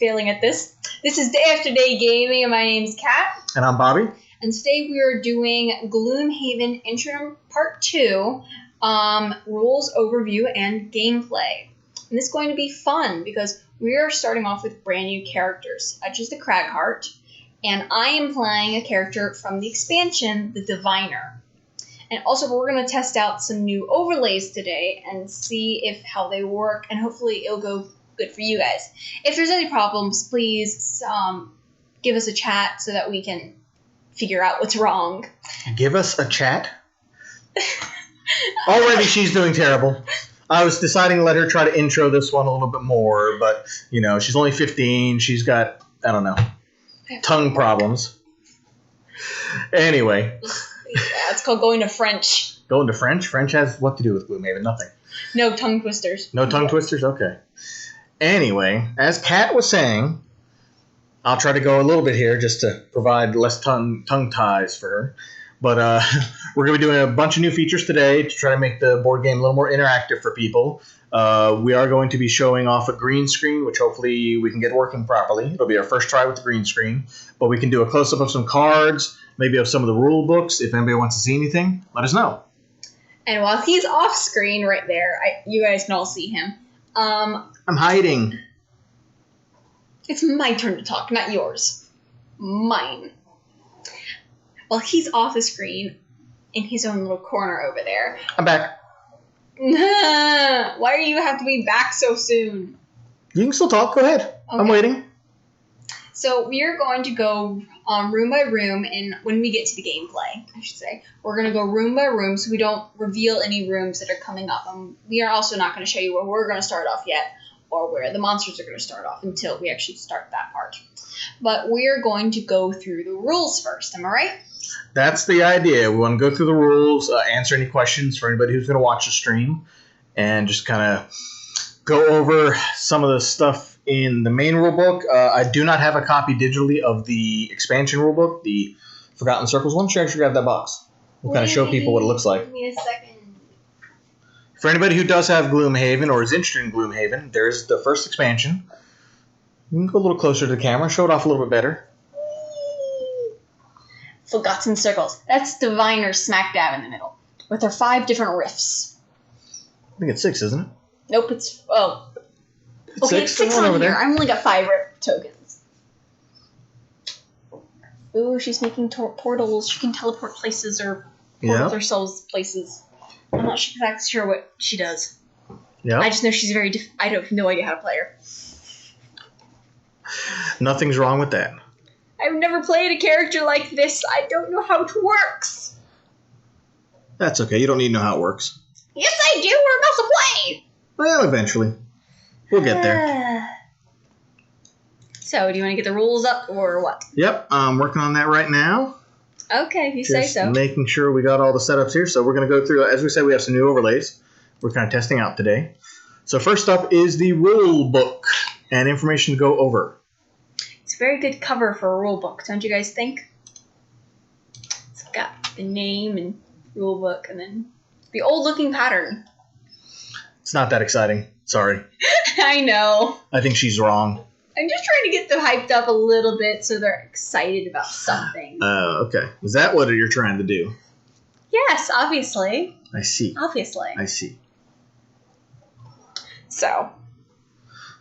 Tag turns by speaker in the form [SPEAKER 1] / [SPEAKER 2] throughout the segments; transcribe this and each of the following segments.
[SPEAKER 1] failing at this. This is Day After Day Gaming, and my name's Kat.
[SPEAKER 2] And I'm Bobby.
[SPEAKER 1] And today we are doing Gloomhaven Intro Part 2, Rules, Overview, and Gameplay. And this is going to be fun because we are starting off with brand new characters. I choose the Cragheart, and I am playing a character from the expansion, the Diviner. And also we're going to test out some new overlays today and see how they work, and hopefully it'll go good for you guys. If there's any problems, please give us a chat so that we can figure out what's wrong.
[SPEAKER 2] Give us a chat? Already she's doing terrible. I was deciding to let her try to intro this one a little bit more, but, you know, she's only 15. She's got, I don't know, tongue problems. Anyway.
[SPEAKER 1] Yeah, it's called going to French.
[SPEAKER 2] Going to French? French has what to do with Gloomhaven? Nothing.
[SPEAKER 1] No tongue twisters.
[SPEAKER 2] No tongue twisters? Okay. Anyway, as Kat was saying, I'll try to go a little bit here just to provide less tongue ties for her. But we're going to be doing a bunch of new features today to try to make the board game a little more interactive for people. We are going to be showing off a green screen, which hopefully we can get working properly. It'll be our first try with the green screen. But we can do a close-up of some cards, maybe of some of the rule books. If anybody wants to see anything, let us know.
[SPEAKER 1] And while he's off screen right there, you guys can all see him.
[SPEAKER 2] I'm hiding.
[SPEAKER 1] It's my turn to talk, not yours. Mine. While he's off the screen, in his own little corner over there.
[SPEAKER 2] I'm back.
[SPEAKER 1] Why do you have to be back so soon?
[SPEAKER 2] You can still talk. Go ahead. Okay. I'm waiting.
[SPEAKER 1] So we are going to go room by room, and when we get to the gameplay, I should say, we're going to go room by room so we don't reveal any rooms that are coming up. We are also not going to show you where we're going to start off yet, or where the monsters are going to start off until we actually start that part. But we are going to go through the rules first. Am I right?
[SPEAKER 2] That's the idea. We want to go through the rules, answer any questions for anybody who's going to watch the stream, and just kind of go over some of the stuff in the main rulebook. I do not have a copy digitally of the expansion rulebook, the Forgotten Circles one. Should I actually grab that box? We'll kind of show people what it looks like.
[SPEAKER 1] Give me a second.
[SPEAKER 2] For anybody who does have Gloomhaven or is interested in Gloomhaven, there's the first expansion. You can go a little closer to the camera, show it off a little bit better.
[SPEAKER 1] Forgotten Circles. That's Diviner smack dab in the middle, with her 5 different rifts.
[SPEAKER 2] I think it's 6, isn't it?
[SPEAKER 1] Nope, it's... Oh.
[SPEAKER 2] It's
[SPEAKER 1] okay,
[SPEAKER 2] 6.
[SPEAKER 1] It's 6 on
[SPEAKER 2] over
[SPEAKER 1] here.
[SPEAKER 2] there.
[SPEAKER 1] I've only got 5 rift tokens. Ooh, she's making portals. She can teleport places or portal herself places. I'm not exactly sure what she does.
[SPEAKER 2] Yeah.
[SPEAKER 1] I just know she's very... I have no idea how to play her.
[SPEAKER 2] Nothing's wrong with that.
[SPEAKER 1] I've never played a character like this. I don't know how it works.
[SPEAKER 2] That's okay. You don't need to know how it works.
[SPEAKER 1] Yes, I do. We're about to play.
[SPEAKER 2] Well, eventually. We'll get there.
[SPEAKER 1] So, do you want to get the rules up or what?
[SPEAKER 2] Yep, I'm working on that right now.
[SPEAKER 1] Okay, if you say so.
[SPEAKER 2] Making sure we got all the setups here. So we're going to go through, as we said, we have some new overlays we're kind of testing out today. So first up is the rule book and information to go over.
[SPEAKER 1] It's a very good cover for a rule book, don't you guys think? It's got the name and rule book and then the old looking pattern.
[SPEAKER 2] It's not that exciting. Sorry.
[SPEAKER 1] I know.
[SPEAKER 2] I think she's wrong.
[SPEAKER 1] I'm just trying to get them hyped up a little bit so they're excited about something.
[SPEAKER 2] Okay. Is that what you're trying to do?
[SPEAKER 1] Yes, obviously.
[SPEAKER 2] I see.
[SPEAKER 1] Obviously.
[SPEAKER 2] I see.
[SPEAKER 1] So.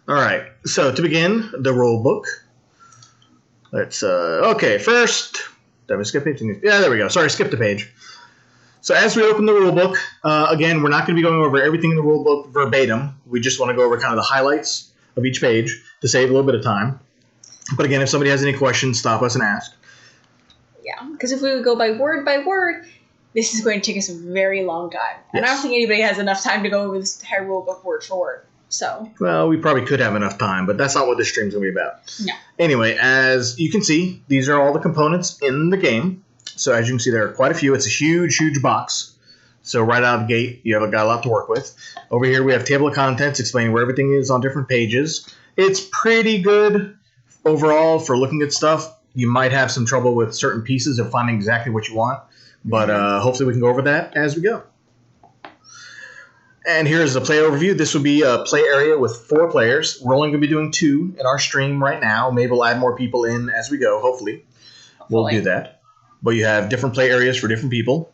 [SPEAKER 2] All right. So to begin, the rule book. Let's, okay, first, did I skip it? Yeah, there we go. Sorry, skip the page. So as we open the rulebook, again, we're not going to be going over everything in the rulebook verbatim. We just want to go over kind of the highlights of each page to save a little bit of time. But again, if somebody has any questions, stop us and ask.
[SPEAKER 1] Yeah, because if we would go by word, this is going to take us a very long time. Yes. And I don't think anybody has enough time to go over this entire rulebook word for word. So.
[SPEAKER 2] Well, we probably could have enough time, but that's not what this stream's going to be about.
[SPEAKER 1] No.
[SPEAKER 2] Anyway, as you can see, these are all the components in the game. So as you can see, there are quite a few. It's a huge, huge box. So right out of the gate, you have got a lot to work with. Over here, we have table of contents explaining where everything is on different pages. It's pretty good overall for looking at stuff. You might have some trouble with certain pieces of finding exactly what you want, but hopefully we can go over that as we go. And here's the player overview. This would be a play area with 4 players. We're only going to be doing 2 in our stream right now. Maybe we'll add more people in as we go, hopefully. We'll do that. But you have different play areas for different people.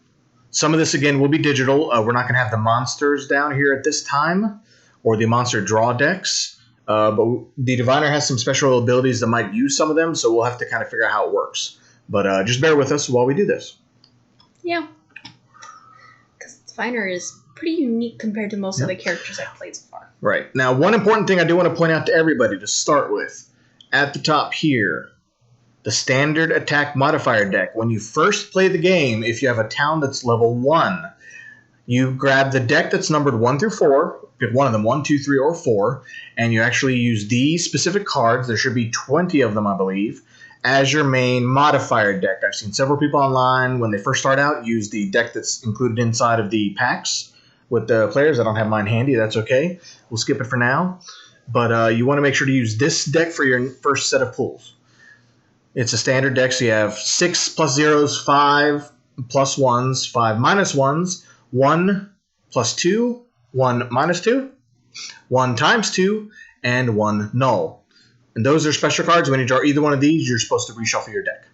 [SPEAKER 2] Some of this, again, will be digital. We're not going to have the monsters down here at this time or the monster draw decks. But the Diviner has some special abilities that might use some of them, so we'll have to kind of figure out how it works. But just bear with us while we do this.
[SPEAKER 1] Yeah. Because Diviner is pretty unique compared to most of the characters I've played so far.
[SPEAKER 2] Right. Now, one important thing I do want to point out to everybody to start with. At the top here, the standard attack modifier deck. When you first play the game, if you have a town that's level 1, you grab the deck that's numbered 1 through 4, pick one of them, 1, 2, 3, or 4, and you actually use these specific cards, there should be 20 of them, I believe, as your main modifier deck. I've seen several people online, when they first start out, use the deck that's included inside of the packs with the players. I don't have mine handy, that's okay. We'll skip it for now. But you want to make sure to use this deck for your first set of pulls. It's a standard deck, so you have 6 plus 0s, 5 plus 1s, 5 minus 1s, 1 plus 2, 1 minus 2, 1 times 2, and 1 null. And those are special cards. When you draw either one of these, you're supposed to reshuffle your deck.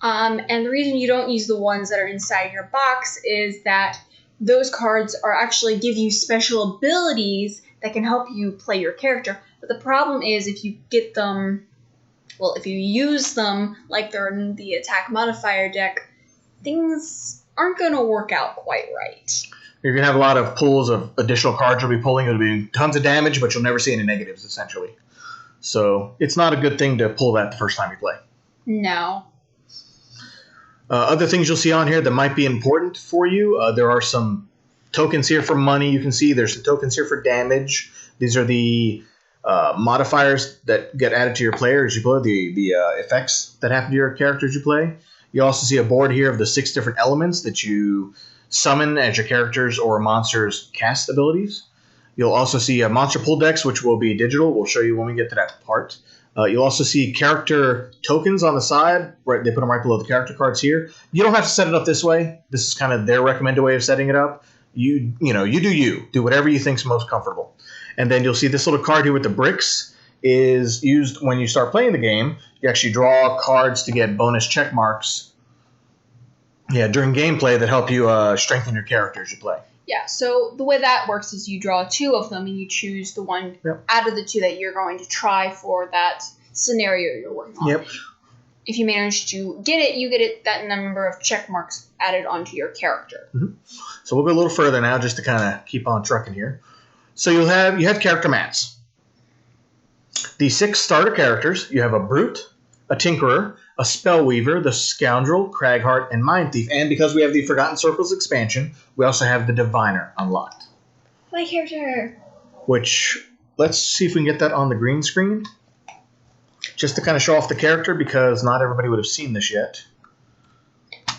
[SPEAKER 1] And the reason you don't use the ones that are inside your box is that those cards are actually give you special abilities that can help you play your character. But the problem is if you get them... Well, if you use them like they're in the attack modifier deck, things aren't going to work out quite right.
[SPEAKER 2] You're going to have a lot of pulls of additional cards you'll be pulling. It'll be tons of damage, but you'll never see any negatives, essentially. So it's not a good thing to pull that the first time you play.
[SPEAKER 1] No.
[SPEAKER 2] Other things you'll see on here that might be important for you, there are some tokens here for money. You can see there's some tokens here for damage. These are the... modifiers that get added to your player as you play, the effects that happen to your character as you play. You also see a board here of the 6 different elements that you summon as your characters or monsters cast abilities. You'll also see monster pull decks, which will be digital. We'll show you when we get to that part. You'll also see character tokens on the side. Right, they put them right below the character cards here. You don't have to set it up this way. This is kind of their recommended way of setting it up. You do you. Do whatever you think's most comfortable. And then you'll see this little card here with the bricks is used when you start playing the game. You actually draw cards to get bonus check marks during gameplay that help you strengthen your character as you play.
[SPEAKER 1] Yeah, so the way that works is you draw 2 of them and you choose the one out of the 2 that you're going to try for that scenario you're working on.
[SPEAKER 2] Yep.
[SPEAKER 1] If you manage to get it, you get that number of check marks added onto your character.
[SPEAKER 2] Mm-hmm. So we'll go a little further now just to kind of keep on trucking here. So you have character mats. The 6 starter characters, you have a Brute, a Tinkerer, a Spellweaver, the Scoundrel, Cragheart, and Mind Thief. And because we have the Forgotten Circles expansion, we also have the Diviner unlocked.
[SPEAKER 1] My character!
[SPEAKER 2] Which, let's see if we can get that on the green screen. Just to kind of show off the character, because not everybody would have seen this yet.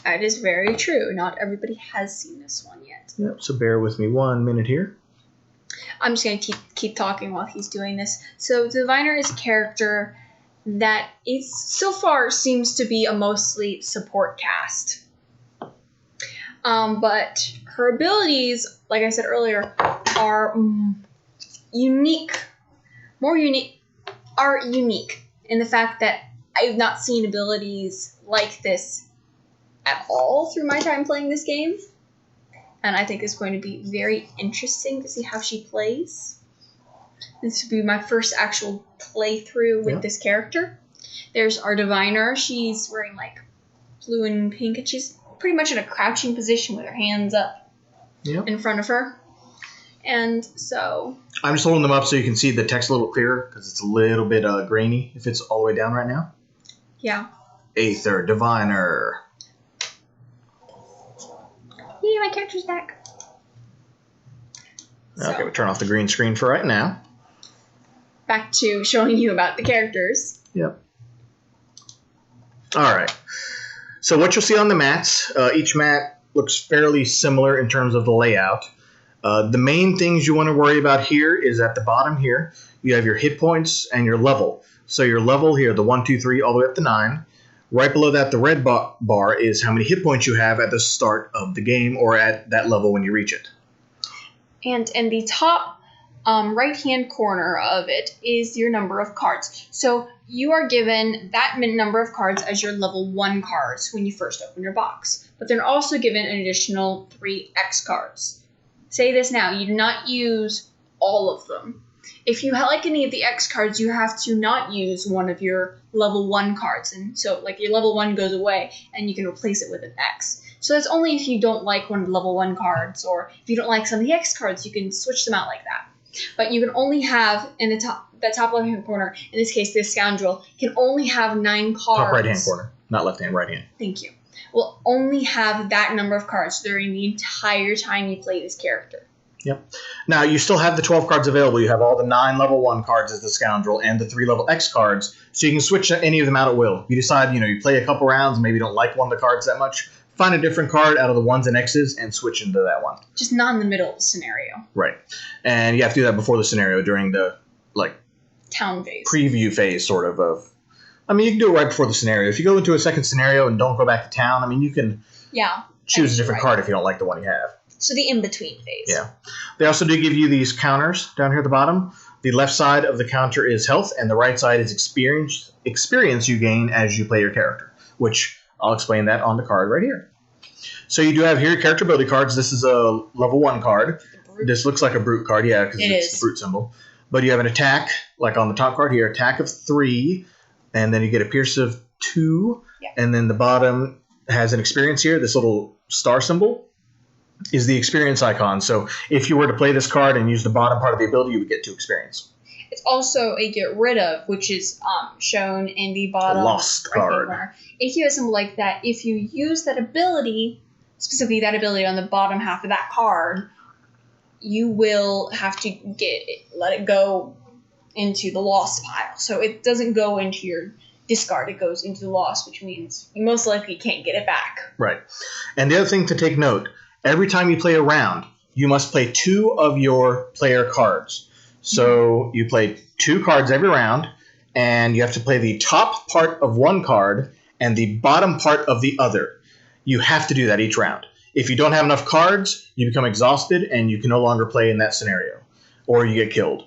[SPEAKER 1] That is very true. Not everybody has seen this one yet.
[SPEAKER 2] Yep, so bear with me 1 minute here.
[SPEAKER 1] I'm just going to keep talking while he's doing this. So the Diviner is a character that is so far seems to be a mostly support cast. But her abilities, like I said earlier, are unique in the fact that I've not seen abilities like this at all through my time playing this game. And I think it's going to be very interesting to see how she plays. This will be my first actual playthrough with this character. There's our Diviner. She's wearing like blue and pink, and she's pretty much in a crouching position with her hands up in front of her. And so...
[SPEAKER 2] I'm just holding them up so you can see the text a little clearer, because it's a little bit grainy if it's all the way down right now.
[SPEAKER 1] Yeah.
[SPEAKER 2] Aether Diviner.
[SPEAKER 1] Yeah, my character's back.
[SPEAKER 2] Okay, we'll turn off the green screen for right now.
[SPEAKER 1] Back to showing you about the characters.
[SPEAKER 2] Yep. All right. So what you'll see on the mats, each mat looks fairly similar in terms of the layout. The main things you want to worry about here is at the bottom here, you have your hit points and your level. So your level here, the 1, 2, 3, all the way up to 9. Right below that, the red bar is how many hit points you have at the start of the game or at that level when you reach it.
[SPEAKER 1] And in the top right-hand corner of it is your number of cards. So you are given that number of cards as your level 1 cards when you first open your box. But they're also given an additional 3 X cards. Say this now, you do not use all of them. If you like any of the X cards, you have to not use one of your level 1 cards. And so like your level 1 goes away and you can replace it with an X. So that's only if you don't like one of the level 1 cards, or if you don't like some of the X cards, you can switch them out like that. But you can only have in the top left-hand corner, in this case, this scoundrel, can only have 9 cards.
[SPEAKER 2] Top right-hand corner, not left-hand, right-hand.
[SPEAKER 1] Thank you. Will only have that number of cards during the entire time you play this character.
[SPEAKER 2] Yep. Now, you still have the 12 cards available. You have all the 9 level 1 cards as the scoundrel and the 3 level X cards, so you can switch any of them out at will. You decide, you play a couple rounds, maybe you don't like one of the cards that much, find a different card out of the 1s and X's and switch into that one.
[SPEAKER 1] Just not in the middle of the scenario.
[SPEAKER 2] Right. And you have to do that before the scenario during the,
[SPEAKER 1] town phase.
[SPEAKER 2] Preview phase, sort of. I mean, you can do it right before the scenario. If you go into a second scenario and don't go back to town, I mean, you can choose a different card if you don't like the one you have.
[SPEAKER 1] So the in-between phase.
[SPEAKER 2] Yeah. They also do give you these counters down here at the bottom. The left side of the counter is health, and the right side is experience you gain as you play your character, which I'll explain that on the card right here. So you do have here your character ability cards. This is a level 1 card. This looks like a brute card, yeah, because it's the brute symbol. But you have an attack, like on the top card here, attack of 3, and then you get a pierce of 2, and then the bottom has an experience here. This little star symbol is the experience icon. So if you were to play this card and use the bottom part of the ability, you would get 2 experience.
[SPEAKER 1] It's also a get rid of, which is shown in the bottom
[SPEAKER 2] lost card.
[SPEAKER 1] Corner. If you have something like that, if you use that ability, specifically that ability on the bottom half of that card, you will have to let it go into the lost pile. So it doesn't go into your discard, it goes into the lost, which means you most likely can't get it back.
[SPEAKER 2] Right. And the other thing to take note, every time you play a round, you must play 2 of your player cards. So you play 2 cards every round, and you have to play the top part of one card and the bottom part of the other. You have to do that each round. If you don't have enough cards, you become exhausted and you can no longer play in that scenario, or you get killed.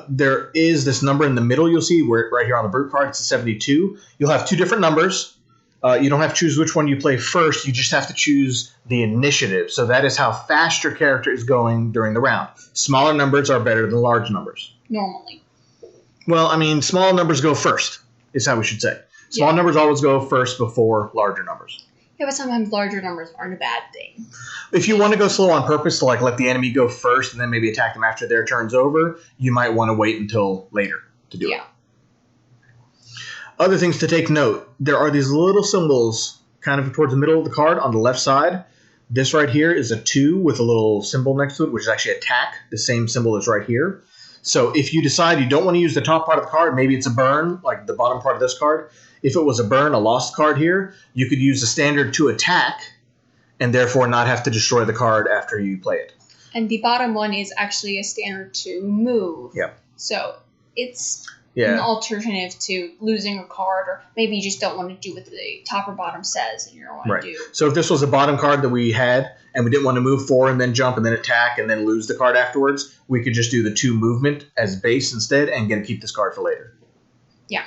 [SPEAKER 2] There is this number in the middle you'll see where right here on the brute card, it's a 72. You'll have 2 different numbers. You don't have to choose which one you play first. You just have to choose the initiative. So that is how fast your character is going during the round. Smaller numbers are better than large numbers.
[SPEAKER 1] Normally.
[SPEAKER 2] Well, I mean, small numbers go first, is how we should say. Small numbers always go first before larger numbers.
[SPEAKER 1] Yeah, but sometimes larger numbers aren't a bad thing.
[SPEAKER 2] If you want to go slow on purpose to let the enemy go first and then maybe attack them after their turn's over, you might want to wait until later to do it. Other things to take note, there are these little symbols kind of towards the middle of the card on the left side. This right here is a 2 with a little symbol next to it, which is actually attack, the same symbol as right here. So if you decide you don't want to use the top part of the card, maybe it's a burn, like the bottom part of this card. If it was a burn, a lost card here, you could use the standard to attack and therefore not have to destroy the card after you play it.
[SPEAKER 1] And the bottom one is actually a standard to move.
[SPEAKER 2] Yep.
[SPEAKER 1] So it's an alternative to losing a card, or maybe you just don't want to do what the top or bottom says and you don't want to do.
[SPEAKER 2] So if this was a bottom card that we had and we didn't want to move forward and then jump and then attack and then lose the card afterwards, we could just do the 2 movement as base instead and keep this card for later.
[SPEAKER 1] Yeah.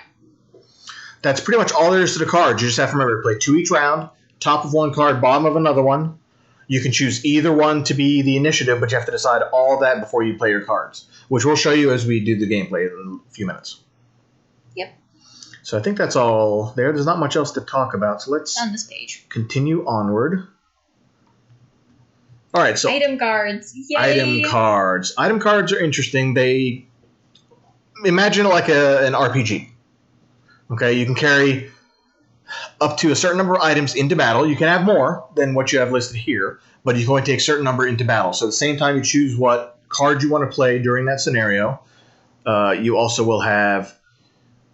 [SPEAKER 2] That's pretty much all there is to the card. You just have to remember to play 2 each round, top of one card, bottom of another one. You can choose either one to be the initiative, but you have to decide all that before you play your cards, which we'll show you as we do the gameplay in a few minutes.
[SPEAKER 1] Yep.
[SPEAKER 2] So I think that's all there. There's not much else to talk about, so let's
[SPEAKER 1] on this page
[SPEAKER 2] continue onward. All right, so
[SPEAKER 1] item cards. Yay!
[SPEAKER 2] Item cards. Item cards are interesting. They imagine it like an RPG. Okay, you can carry up to a certain number of items into battle. You can have more than what you have listed here, but you can only take a certain number into battle. So at the same time you choose what card you want to play during that scenario, you also will have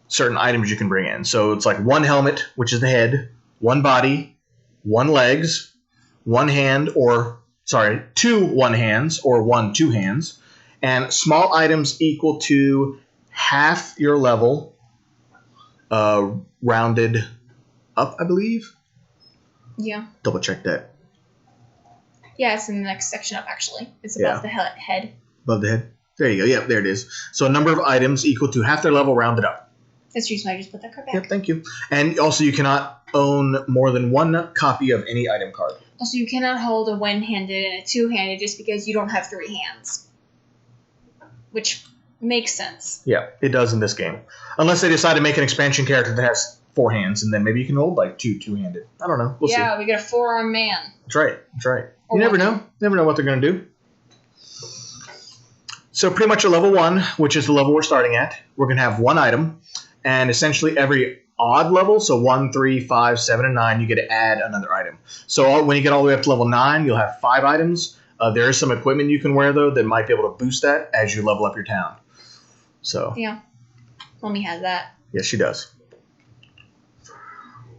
[SPEAKER 2] certain items you can bring in. So it's like 1 helmet, which is the head, 1 body, 1 legs, 1 hand, or 2 1 hands, or 1 2 hands, and small items equal to half your level, rounded up, I believe.
[SPEAKER 1] Yeah.
[SPEAKER 2] Double check that.
[SPEAKER 1] Yeah, it's in the next section up, actually. It's above the head.
[SPEAKER 2] Above the head? There you go. Yep, there it is. So a number of items equal to half their level rounded up.
[SPEAKER 1] That's the reason why I just put that card back.
[SPEAKER 2] Yep, thank you. And also you cannot own more than one copy of any item card.
[SPEAKER 1] Also, you cannot hold a one-handed and a two-handed just because you don't have 3 hands. Which makes sense.
[SPEAKER 2] Yeah, it does in this game. Unless they decide to make an expansion character that has 4 hands, and then maybe you can hold like two-handed. I don't know. We'll see.
[SPEAKER 1] Yeah, we get a 4-arm man.
[SPEAKER 2] That's right. That's right. You never know. Never know what they're going to do. So pretty much at level 1, which is the level we're starting at, we're going to have 1 item. And essentially every odd level, so 1, 3, 5, 7, and 9, you get to add another item. So when you get all the way up to level 9, you'll have 5 items. There is some equipment you can wear, though, that might be able to boost that as you level up your town. So
[SPEAKER 1] yeah. Mommy has that.
[SPEAKER 2] Yes, she does.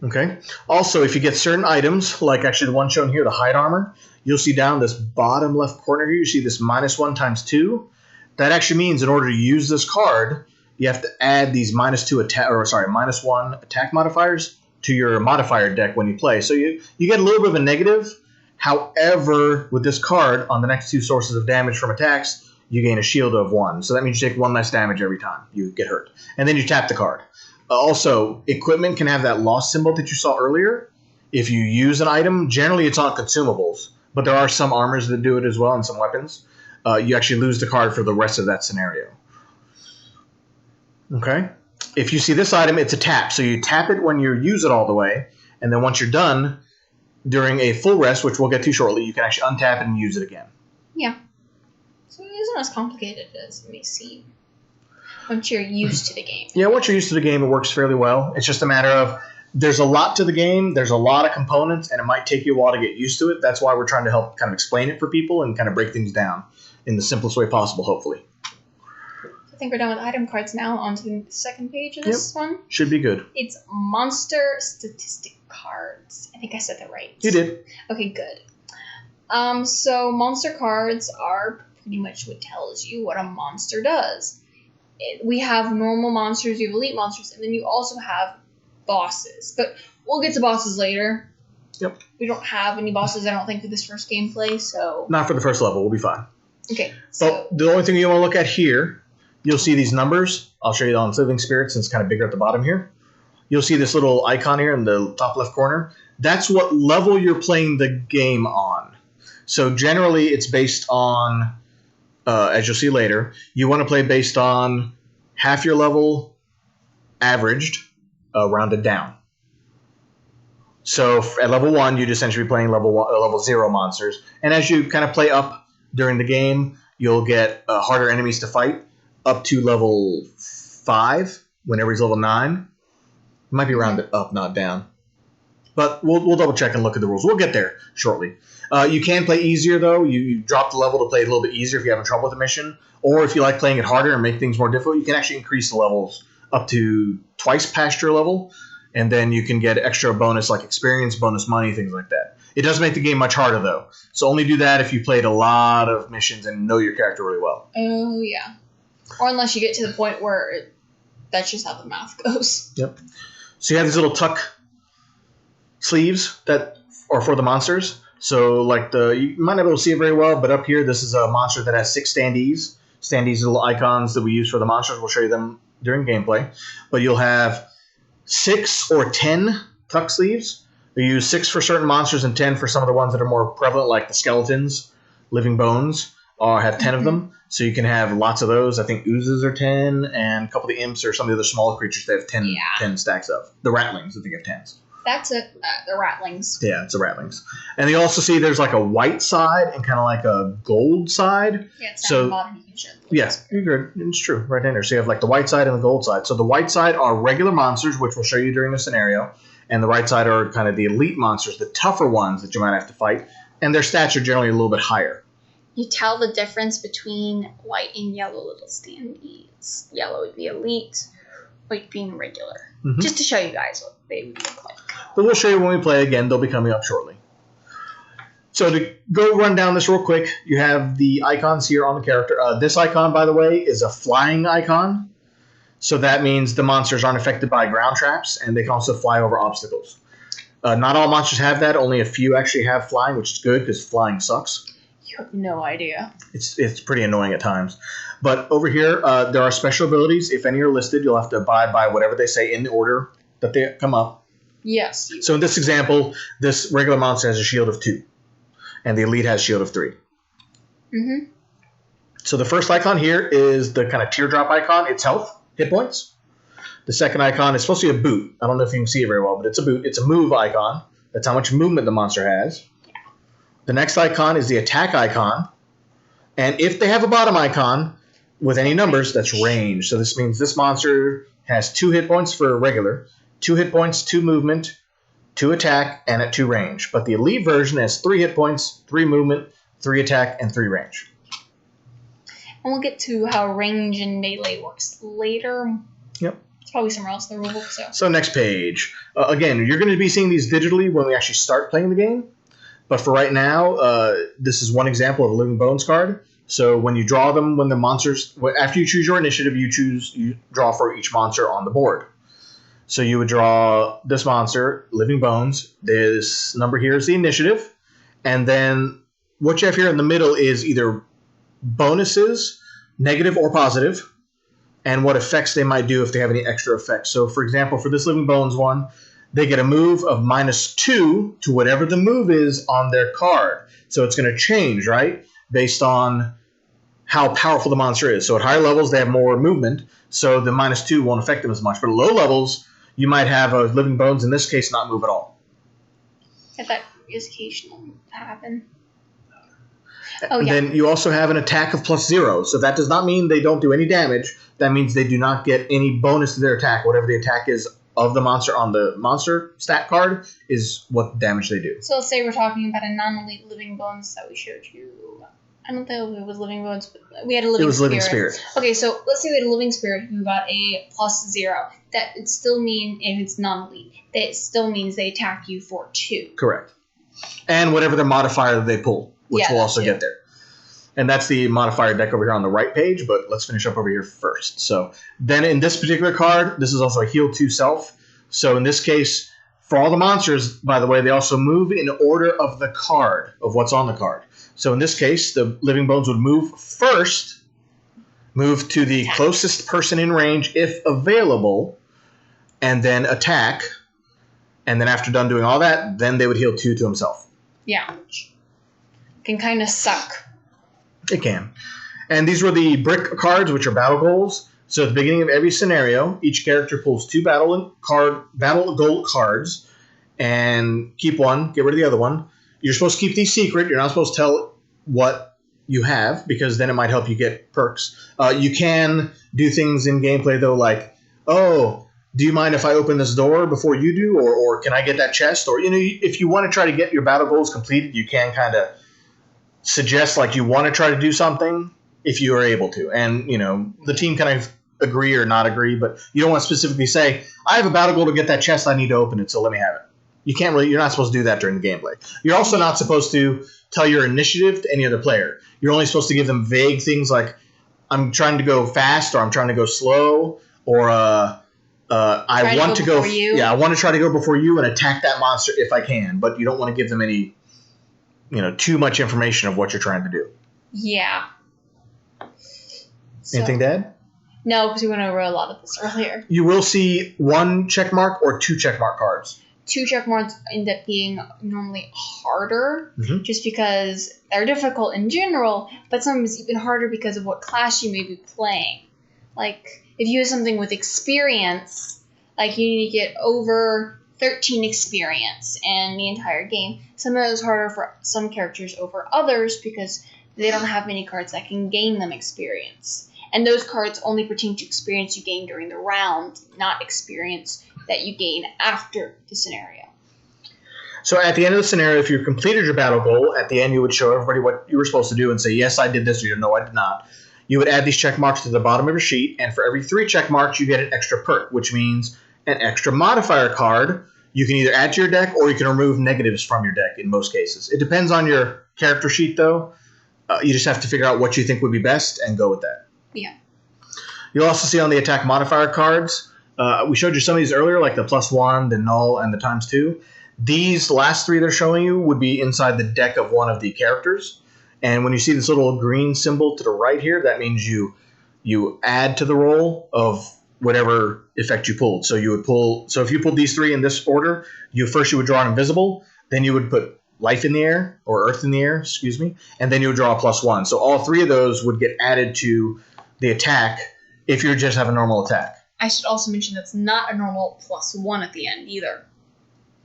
[SPEAKER 2] Okay. Also, if you get certain items, like actually the one shown here, the hide armor, you'll see down this bottom left corner here, you see this -1 times 2. That actually means in order to use this card, you have to add these -1 attack modifiers to your modifier deck when you play. So you get a little bit of a negative. However, with this card, on the next 2 sources of damage from attacks, you gain a shield of 1. So that means you take 1 less damage every time you get hurt. And then you tap the card. Also, equipment can have that lost symbol that you saw earlier. If you use an item, generally it's on consumables. But there are some armors that do it as well and some weapons. You actually lose the card for the rest of that scenario. Okay? If you see this item, it's a tap. So you tap it when you use it all the way. And then once you're done, during a full rest, which we'll get to shortly, you can actually untap it and use it again.
[SPEAKER 1] Yeah. So it isn't as complicated as it may seem once you're used to the game.
[SPEAKER 2] Yeah, once you're used to the game, it works fairly well. It's just a matter of there's a lot to the game, there's a lot of components, and it might take you a while to get used to it. That's why we're trying to help kind of explain it for people and kind of break things down in the simplest way possible, hopefully.
[SPEAKER 1] I think we're done with item cards now. On to the second page of this one.
[SPEAKER 2] Should be good.
[SPEAKER 1] It's monster statistic cards. I think I said that right.
[SPEAKER 2] You did.
[SPEAKER 1] Okay, good. So monster cards are pretty much what tells you what a monster does. We have normal monsters, you have elite monsters, and then you also have bosses. But we'll get to bosses later.
[SPEAKER 2] Yep.
[SPEAKER 1] We don't have any bosses, I don't think, for this first gameplay, so...
[SPEAKER 2] Not for the first level. We'll be fine.
[SPEAKER 1] Okay, so...
[SPEAKER 2] But the only thing you want to look at here, you'll see these numbers. I'll show you on Living Spirits, since it's kind of bigger at the bottom here. You'll see this little icon here in the top left corner. That's what level you're playing the game on. So generally, it's based on... as you'll see later, you want to play based on half your level averaged, rounded down. So at level 1, you'd essentially be playing level 0 monsters. And as you kind of play up during the game, you'll get harder enemies to fight up to level 5, whenever he's level 9. It might be rounded up, not down. But we'll double check and look at the rules. We'll get there shortly. You can play easier, though. You drop the level to play it a little bit easier if you're having trouble with the mission. Or if you like playing it harder and make things more difficult, you can actually increase the levels up to twice past your level. And then you can get extra bonus like experience, bonus money, things like that. It does make the game much harder, though. So only do that if you played a lot of missions and know your character really well.
[SPEAKER 1] Oh, yeah. Or unless you get to the point where that's just how the math goes.
[SPEAKER 2] Yep. So you have these little tuck sleeves that are for the monsters. So like you might not be able to see it very well, but up here this is a monster that has 6 standees. Standees are little icons that we use for the monsters. We'll show you them during gameplay. But you'll have 6 or 10 tuck sleeves. We use 6 for certain monsters and 10 for some of the ones that are more prevalent, like the skeletons, living bones, have 10 of them. So you can have lots of those. I think oozes are 10, and a couple of the imps or some of the other smaller creatures that have 10 stacks of. The ratlings, I think, have 10s.
[SPEAKER 1] That's it. The ratlings.
[SPEAKER 2] Yeah, it's the ratlings. And you also see there's like a white side and kind of like a gold side.
[SPEAKER 1] Yeah, it's down the bottom. You can show it.
[SPEAKER 2] Yeah, you're good. It's true. Right in there. So you have like the white side and the gold side. So the white side are regular monsters, which we'll show you during the scenario. And the right side are kind of the elite monsters, the tougher ones that you might have to fight. And their stats are generally a little bit higher.
[SPEAKER 1] You tell the difference between white and yellow little standees. Yellow would be elite, white being regular. Mm-hmm. Just to show you guys what they would look like.
[SPEAKER 2] But we'll show you when we play again. They'll be coming up shortly. So to go run down this real quick, you have the icons here on the character. This icon, by the way, is a flying icon. So that means the monsters aren't affected by ground traps, and they can also fly over obstacles. Not all monsters have that. Only a few actually have flying, which is good because flying sucks.
[SPEAKER 1] You have no idea.
[SPEAKER 2] It's pretty annoying at times. But over here, there are special abilities. If any are listed, you'll have to abide by whatever they say in the order that they come up.
[SPEAKER 1] Yes.
[SPEAKER 2] So in this example, this regular monster has a shield of 2. And the elite has shield of 3.
[SPEAKER 1] Mm-hmm.
[SPEAKER 2] So the first icon here is the kind of teardrop icon. It's health, hit points. The second icon is supposed to be a boot. I don't know if you can see it very well, but it's a boot. It's a move icon. That's how much movement the monster has. Yeah. The next icon is the attack icon. And if they have a bottom icon with any numbers, that's range. So this means this monster has 2 hit points for regular, 2 hit points, 2 movement, 2 attack, and at 2 range. But the elite version has 3 hit points, 3 movement, 3 attack, and 3 range.
[SPEAKER 1] And we'll get to how range and melee works later.
[SPEAKER 2] Yep.
[SPEAKER 1] It's probably somewhere else in the rulebook.
[SPEAKER 2] So next page. Again, you're going to be seeing these digitally when we actually start playing the game. But for right now, this is one example of a Living Bones card. So when you draw them, when the monsters, after you choose your initiative, you draw for each monster on the board. So you would draw this monster, Living Bones. This number here is the initiative. And then what you have here in the middle is either bonuses, negative or positive, and what effects they might do if they have any extra effects. So, for example, for this Living Bones one, they get a move of -2 to whatever the move is on their card. So it's going to change, right, based on how powerful the monster is. So at higher levels, they have more movement, so the -2 won't affect them as much. But at low levels, you might have a Living Bones, in this case, not move at all.
[SPEAKER 1] If that is occasionally happen. Oh,
[SPEAKER 2] And
[SPEAKER 1] yeah.
[SPEAKER 2] then you also have an attack of +0. So that does not mean they don't do any damage. That means they do not get any bonus to their attack. Whatever the attack is of the monster on the monster stat card is what damage they do.
[SPEAKER 1] So let's say we're talking about a non-elite Living Bones that we showed you. I don't think it was Living Bones, but we had a Living Spirit.
[SPEAKER 2] It was Living Spirit.
[SPEAKER 1] Okay, so let's say we had a Living Spirit who got a +0. That it still mean, if it's non-elite, that it still means they attack you for 2.
[SPEAKER 2] Correct. And whatever the modifier that they pull, which we'll also get there. And that's the modifier deck over here on the right page, but let's finish up over here first. So then in this particular card, this is also a heal 2 self. So in this case, for all the monsters, by the way, they also move in order of the card, of what's on the card. So in this case, the Living Bones would move first, move to the closest person in range if available, and then attack. And then after done doing all that, then they would heal 2 to himself.
[SPEAKER 1] Yeah. Can kind of suck.
[SPEAKER 2] It can. And these were the brick cards, which are battle goals. So at the beginning of every scenario, each character pulls 2 battle goal cards and keep one, get rid of the other one. You're supposed to keep these secret. You're not supposed to tell what you have because then it might help you get perks. You can do things in gameplay, though, like, oh, do you mind if I open this door before you do? Or can I get that chest? Or, if you want to try to get your battle goals completed, you can kind of suggest like you want to try to do something if you are able to, and the team kind of agree or not agree, but you don't want to specifically say I have a battle goal to get that chest, I need to open it, so let me have it. You're not supposed to do that during the gameplay. You're also not supposed to tell your initiative to any other player. You're only supposed to give them vague things like I'm trying to go fast or I'm trying to go slow or I want to go I want to try to go before you and attack that monster if I can, but you don't want to give them any too much information of what you're trying to do.
[SPEAKER 1] Yeah.
[SPEAKER 2] Anything to add?
[SPEAKER 1] No, because we went over a lot of this earlier.
[SPEAKER 2] You will see 1 checkmark or 2 checkmark cards.
[SPEAKER 1] 2 checkmarks end up being normally harder, just because they're difficult in general, but sometimes even harder because of what class you may be playing. Like, if you have something with experience, like you need to get over 13 experience in the entire game. Some of those harder for some characters over others because they don't have many cards that can gain them experience. And those cards only pertain to experience you gain during the round, not experience that you gain after the scenario.
[SPEAKER 2] So at the end of the scenario, if you completed your battle goal, at the end you would show everybody what you were supposed to do and say, yes, I did this, or no, I did not. You would add these check marks to the bottom of your sheet, and for every 3 check marks, you get an extra perk, which means an extra modifier card. You can either add to your deck or you can remove negatives from your deck in most cases. It depends on your character sheet, though. You just have to figure out what you think would be best and go with that.
[SPEAKER 1] Yeah.
[SPEAKER 2] You'll also see on the attack modifier cards, we showed you some of these earlier, like the +1, the null, and the ×2. These last three they're showing you would be inside the deck of one of the characters. And when you see this little green symbol to the right here, that means you add to the roll of whatever effect you pulled. So you would pull. So if you pulled these three in this order, you would draw an invisible. Then you would put life in the air, or earth in the air, excuse me, and then you would draw a +1. So all three of those would get added to the attack if you just have a normal attack.
[SPEAKER 1] I should also mention that's not a normal +1 at the end either.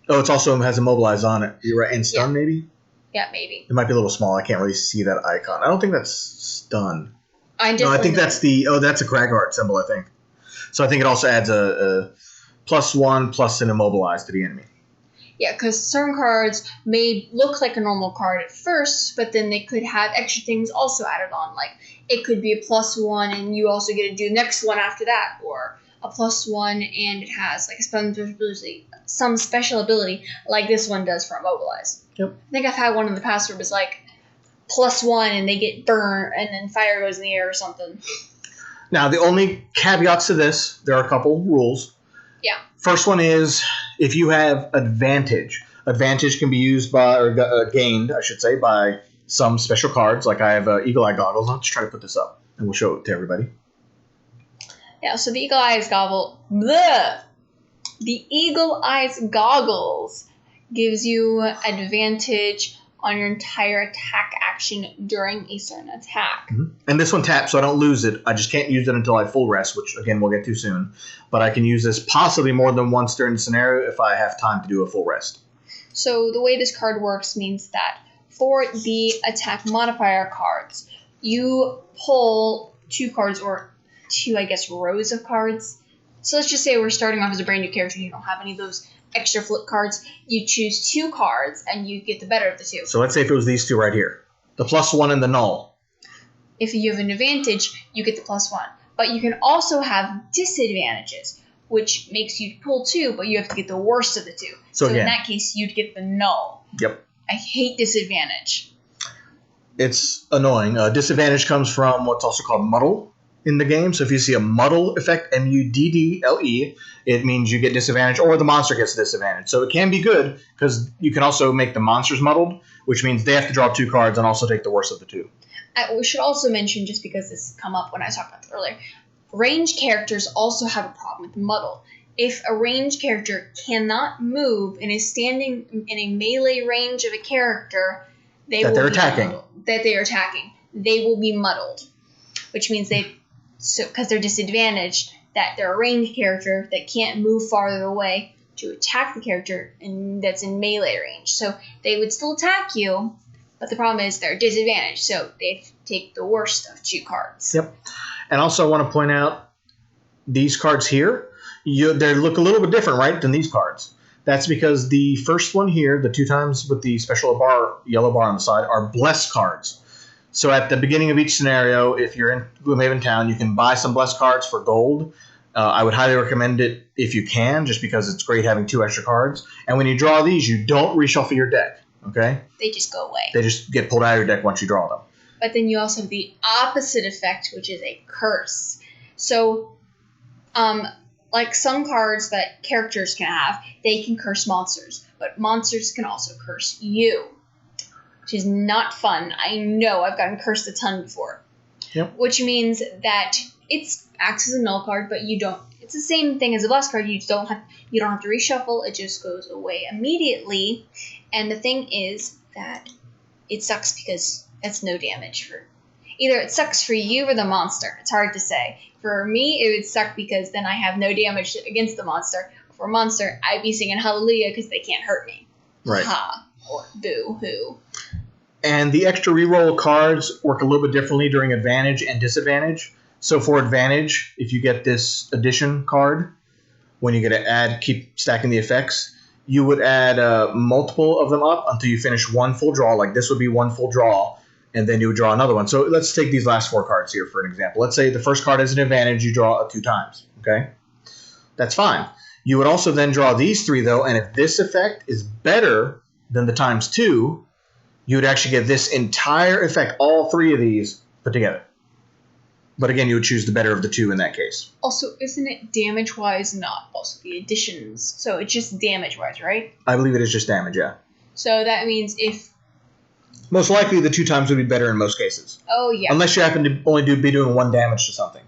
[SPEAKER 2] Oh, it also has immobilize on it. You're right, and stun maybe?
[SPEAKER 1] Yeah, maybe.
[SPEAKER 2] It might be a little small. I can't really see that icon. I don't think that's stun.
[SPEAKER 1] I
[SPEAKER 2] think that's that's a Kragart symbol, I think. So I think it also adds a +1 plus an immobilize to the enemy.
[SPEAKER 1] Yeah, because certain cards may look like a normal card at first, but then they could have extra things also added on. Like, it could be a +1 and you also get to do the next one after that, or a +1 and it has like some special ability like this one does for immobilize.
[SPEAKER 2] Yep.
[SPEAKER 1] I think I've had one in the past where it was like +1 and they get burned and then fire goes in the air or something.
[SPEAKER 2] Now, the only caveats to this, there are a couple rules.
[SPEAKER 1] Yeah.
[SPEAKER 2] First one is if you have advantage. Advantage can be used by, or gained, I should say, by some special cards. Like I have Eagle-Eye Goggles. Let's try to put this up, and we'll show it to everybody.
[SPEAKER 1] Yeah, so the Eagle-Eyes Goggles gives you advantage on your entire attack action during a certain attack.
[SPEAKER 2] Mm-hmm. And this one taps, so I don't lose it. I just can't use it until I full rest, which, again, we'll get to soon. But I can use this possibly more than once during the scenario if I have time to do a full rest.
[SPEAKER 1] So the way this card works means that for the attack modifier cards, you pull 2 cards, or 2, I guess, rows of cards. So let's just say we're starting off as a brand new character and you don't have any of those extra flip cards. You choose 2 cards and you get the better of the 2.
[SPEAKER 2] So let's say if it was these 2 right here. The +1 and the null.
[SPEAKER 1] If you have an advantage, you get the +1. But you can also have disadvantages, which makes you pull 2, but you have to get the worst of the 2. So in that case, you'd get the null.
[SPEAKER 2] Yep.
[SPEAKER 1] I hate disadvantage.
[SPEAKER 2] It's annoying. Disadvantage comes from what's also called muddle in the game. So if you see a muddle effect, MUDDLE, it means you get disadvantage or the monster gets disadvantage. So it can be good because you can also make the monsters muddled, which means they have to draw 2 cards and also take the worst of the 2.
[SPEAKER 1] We should also mention, just because this come up when I talked about it earlier, ranged characters also have a problem with muddle. If a ranged character cannot move and is standing in a melee range of a character they are attacking, they will be muddled, which means because they're disadvantaged, that they're a ranged character that can't move farther away to attack the character that's in melee range. So they would still attack you, but the problem is they're disadvantaged, so they take the worst of 2 cards.
[SPEAKER 2] Yep. And also I want to point out these cards here, they look a little bit different, right, than these cards. That's because the first one here, the 2 times with the special yellow bar on the side, are bless cards. So at the beginning of each scenario, if you're in Gloomhaven Town, you can buy some bless cards for gold. I would highly recommend it if you can, just because it's great having 2 extra cards. And when you draw these, you don't reshuffle your deck, okay?
[SPEAKER 1] They just go away.
[SPEAKER 2] They just get pulled out of your deck once you draw them.
[SPEAKER 1] But then you also have the opposite effect, which is a curse. So, like some cards that characters can have, they can curse monsters. But monsters can also curse you, which is not fun. I know, I've gotten cursed a ton before.
[SPEAKER 2] Yep.
[SPEAKER 1] Which means that it acts as a null card, but you don't. It's the same thing as a bless card. You don't have to reshuffle. It just goes away immediately. And the thing is that it sucks because that's no damage for. Either it sucks for you or the monster. It's hard to say. For me, it would suck because then I have no damage against the monster. For a monster, I'd be singing hallelujah because they can't hurt me.
[SPEAKER 2] Right.
[SPEAKER 1] Ha. Or boo-hoo.
[SPEAKER 2] And the extra reroll cards work a little bit differently during advantage and disadvantage. So for advantage, if you get this addition card, when you get to keep stacking the effects, you would add multiple of them up until you finish 1 full draw. Like this would be 1 full draw, and then you would draw another one. So let's take these last 4 cards here for an example. Let's say the first card is an advantage, you draw it 2 times. Okay? That's fine. You would also then draw these 3, though, and if this effect is better than the times 2, you would actually get this entire effect, all 3 of these put together. But again, you would choose the better of the two in that case.
[SPEAKER 1] Also, isn't it damage-wise not also the additions? So it's just damage-wise, right?
[SPEAKER 2] I believe it is just damage, yeah.
[SPEAKER 1] So that means if...
[SPEAKER 2] Most likely the 2 times would be better in most cases.
[SPEAKER 1] Oh, yeah.
[SPEAKER 2] Unless you happen to only be doing 1 damage to something.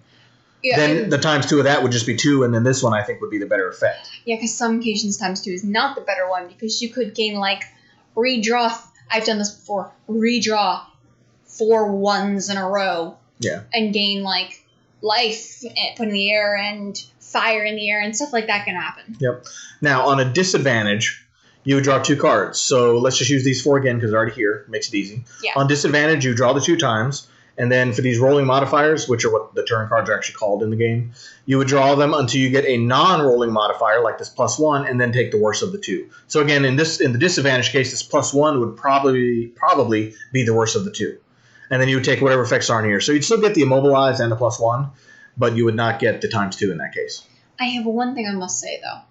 [SPEAKER 1] Yeah,
[SPEAKER 2] then the times 2 of that would just be 2, and then this one I think would be the better effect.
[SPEAKER 1] Yeah, because some occasions times 2 is not the better one, because you could gain, like, redraw... I've done this before. Redraw 4 1s in a row.
[SPEAKER 2] Yeah.
[SPEAKER 1] And gain, like, life put in the air and fire in the air and stuff like that can happen.
[SPEAKER 2] Yep. Now, on a disadvantage, you would draw 2 cards. So let's just use these 4 again because they're already here. Makes it easy.
[SPEAKER 1] Yeah.
[SPEAKER 2] On disadvantage, you draw the 2 times. And then for these rolling modifiers, which are what the turn cards are actually called in the game, you would draw them until you get a non-rolling modifier like this +1, and then take the worst of the 2. So again, in the disadvantage case, this +1 would probably be the worst of the 2. And then you would take whatever effects are in here. So you'd still get the immobilize and the +1, but you would not get the ×2 in that case.
[SPEAKER 1] I have one thing I must say, though.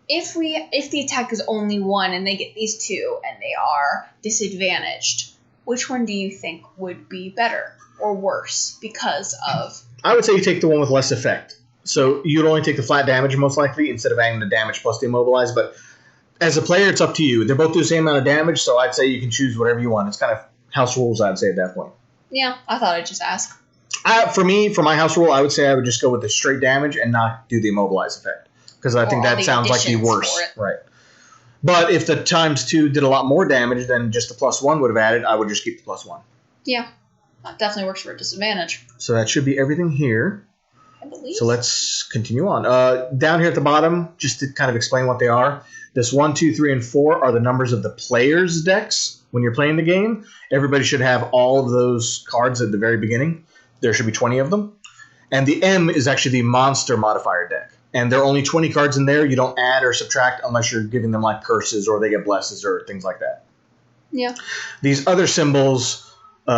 [SPEAKER 1] If the attack is only 1 and they get these 2 and they are disadvantaged, which one do you think would be better or worse because of...
[SPEAKER 2] I would say you take the one with less effect. So you'd only take the flat damage most likely instead of adding the damage plus the immobilize. But as a player, it's up to you. They're both do the same amount of damage, so I'd say you can choose whatever you want. It's kind of house rules, I'd say, at that point.
[SPEAKER 1] Yeah, I thought I'd just ask.
[SPEAKER 2] For my house rule, I would say I would just go with the straight damage and not do the immobilize effect. Because I think that sounds like the worst. Right. But if the ×2 did a lot more damage than just the +1 would have added, I would just keep the +1.
[SPEAKER 1] Yeah, that definitely works for a disadvantage.
[SPEAKER 2] So that should be everything here.
[SPEAKER 1] I believe.
[SPEAKER 2] So let's continue on. Down here at the bottom, just to kind of explain what they are, this 1, 2, 3, and 4 are the numbers of the players' decks when you're playing the game. Everybody should have all of those cards at the very beginning. There should be 20 of them. And the M is actually the monster modifier deck. And there are only 20 cards in there. You don't add or subtract unless you're giving them like curses or they get blesses or things like that.
[SPEAKER 1] Yeah.
[SPEAKER 2] These other symbols,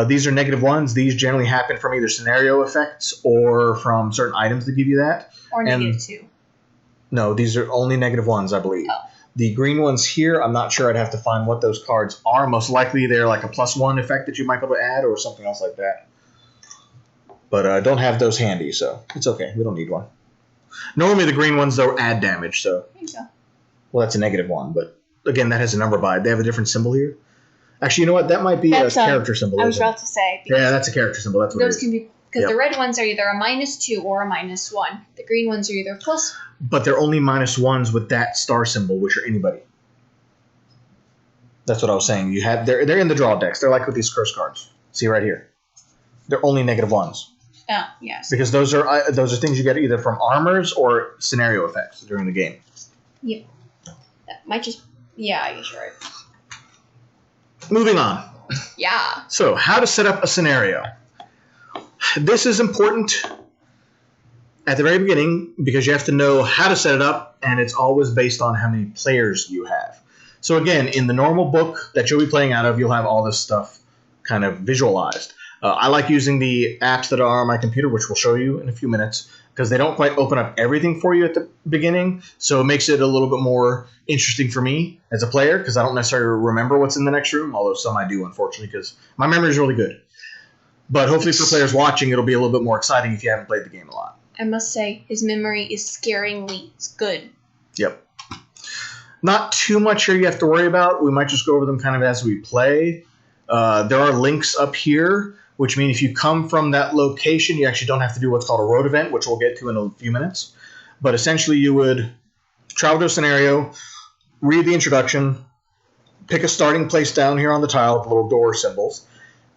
[SPEAKER 2] these are -1s. These generally happen from either scenario effects or from certain items that give you that.
[SPEAKER 1] Or -2.
[SPEAKER 2] No, these are only -1s, I believe.
[SPEAKER 1] Oh.
[SPEAKER 2] The green ones here, I'm not sure. I'd have to find what those cards are. Most likely they're like a +1 effect that you might be able to add or something else like that. But I don't have those handy, so it's okay. We don't need one. Normally the green ones, though, add damage, so...
[SPEAKER 1] I think so.
[SPEAKER 2] Well, that's a -1, but again, that has a number by it. They have a different symbol here. Actually, you know what? That might be a character symbol.
[SPEAKER 1] I was about to say.
[SPEAKER 2] Yeah, that's a character symbol. That's what
[SPEAKER 1] those
[SPEAKER 2] it is.
[SPEAKER 1] can be... Because the red ones are either a -2 or a -1. The green ones are either plus...
[SPEAKER 2] But they're only -1s with that star symbol, which are anybody. That's what I was saying. They're in the draw decks. They're like with these curse cards. See right here. They're only -1s.
[SPEAKER 1] Oh, yes.
[SPEAKER 2] Because those are things you get either from armors or scenario effects during the game.
[SPEAKER 1] Yeah. That might just... Yeah, I guess you're right.
[SPEAKER 2] Moving on.
[SPEAKER 1] Yeah.
[SPEAKER 2] So, how to set up a scenario. This is important at the very beginning because you have to know how to set it up, and it's always based on how many players you have. So again, in the normal book that you'll be playing out of, you'll have all this stuff kind of visualized. I like using the apps that are on my computer, which we'll show you in a few minutes, because they don't quite open up everything for you at the beginning, so it makes it a little bit more interesting for me as a player, because I don't necessarily remember what's in the next room, although some I do, unfortunately, because my memory is really good. But hopefully for players watching, it'll be a little bit more exciting if you haven't played the game a lot.
[SPEAKER 1] I must say, his memory is scaringly good.
[SPEAKER 2] Yep. Not too much here you have to worry about. We might just go over them kind of as we play. There are links up here, which mean if you come from that location, you actually don't have to do what's called a road event, which we'll get to in a few minutes. But essentially, you would travel to a scenario, read the introduction, pick a starting place down here on the tile with the little door symbols,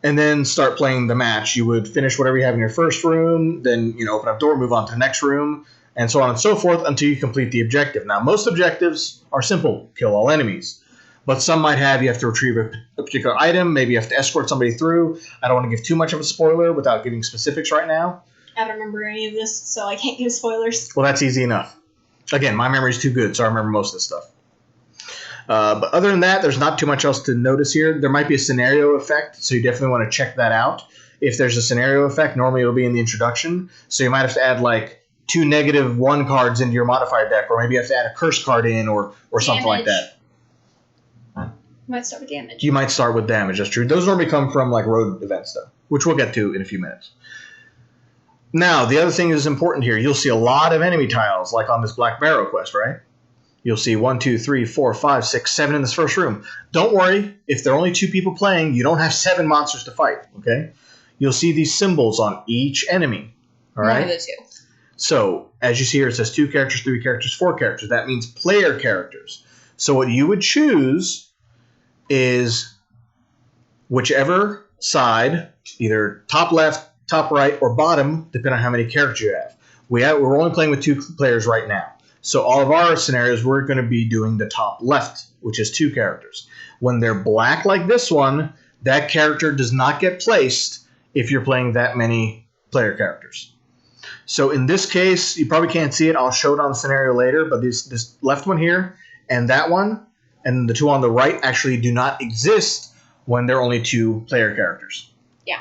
[SPEAKER 2] and then start playing the match. You would finish whatever you have in your first room, then open up door, move on to the next room, and so on and so forth until you complete the objective. Now, most objectives are simple, kill all enemies. But some might have you have to retrieve a particular item, maybe you have to escort somebody through. I don't want to give too much of a spoiler without giving specifics right now.
[SPEAKER 1] I don't remember any of this, so I can't give spoilers.
[SPEAKER 2] Well, that's easy enough. Again, my memory's too good, so I remember most of this stuff. But other than that, there's not too much else to notice here. There might be a scenario effect, so you definitely want to check that out. If there's a scenario effect, normally it'll be in the introduction, so you might have to add like 2 -1 cards into your modifier deck, or maybe you have to add a curse card in or something like that.
[SPEAKER 1] You might start with damage.
[SPEAKER 2] You might start with damage, that's true. Those normally come from like road events, though, which we'll get to in a few minutes. Now, the other thing is important here. You'll see a lot of enemy tiles, like on this Black Barrow quest, right? You'll see 1, 2, 3, 4, 5, 6, 7 in this first room. Don't worry, if there are only 2 people playing, you don't have 7 monsters to fight, okay? You'll see these symbols on each enemy, all right?
[SPEAKER 1] One of the 2.
[SPEAKER 2] So, as you see here, it says 2 characters, 3 characters, 4 characters. That means player characters. So what you would choose is whichever side, either top left, top right, or bottom, depending on how many characters you have. We're only playing with 2 players right now. So all of our scenarios, we're going to be doing the top left, which is 2 characters. When they're black like this one, that character does not get placed if you're playing that many player characters. So in this case, you probably can't see it. I'll show it on the scenario later, but this left one here and that one and the 2 on the right actually do not exist when there are only 2 player characters.
[SPEAKER 1] Yeah.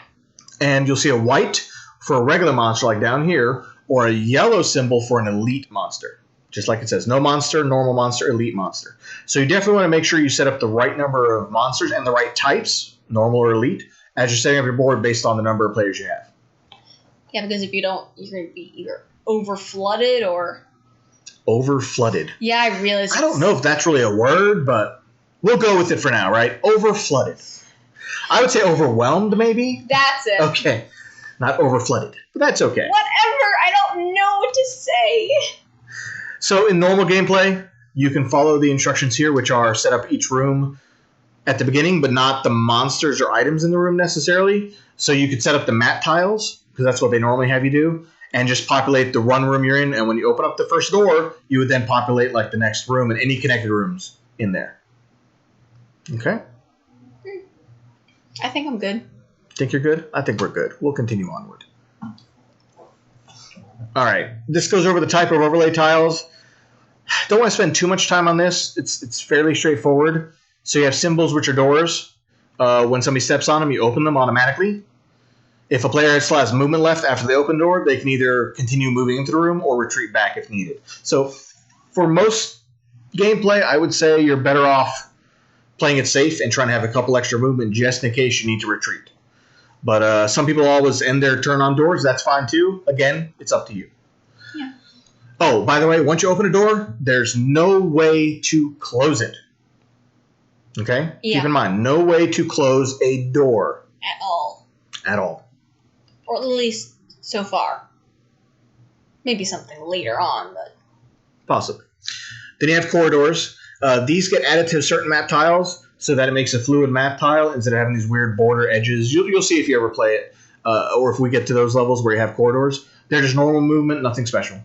[SPEAKER 2] And you'll see a white for a regular monster like down here, or a yellow symbol for an elite monster. Just like it says, no monster, normal monster, elite monster. So you definitely want to make sure you set up the right number of monsters and the right types, normal or elite, as you're setting up your board based on the number of players you have.
[SPEAKER 1] Yeah, because if you don't, you're going to be either over-flooded or...
[SPEAKER 2] Over-flooded.
[SPEAKER 1] Yeah, I realize...
[SPEAKER 2] I don't know if that's really a word, but we'll go with it for now, right? Over-flooded. I would say overwhelmed, maybe?
[SPEAKER 1] That's it.
[SPEAKER 2] Okay. Not over-flooded, but that's okay.
[SPEAKER 1] Whatever! I don't know what to say.
[SPEAKER 2] So in normal gameplay, you can follow the instructions here, which are set up each room at the beginning, but not the monsters or items in the room necessarily. So you could set up the map tiles, because that's what they normally have you do, and just populate the one room you're in. And when you open up the first door, you would then populate like the next room and any connected rooms in there. Okay?
[SPEAKER 1] I think I'm good.
[SPEAKER 2] Think you're good? I think we're good. We'll continue onward. All right. This goes over the type of overlay tiles. Don't want to spend too much time on this. It's fairly straightforward. So you have symbols, which are doors. When somebody steps on them, you open them automatically. If a player still has movement left after they open the door, they can either continue moving into the room or retreat back if needed. So for most gameplay, I would say you're better off playing it safe and trying to have a couple extra movement just in case you need to retreat. But some people always end their turn on doors. That's fine too. Again, it's up to you.
[SPEAKER 1] Yeah.
[SPEAKER 2] Oh, by the way, once you open a door, there's no way to close it. Okay?
[SPEAKER 1] Yeah.
[SPEAKER 2] Keep in mind, no way to close a door.
[SPEAKER 1] At all.
[SPEAKER 2] At all.
[SPEAKER 1] Or at least so far. Maybe something later on, but...
[SPEAKER 2] Possibly. Then you have corridors. These get added to certain map tiles so that it makes a fluid map tile instead of having these weird border edges. You'll see if you ever play it, or if we get to those levels where you have corridors. They're just normal movement, nothing special.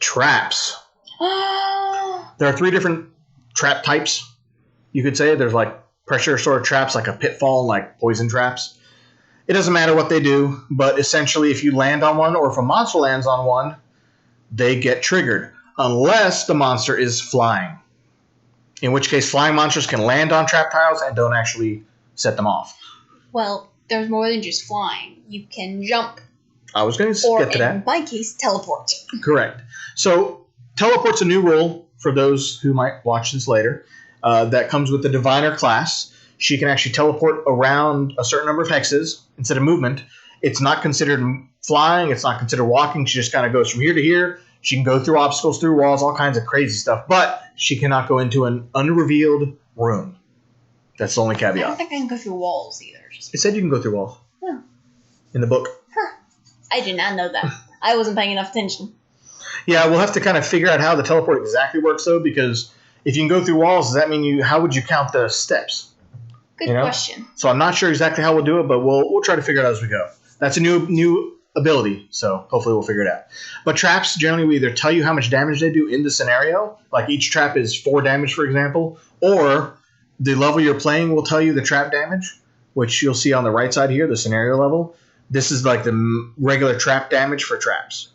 [SPEAKER 2] Traps. There are 3 different trap types, you could say. There's like pressure sort of traps, like a pitfall, like poison traps. It doesn't matter what they do, but essentially if you land on one or if a monster lands on one, they get triggered, unless the monster is flying. In which case, flying monsters can land on trap tiles and don't actually set them off.
[SPEAKER 1] Well, there's more than just flying. You can jump.
[SPEAKER 2] I was going to get to that.
[SPEAKER 1] Or in my case, teleport.
[SPEAKER 2] Correct. So, teleport's a new rule for those who might watch this later. That comes with the Diviner class. She can actually teleport around a certain number of hexes instead of movement. It's not considered flying. It's not considered walking. She just kind of goes from here to here. She can go through obstacles, through walls, all kinds of crazy stuff. But she cannot go into an unrevealed room. That's the only
[SPEAKER 1] I don't
[SPEAKER 2] caveat.
[SPEAKER 1] think I can go through walls either.
[SPEAKER 2] It said you can go through walls.
[SPEAKER 1] Yeah.
[SPEAKER 2] In the book.
[SPEAKER 1] Huh. I did not know that. I wasn't paying enough attention.
[SPEAKER 2] Yeah, we'll have to kind of figure out how the teleport exactly works, though, because if you can go through walls, does that mean how would you count the steps?
[SPEAKER 1] Good question.
[SPEAKER 2] So I'm not sure exactly how we'll do it, but we'll try to figure it out as we go. That's a new ability, so hopefully we'll figure it out. But traps, generally, we either tell you how much damage they do in the scenario, like each trap is 4 damage, for example, or the level you're playing will tell you the trap damage, which you'll see on the right side here, the scenario level. This is like the regular trap damage for traps.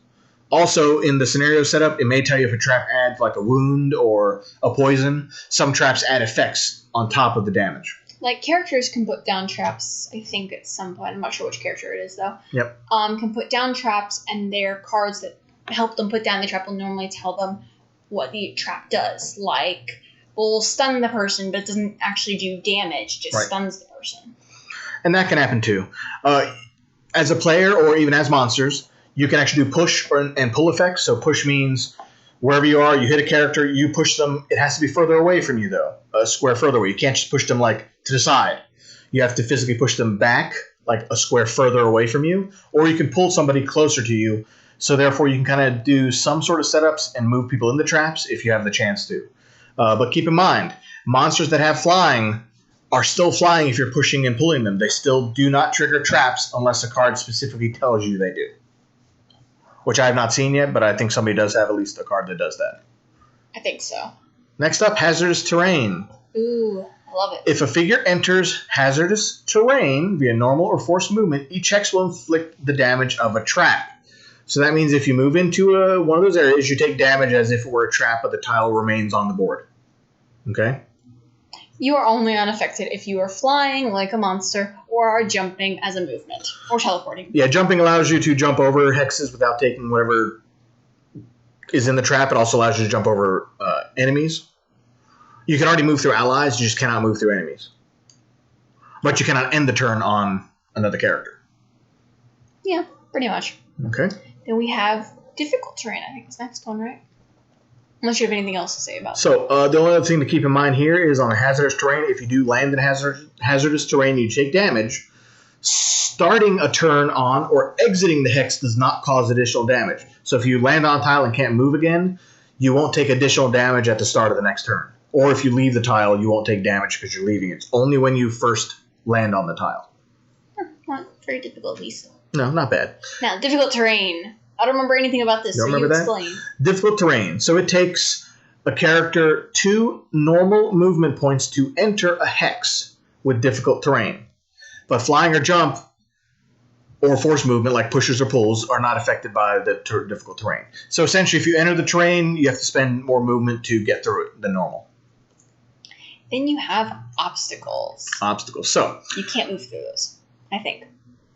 [SPEAKER 2] Also, in the scenario setup, it may tell you if a trap adds like a wound or a poison. Some traps add effects on top of the damage.
[SPEAKER 1] Like, characters can put down traps, I think, at some point. I'm not sure which character it is, though.
[SPEAKER 2] Yep.
[SPEAKER 1] Can put down traps, and their cards that help them put down the trap will normally tell them what the trap does. Like, will stun the person, but it doesn't actually do damage, just stuns the person.
[SPEAKER 2] And that can happen, too. As a player, or even as monsters, you can actually do push and pull effects. So push means wherever you are, you hit a character, you push them. It has to be further away from you, though, a square further away. You can't just push them like to the side. You have to physically push them back, like a square further away from you, or you can pull somebody closer to you. So therefore, you can kind of do some sort of setups and move people into traps if you have the chance to. But keep in mind, monsters that have flying are still flying if you're pushing and pulling them. They still do not trigger traps unless a card specifically tells you they do. Which I have not seen yet, but I think somebody does have at least a card that does that.
[SPEAKER 1] I think so.
[SPEAKER 2] Next up, hazardous terrain.
[SPEAKER 1] Ooh, I love it.
[SPEAKER 2] If a figure enters hazardous terrain via normal or forced movement, each hex will inflict the damage of a trap. So that means if you move into one of those areas, you take damage as if it were a trap, but the tile remains on the board. Okay?
[SPEAKER 1] You are only unaffected if you are flying like a monster or are jumping as a movement or teleporting.
[SPEAKER 2] Yeah, jumping allows you to jump over hexes without taking whatever is in the trap. It also allows you to jump over enemies. You can already move through allies, you just cannot move through enemies. But you cannot end the turn on another character.
[SPEAKER 1] Yeah, pretty much.
[SPEAKER 2] Okay.
[SPEAKER 1] Then we have difficult terrain, I think is the next one, right? Unless you have anything else to say about
[SPEAKER 2] So the only other thing to keep in mind here is on a hazardous terrain, if you do land in hazardous terrain, you take damage. Starting a turn on or exiting the hex does not cause additional damage. So if you land on a tile and can't move again, you won't take additional damage at the start of the next turn. Or if you leave the tile, you won't take damage because you're leaving it. It's only when you first land on the tile.
[SPEAKER 1] Not very difficult, at least.
[SPEAKER 2] No, not bad.
[SPEAKER 1] Now, difficult terrain. I don't remember anything about this,
[SPEAKER 2] You
[SPEAKER 1] so you
[SPEAKER 2] remember that?
[SPEAKER 1] explain.
[SPEAKER 2] Difficult terrain. So it takes a character 2 normal movement points to enter a hex with difficult terrain. But flying or jump or force movement like pushes or pulls are not affected by the difficult terrain. So essentially, if you enter the terrain, you have to spend more movement to get through it than normal.
[SPEAKER 1] Then you have obstacles.
[SPEAKER 2] Obstacles. So
[SPEAKER 1] You can't move through those, I think.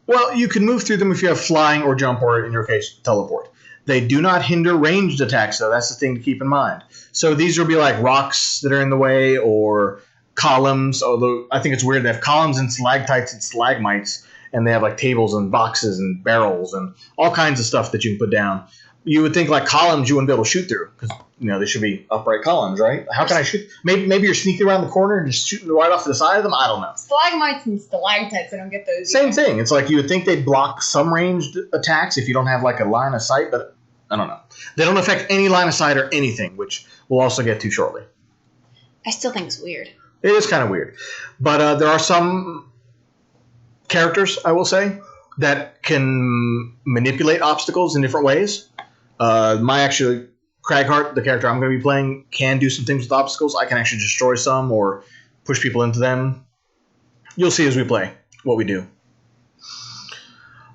[SPEAKER 2] well, you can move through them if you have flying or jump or, in your case, teleport. They do not hinder ranged attacks, though. That's the thing to keep in mind. So these will be like rocks that are in the way or columns, although I think it's weird. They have columns and stalactites and stalagmites, and they have like tables and boxes and barrels and all kinds of stuff that you can put down. You would think like columns you wouldn't be able to shoot through because they should be upright columns, right? How can I shoot? Maybe you're sneaking around the corner and just shooting right off to the side of them. I don't know.
[SPEAKER 1] Stalagmites and stalactites, I don't get those
[SPEAKER 2] Same
[SPEAKER 1] either.
[SPEAKER 2] thing. It's like you would think they'd block some ranged attacks if you don't have like a line of sight, but I don't know. They don't affect any line of sight or anything, which we'll also get to shortly.
[SPEAKER 1] I still think it's weird.
[SPEAKER 2] It is kind of weird. But there are some characters, I will say, that can manipulate obstacles in different ways. Craghart, the character I'm going to be playing, can do some things with obstacles. I can actually destroy some or push people into them. You'll see as we play what we do.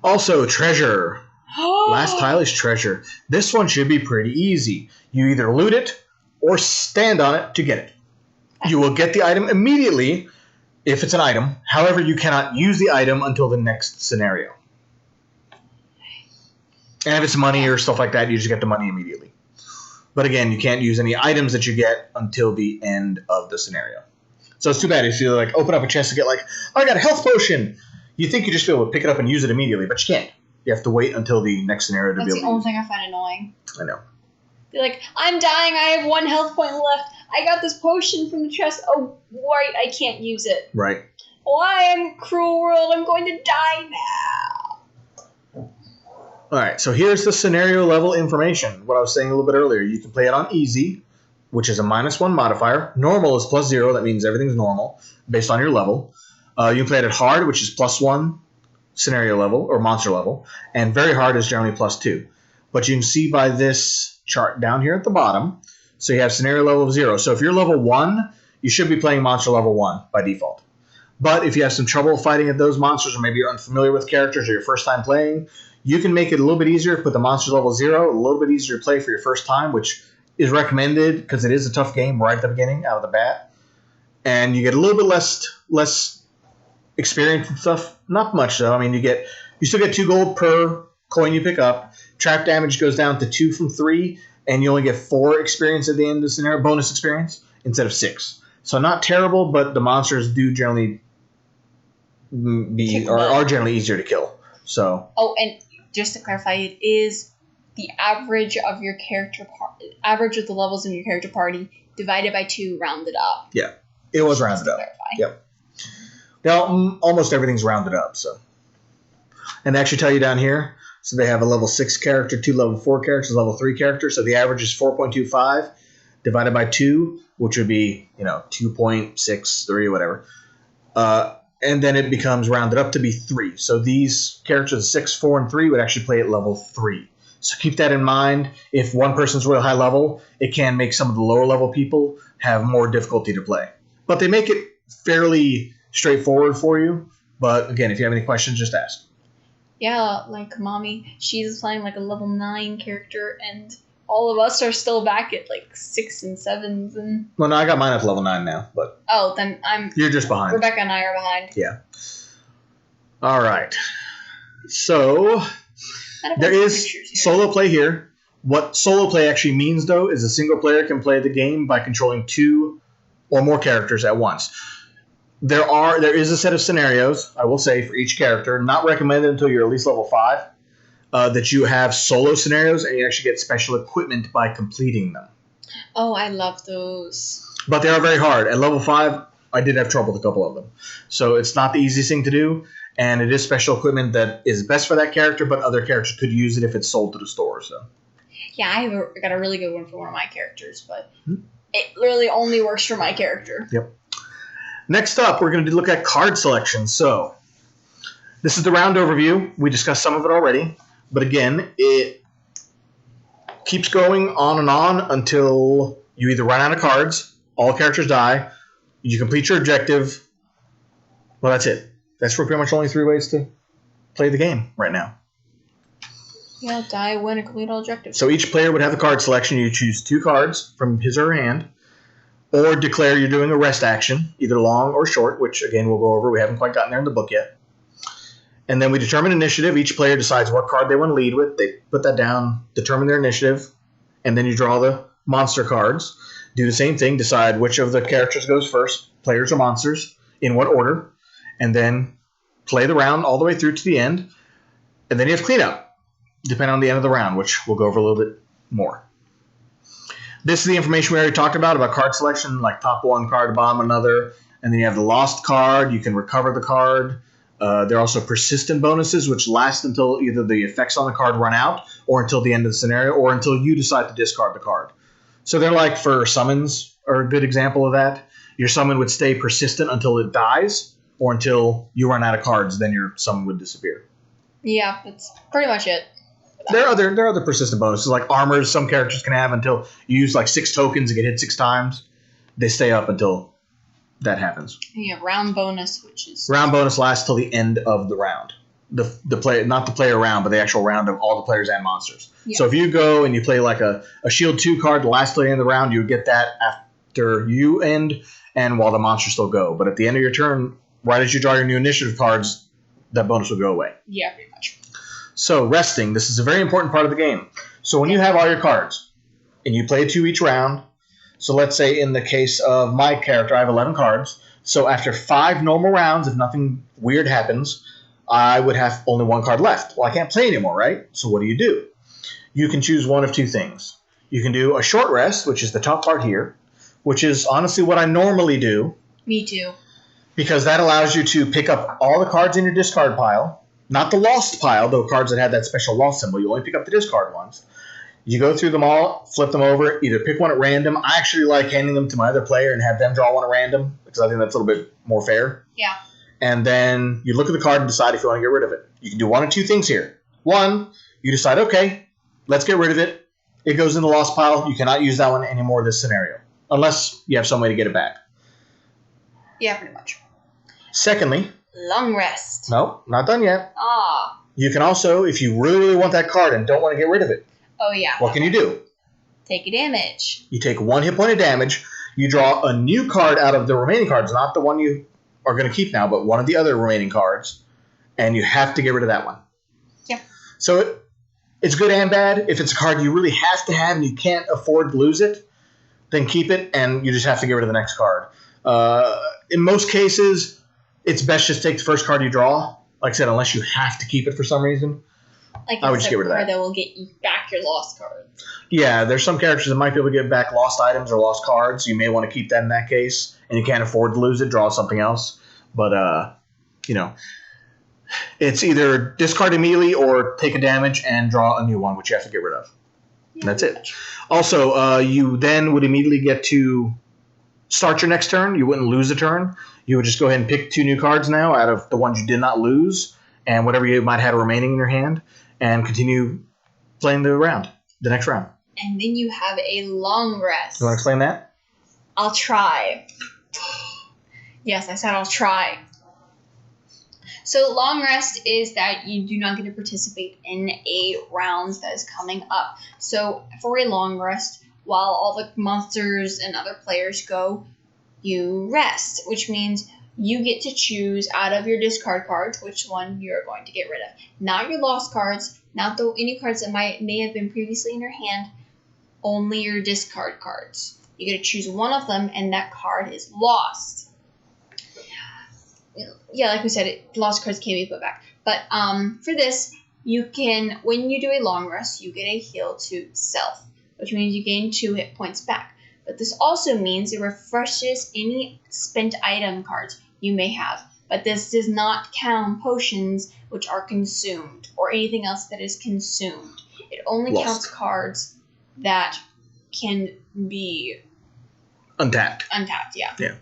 [SPEAKER 2] Also, treasure. Last tile is treasure. This one should be pretty easy. You either loot it or stand on it to get it. You will get the item immediately if it's an item. However, you cannot use the item until the next scenario. And if it's money or stuff like that, you just get the money immediately. But again, you can't use any items that you get until the end of the scenario. So it's too bad if you like open up a chest to get like, oh, I got a health potion. You think you just be able to pick it up and use it immediately, but you can't. You have to wait until the next scenario to
[SPEAKER 1] That's
[SPEAKER 2] be able to
[SPEAKER 1] the only
[SPEAKER 2] use it.
[SPEAKER 1] thing I find annoying.
[SPEAKER 2] I know.
[SPEAKER 1] They're like, I'm dying, I have 1 health point left. I got this potion from the chest. Oh, right, I can't use it.
[SPEAKER 2] Right.
[SPEAKER 1] Why, I'm cruel world, I'm going to die now.
[SPEAKER 2] All right, so here's the scenario level information. What I was saying a little bit earlier. You can play it on easy, which is a -1 modifier. Normal is +0. That means everything's normal based on your level. You can play it at hard, which is +1 scenario level or monster level. And very hard is generally +2. But you can see by this chart down here at the bottom, so you have scenario level of 0. So if you're level 1, you should be playing monster level 1 by default. But if you have some trouble fighting at those monsters, or maybe you're unfamiliar with characters or your first time playing, you can make it a little bit easier, put the monster level 0, a little bit easier to play for your first time, which is recommended because it is a tough game right at the beginning, out of the bat. And you get a little bit less experience and stuff. Not much, though. I mean, you still get 2 gold per coin you pick up. Trap damage goes down to 2 from 3, and you only get 4 experience at the end of the scenario, bonus experience, instead of 6. So not terrible, but the monsters do generally are generally easier to kill. So.
[SPEAKER 1] Oh, and just to clarify, it is the average of your average of the levels in your character party divided by 2, rounded up.
[SPEAKER 2] Yeah, it was rounded up. Yep. Now, almost everything's rounded up. So, and they actually tell you down here. So they have a level 6 character, 2 level 4 characters, level 3 characters. So the average is 4.25 divided by 2, which would be 2.63 whatever. And then it becomes rounded up to be 3. So these characters, 6, 4, and 3, would actually play at level 3. So keep that in mind. If one person's real high level, it can make some of the lower level people have more difficulty to play. But they make it fairly straightforward for you. But again, if you have any questions, just ask.
[SPEAKER 1] Yeah, like Mommy, she's playing like a level 9 character, and all of us are still back at like 6 and 7s. And
[SPEAKER 2] well, no, I got mine up to level 9 now. But
[SPEAKER 1] then
[SPEAKER 2] you're just behind.
[SPEAKER 1] Rebecca and I are behind.
[SPEAKER 2] Yeah. All right. So there is solo play here. What solo play actually means, though, is a single player can play the game by controlling 2 or more characters at once. There is a set of scenarios, I will say, for each character, not recommended until you're at least level 5, that you have solo scenarios and you actually get special equipment by completing them.
[SPEAKER 1] Oh, I love those.
[SPEAKER 2] But they are very hard. At level 5, I did have trouble with a couple of them. So it's not the easiest thing to do, and it is special equipment that is best for that character, but other characters could use it if it's sold to the store. So.
[SPEAKER 1] Yeah, I got a really good one for one of my characters, but it literally only works for my character.
[SPEAKER 2] Yep. Next up, we're going to look at card selection. So, this is the round overview. We discussed some of it already. But again, it keeps going on and on until you either run out of cards, all characters die, you complete your objective. Well, that's it. That's pretty much only 3 ways to play the game right now.
[SPEAKER 1] Yeah, die, win, and complete all objectives.
[SPEAKER 2] So each player would have the card selection. You choose 2 cards from his or her hand, or declare you're doing a rest action, either long or short, which, again, we'll go over. We haven't quite gotten there in the book yet. And then we determine initiative. Each player decides what card they want to lead with. They put that down, determine their initiative, and then you draw the monster cards. Do the same thing, decide which of the characters goes first, players or monsters, in what order, and then play the round all the way through to the end. And then you have cleanup, depending on the end of the round, which we'll go over a little bit more. This is the information we already talked about card selection, like top one card, bottom another. And then you have the lost card. You can recover the card. There are also persistent bonuses, which last until either the effects on the card run out or until the end of the scenario or until you decide to discard the card. So they're like for summons are a good example of that. Your summon would stay persistent until it dies or until you run out of cards. Then your summon would disappear.
[SPEAKER 1] Yeah, that's pretty much it.
[SPEAKER 2] There are other persistent bonuses, like armors some characters can have until you use like 6 tokens and get hit 6 times. They stay up until that happens.
[SPEAKER 1] Yeah, round bonus, which is...
[SPEAKER 2] Round bonus lasts till the end of the round. The play, not the player round, but the actual round of all the players and monsters. Yeah. So if you go and you play like a Shield 2 card, the last till the end of the round, you would get that after you end and while the monsters still go. But at the end of your turn, right as you draw your new initiative cards, that bonus will go away.
[SPEAKER 1] Yeah, pretty much.
[SPEAKER 2] So, resting. This is a very important part of the game. So, when you have all your cards, and you play 2 each round, so let's say in the case of my character, I have 11 cards. So, after 5 normal rounds, if nothing weird happens, I would have only 1 card left. Well, I can't play anymore, right? So, what do? You can choose one of 2 things. You can do a short rest, which is the top part here, which is honestly what I normally do.
[SPEAKER 1] Me too.
[SPEAKER 2] Because that allows you to pick up all the cards in your discard pile. Not the lost pile, though cards that had that special lost symbol. You only pick up the discard ones. You go through them all, flip them over, either pick one at random. I actually like handing them to my other player and have them draw one at random because I think that's a little bit more fair.
[SPEAKER 1] Yeah.
[SPEAKER 2] And then you look at the card and decide if you want to get rid of it. You can do one of 2 things here. One, you decide, okay, let's get rid of it. It goes in the lost pile. You cannot use that one anymore in this scenario unless you have some way to get it back.
[SPEAKER 1] Yeah, pretty much.
[SPEAKER 2] Secondly...
[SPEAKER 1] long rest.
[SPEAKER 2] No, not done yet.
[SPEAKER 1] Ah.
[SPEAKER 2] You can also, if you really, really want that card and don't want to get rid of it.
[SPEAKER 1] Oh, yeah.
[SPEAKER 2] What can you do?
[SPEAKER 1] Take a damage.
[SPEAKER 2] You take 1 hit point of damage. You draw a new card out of the remaining cards, not the one you are going to keep now, but one of the other remaining cards. And you have to get rid of that one.
[SPEAKER 1] Yeah.
[SPEAKER 2] So it's good and bad. If it's a card you really have to have and you can't afford to lose it, then keep it and you just have to get rid of the next card. In most cases... it's best just take the first card you draw. Like I said, unless you have to keep it for some reason.
[SPEAKER 1] Like
[SPEAKER 2] I would
[SPEAKER 1] it's
[SPEAKER 2] just
[SPEAKER 1] a
[SPEAKER 2] get rid of
[SPEAKER 1] card
[SPEAKER 2] that.
[SPEAKER 1] that will get you back your lost card.
[SPEAKER 2] Yeah, there's some characters that might be able to get back lost items or lost cards. You may want to keep that in that case, and you can't afford to lose it. Draw something else. But it's either discard immediately or take a damage and draw a new one, which you have to get rid of.
[SPEAKER 1] Yeah,
[SPEAKER 2] That's it. Also, you then would immediately get to start your next turn. You wouldn't lose a turn. You would just go ahead and pick 2 new cards now out of the ones you did not lose, and whatever you might have remaining in your hand, and continue playing the next round.
[SPEAKER 1] And then you have a long rest.
[SPEAKER 2] You want to explain that?
[SPEAKER 1] I'll try. Yes, I said I'll try. So long rest is that you do not get to participate in a round that is coming up. So for a long rest, while all the monsters and other players go, you rest, which means you get to choose out of your discard cards which one you're going to get rid of. Not your lost cards, not any cards that may have been previously in your hand, only your discard cards. You get to choose one of them, and that card is lost. Yeah, like we said, lost cards can't be put back. But for this, you can, when you do a long rest, you get a heal to self, which means you gain 2 hit points back. But this also means it refreshes any spent item cards you may have. But this does not count potions which are consumed or anything else that is consumed. It only counts cards that can be
[SPEAKER 2] untapped.
[SPEAKER 1] Yeah.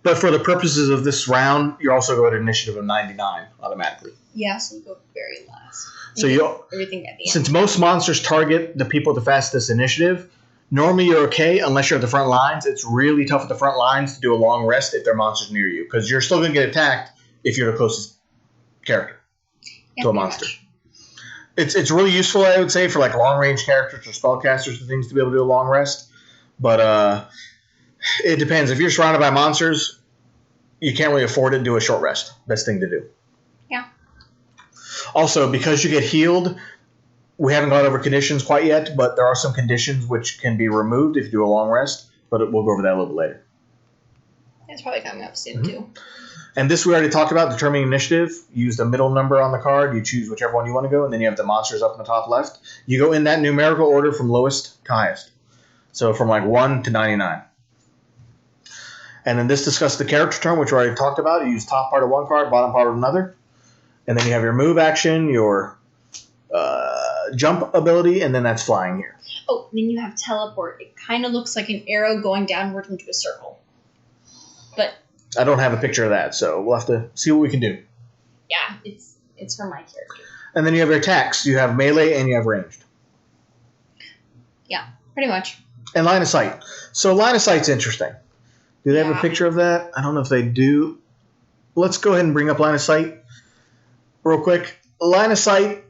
[SPEAKER 2] But for the purposes of this round, you also go at initiative of 99 automatically.
[SPEAKER 1] Yeah, so you go very last.
[SPEAKER 2] So
[SPEAKER 1] everything at the end.
[SPEAKER 2] Since most monsters target the people with the fastest initiative, normally you're okay unless you're at the front lines. It's really tough at the front lines to do a long rest if there are monsters near you, because you're still going to get attacked if you're the closest character to a monster. It's really useful, I would say, for like long range characters or spellcasters and things to be able to do a long rest. But it depends. If you're surrounded by monsters, you can't really afford to do a short rest. Best thing to do.
[SPEAKER 1] Yeah.
[SPEAKER 2] Also, because you get healed, we haven't gone over conditions quite yet, but there are some conditions which can be removed if you do a long rest. But we'll go over that a little bit later.
[SPEAKER 1] It's probably coming up soon, too.
[SPEAKER 2] And this we already talked about, determining initiative. You use the middle number on the card. You choose whichever one you want to go, and then you have the monsters up in the top left. You go in that numerical order from lowest to highest. So from like 1 to 99. And then this discusses the character turn, which we already talked about. You use top part of one card, bottom part of another. And then you have your move action, your jump ability, and then that's flying here.
[SPEAKER 1] Oh, then you have teleport. It kind of looks like an arrow going downward into a circle. But
[SPEAKER 2] I don't have a picture of that, so we'll have to see what we can do.
[SPEAKER 1] Yeah, it's for my character.
[SPEAKER 2] And then you have your attacks. You have melee and you have ranged.
[SPEAKER 1] Yeah, pretty much.
[SPEAKER 2] And line of sight. So line of sight's interesting. Do they have a picture of that? I don't know if they do. Let's go ahead and bring up line of sight real quick. Line of sight,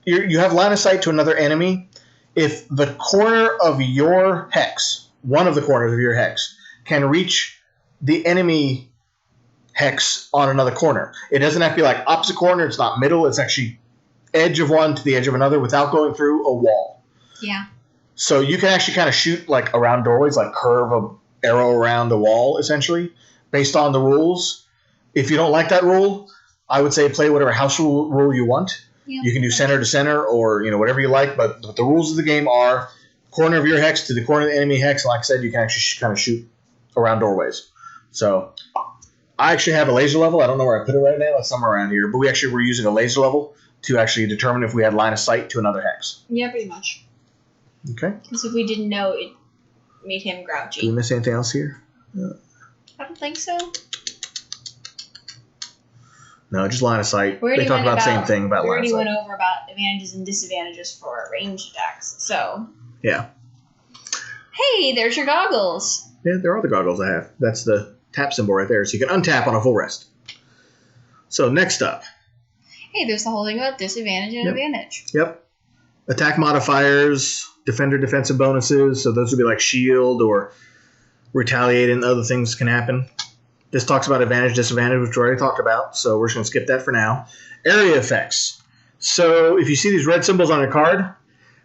[SPEAKER 2] you have line of sight to another enemy if the corner of your hex, one of the corners of your hex, can reach the enemy hex on another corner. It doesn't have to be like opposite corner. It's not middle. It's actually edge of one to the edge of another without going through a wall.
[SPEAKER 1] Yeah.
[SPEAKER 2] So you can actually kind of shoot like around doorways, like curve a arrow around a wall, essentially, based on the rules. If you don't like that rule, I would say play whatever house rule you want. Yeah. You can do center to center or whatever you like, but the rules of the game are corner of your hex to the corner of the enemy hex. Like I said, you can actually kind of shoot around doorways. So I actually have a laser level. I don't know where I put it right now. It's somewhere around here. But we actually were using a laser level to actually determine if we had line of sight to another hex.
[SPEAKER 1] Yeah, pretty much.
[SPEAKER 2] Okay.
[SPEAKER 1] Because if we didn't know, it made him grouchy.
[SPEAKER 2] Did we miss anything else here?
[SPEAKER 1] I don't think so.
[SPEAKER 2] No, just line of sight. They talked about the same thing about line of sight.
[SPEAKER 1] We already went over about advantages and disadvantages for ranged attacks. So.
[SPEAKER 2] Yeah.
[SPEAKER 1] Hey, there's your goggles.
[SPEAKER 2] Yeah, there are the goggles I have. That's the tap symbol right there. So you can untap on a full rest. So next up.
[SPEAKER 1] Hey, there's the whole thing about disadvantage and advantage.
[SPEAKER 2] Yep. Attack modifiers, defender defensive bonuses. So those would be like shield or retaliate and other things can happen. This talks about advantage, disadvantage, which we already talked about. So we're just going to skip that for now. Area effects. So if you see these red symbols on your card,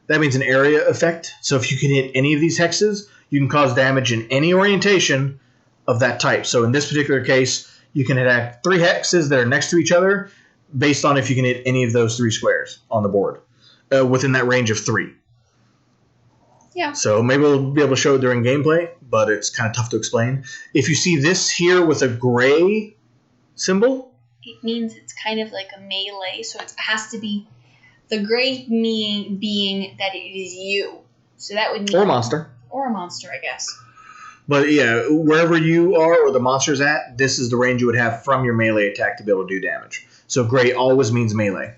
[SPEAKER 2] that means an area effect. So if you can hit any of these hexes, you can cause damage in any orientation of that type. So in this particular case, you can attack 3 hexes that are next to each other. based on if you can hit any of those 3 squares on the board within that range of 3.
[SPEAKER 1] Yeah.
[SPEAKER 2] So maybe we'll be able to show it during gameplay, but it's kind of tough to explain. If you see this here with a gray symbol,
[SPEAKER 1] it means it's kind of like a melee, so it has to be the gray being that it is you. So that would mean...
[SPEAKER 2] Or a monster.
[SPEAKER 1] Or a monster, I guess.
[SPEAKER 2] But yeah, wherever you are or the monster's at, this is the range you would have from your melee attack to be able to do damage. So gray always means melee.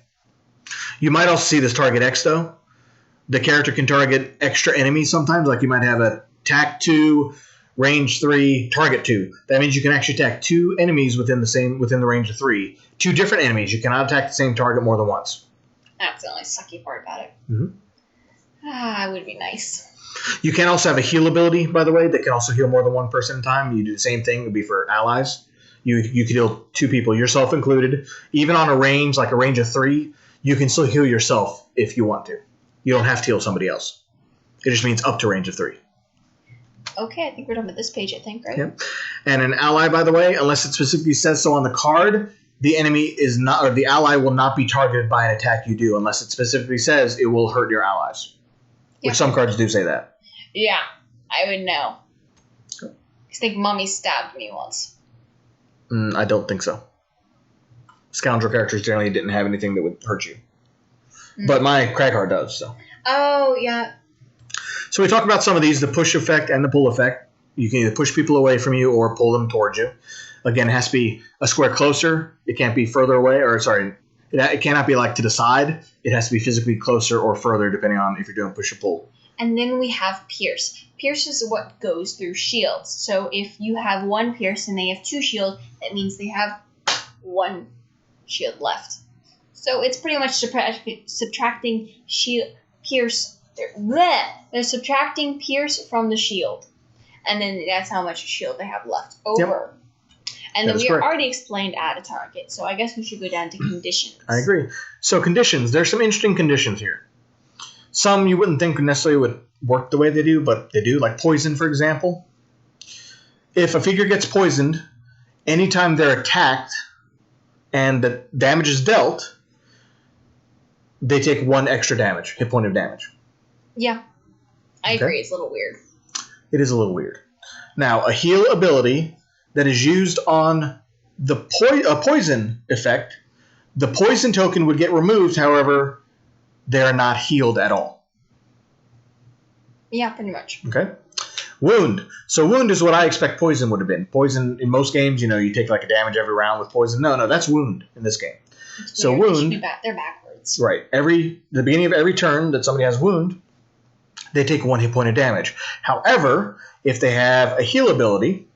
[SPEAKER 2] You might also see this target X, though. The character can target extra enemies sometimes, like you might have attack 2, range 3, target 2. That means you can actually attack 2 enemies within the range of 3. 2 different enemies. You cannot attack the same target more than once.
[SPEAKER 1] That's the only sucky part about it.
[SPEAKER 2] Mm-hmm.
[SPEAKER 1] It would be nice.
[SPEAKER 2] You can also have a heal ability, by the way, that can also heal more than one person at a time. You do the same thing. It would be for allies. You could heal 2 people, yourself included. Even on a range, like a range of 3, you can still heal yourself if you want to. You don't have to heal somebody else. It just means up to range of 3.
[SPEAKER 1] Okay, I think we're done with this page, I think, right?
[SPEAKER 2] Yep. And an ally, by the way, unless it specifically says so on the card, the enemy is not, or the ally will not be targeted by an attack you do, unless it specifically says it will hurt your allies.
[SPEAKER 1] Yeah.
[SPEAKER 2] Which some cards do say that.
[SPEAKER 1] Yeah, I would know. I think Mummy stabbed me once.
[SPEAKER 2] I don't think so. Scoundrel characters generally didn't have anything that would hurt you. But my crack card does, so.
[SPEAKER 1] Oh, yeah.
[SPEAKER 2] So we talked about some of these, the push effect and the pull effect. You can either push people away from you or pull them towards you. Again, it has to be a square closer. It can't be further away, it cannot be like to the side. It has to be physically closer or further, depending on if you're doing push or pull.
[SPEAKER 1] And then we have Pierce. Pierce is what goes through shields. So if you have 1 Pierce and they have 2 shield, that means they have 1 shield left. So it's pretty much subtracting Pierce. They're subtracting Pierce from the shield. And then that's how much shield they have left over. Yep. And then we already explained add a target. So I guess we should go down to conditions.
[SPEAKER 2] I agree. So conditions. There's some interesting conditions here. Some you wouldn't think necessarily would work the way they do, but they do. Like poison, for example. If a figure gets poisoned, anytime they're attacked and the damage is dealt, they take 1 extra damage, hit point of damage.
[SPEAKER 1] Yeah. I agree. It's a little weird.
[SPEAKER 2] It is a little weird. Now, a heal ability that is used on a poison effect, the poison token would get removed, however, they are not healed at all.
[SPEAKER 1] Yeah, pretty much.
[SPEAKER 2] Okay. Wound. So wound is what I expect poison would have been. Poison, in most games, you take like a damage every round with poison. No, that's wound in this game.
[SPEAKER 1] It's
[SPEAKER 2] so
[SPEAKER 1] weird.
[SPEAKER 2] wound...
[SPEAKER 1] They're backwards.
[SPEAKER 2] Right. The beginning of every turn that somebody has wound, they take 1 hit point of damage. However, if they have a heal ability,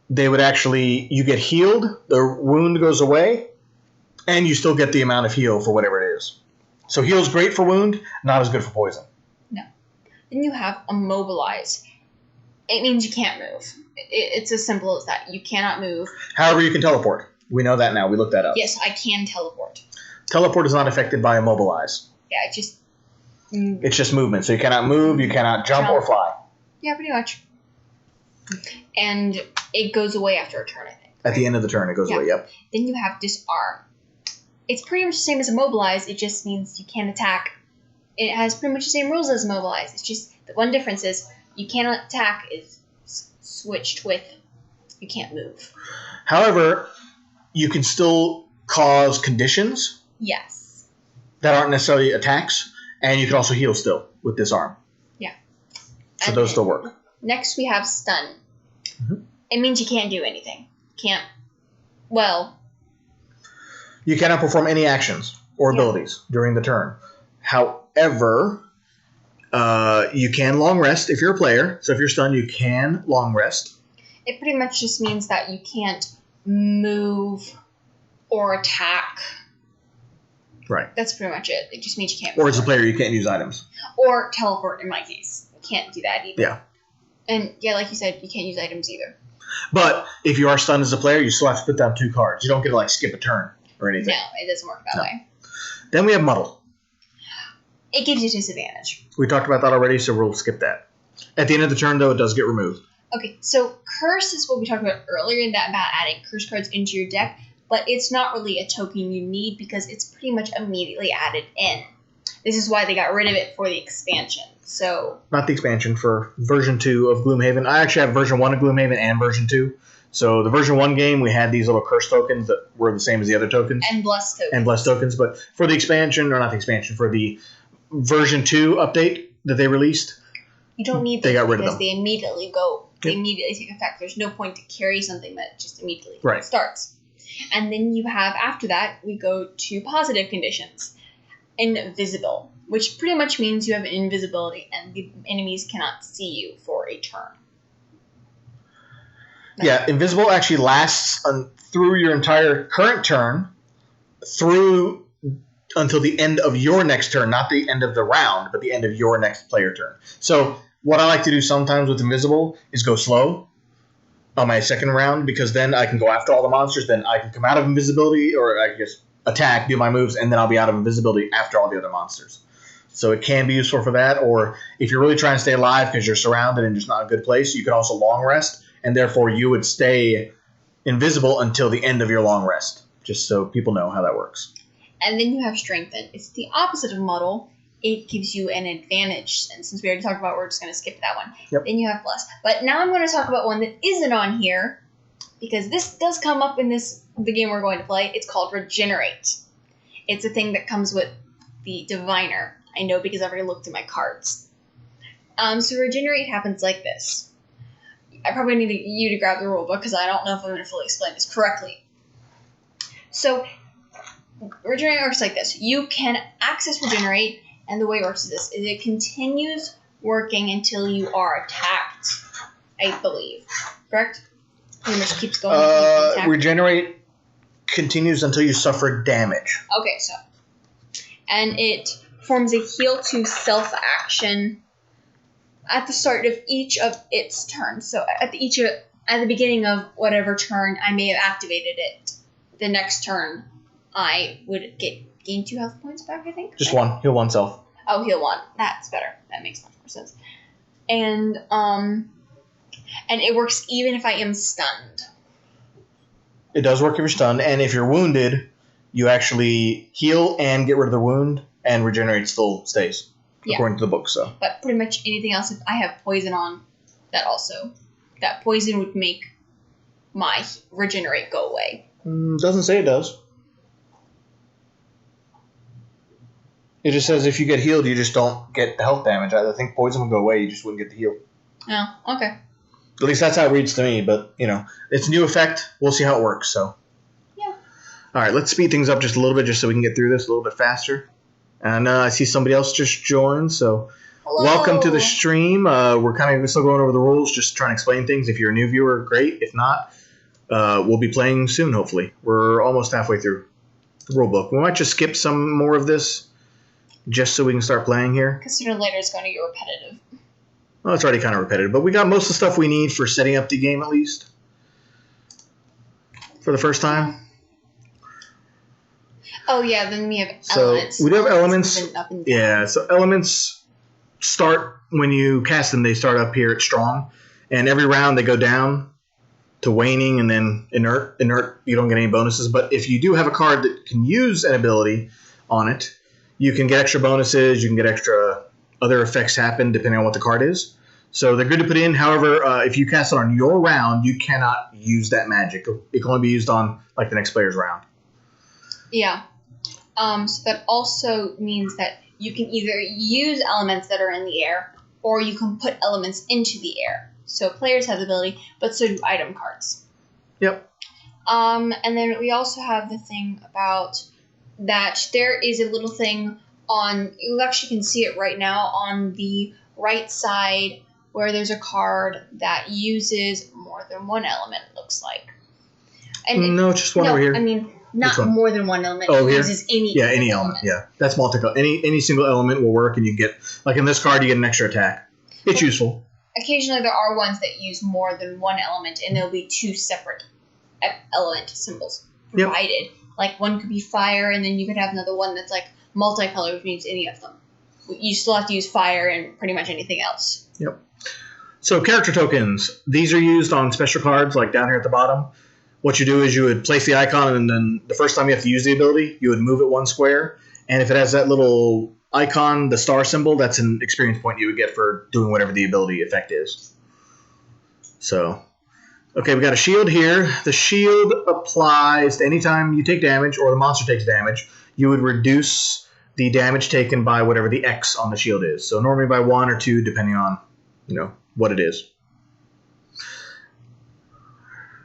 [SPEAKER 2] they would you get healed, the wound goes away, and you still get the amount of heal for whatever it is. So heal is great for wound, not as good for poison.
[SPEAKER 1] No. Then you have immobilize. It means you can't move. It's as simple as that. You cannot move.
[SPEAKER 2] However, you can teleport. We know that now. We looked that up.
[SPEAKER 1] Yes, I can teleport.
[SPEAKER 2] Teleport is not affected by immobilize.
[SPEAKER 1] Yeah, it's
[SPEAKER 2] just movement. So you cannot move, you cannot jump or fly.
[SPEAKER 1] Yeah, pretty much. And it goes away after a turn, I think.
[SPEAKER 2] At the end of the turn, it goes away, yep.
[SPEAKER 1] Then you have disarm. It's pretty much the same as immobilize. It just means you can't attack. It has pretty much the same rules as immobilize. It's just the one difference is you cannot attack is switched with you can't move. However,
[SPEAKER 2] you can still cause conditions.
[SPEAKER 1] Yes.
[SPEAKER 2] That aren't necessarily attacks, and you can also heal still with disarm.
[SPEAKER 1] Yeah.
[SPEAKER 2] So those still work.
[SPEAKER 1] Next we have stun.
[SPEAKER 2] Mm-hmm.
[SPEAKER 1] It means you can't do anything.
[SPEAKER 2] You cannot perform any actions or abilities during the turn. However, you can long rest if you're a player. So if you're stunned, you can long rest.
[SPEAKER 1] It pretty much just means that you can't move or attack.
[SPEAKER 2] Right.
[SPEAKER 1] That's pretty much it. It just means you can't.
[SPEAKER 2] Or as a player, you can't use items.
[SPEAKER 1] Or teleport, in my case. You can't do that either.
[SPEAKER 2] Yeah.
[SPEAKER 1] And yeah, like you said, you can't use items either.
[SPEAKER 2] But if you are stunned as a player, you still have to put down 2 cards. You don't get to skip a turn or anything.
[SPEAKER 1] No, it doesn't work that way.
[SPEAKER 2] Then we have muddle.
[SPEAKER 1] It gives you disadvantage.
[SPEAKER 2] We talked about that already, so we'll skip that. At the end of the turn, though, it does get removed.
[SPEAKER 1] Okay, so curse is what we talked about earlier, about adding curse cards into your deck. but it's not really a token you need because it's pretty much immediately added in. This is why they got rid of it for the expansion. So
[SPEAKER 2] not the expansion, for version 2 of Gloomhaven. I actually have version 1 of Gloomhaven and version 2. So the version 1 game, we had these little curse tokens that were the same as the other tokens.
[SPEAKER 1] And blessed tokens.
[SPEAKER 2] And blessed tokens. But for the expansion, or not the expansion, for the version 2 update that they released,
[SPEAKER 1] you don't need
[SPEAKER 2] they
[SPEAKER 1] them
[SPEAKER 2] got rid of
[SPEAKER 1] because
[SPEAKER 2] them.
[SPEAKER 1] they immediately go. They immediately take effect. There's no point to carry something that just immediately starts. And then you have, after that, we go to positive conditions. Invisible, which pretty much means you have invisibility and the enemies cannot see you for a turn.
[SPEAKER 2] Yeah, invisible actually lasts through your entire current turn, through until the end of your next turn, not the end of the round, but the end of your next player turn. So what I like to do sometimes with invisible is go slow on my second round, because then I can go after all the monsters, then I can come out of invisibility, or I can just attack, do my moves, and then I'll be out of invisibility after all the other monsters. So it can be useful for that, or if you're really trying to stay alive because you're surrounded and just not a good place, you can also long rest, and therefore you would stay invisible until the end of your long rest, just so people know how that works.
[SPEAKER 1] And then you have strengthen. It's the opposite of muddle. It gives you an advantage, and since we already talked about it, we're just going to skip that one.
[SPEAKER 2] Yep.
[SPEAKER 1] Then you have bless. But now I'm going to talk about one that isn't on here, because this does come up in the game we're going to play. It's called regenerate. It's a thing that comes with the diviner. I know because I've already looked at my cards. So regenerate happens like this. I probably need you to grab the rulebook because I don't know if I'm going to fully explain this correctly. So regenerate works like this. You can access regenerate, and the way it works is this: it continues working until you are attacked, I believe. Correct? Pretty much keeps going until you get attacked.
[SPEAKER 2] Regenerate continues until you suffer damage.
[SPEAKER 1] Okay, so. And it forms a heal to self action at the start of each of its turns. So at the beginning of whatever turn I may have activated it, the next turn I would gain 2 health points back, I think.
[SPEAKER 2] Just one. Heal oneself.
[SPEAKER 1] Oh, heal 1. That's better. That makes much more sense. And it works even if I am stunned.
[SPEAKER 2] It does work if you're stunned, and if you're wounded, you actually heal and get rid of the wound, and regenerate still stays, according to the book. So,
[SPEAKER 1] but pretty much anything else, if I have poison on, that poison would make my regenerate go away.
[SPEAKER 2] Doesn't say it does. It just says if you get healed, you just don't get the health damage. I think poison would go away, you just wouldn't get the heal.
[SPEAKER 1] Oh, okay.
[SPEAKER 2] At least that's how it reads to me, but, it's a new effect. We'll see how it works, so.
[SPEAKER 1] Yeah.
[SPEAKER 2] All right, let's speed things up just a little bit just so we can get through this a little bit faster. And I see somebody else just joined, so
[SPEAKER 1] hello.
[SPEAKER 2] Welcome to the stream. We're kind of still going over the rules, just trying to explain things. If you're a new viewer, great. If not, we'll be playing soon, hopefully. We're almost halfway through the rulebook. We might just skip some more of this just so we can start playing here.
[SPEAKER 1] Because sooner or later it's going to get repetitive.
[SPEAKER 2] Well, it's already kind of repetitive, but we got most of the stuff we need for setting up the game, at least, for the first time.
[SPEAKER 1] Oh, yeah, then we have elements.
[SPEAKER 2] So we do have elements.
[SPEAKER 1] Up and down.
[SPEAKER 2] Yeah, so elements start, when you cast them, they start up here at strong, and every round they go down to waning and then inert. Inert, you don't get any bonuses, but if you do have a card that can use an ability on it, you can get extra bonuses, you can get extra other effects happen depending on what the card is. So they're good to put in. However, if you cast it on your round, you cannot use that magic. It can only be used on the next player's round.
[SPEAKER 1] Yeah. So that also means that you can either use elements that are in the air, or you can put elements into the air. So players have the ability, but so do item cards.
[SPEAKER 2] Yep.
[SPEAKER 1] And then we also have the thing about that there is a little thing on, you actually can see it right now on the right side where there's a card that uses more than one element, it looks like. And
[SPEAKER 2] no, just one over here.
[SPEAKER 1] I mean, not more than one element.
[SPEAKER 2] Oh,
[SPEAKER 1] it
[SPEAKER 2] here?
[SPEAKER 1] uses any
[SPEAKER 2] any element. Yeah, that's multicolor. Any single element will work, and you get, like in this card, you get an extra attack. It's useful.
[SPEAKER 1] Occasionally there are ones that use more than one element, and there'll be 2 separate element symbols provided. Yep. Like one could be fire, and then you could have another one that's like multicolored, which means any of them. You still have to use fire and pretty much anything else. Yep.
[SPEAKER 2] So character tokens. These are used on special cards, like down here at the bottom. what you do is you would place the icon, and then the first time you have to use the ability, you would move it 1 square. And if it has that little icon, the star symbol, that's an experience point you would get for doing whatever the ability effect is. So, okay, we got a shield here. The shield applies to any time you take damage or the monster takes damage. You would reduce the damage taken by whatever the X on the shield is. So normally by 1 or 2, depending on, what it is.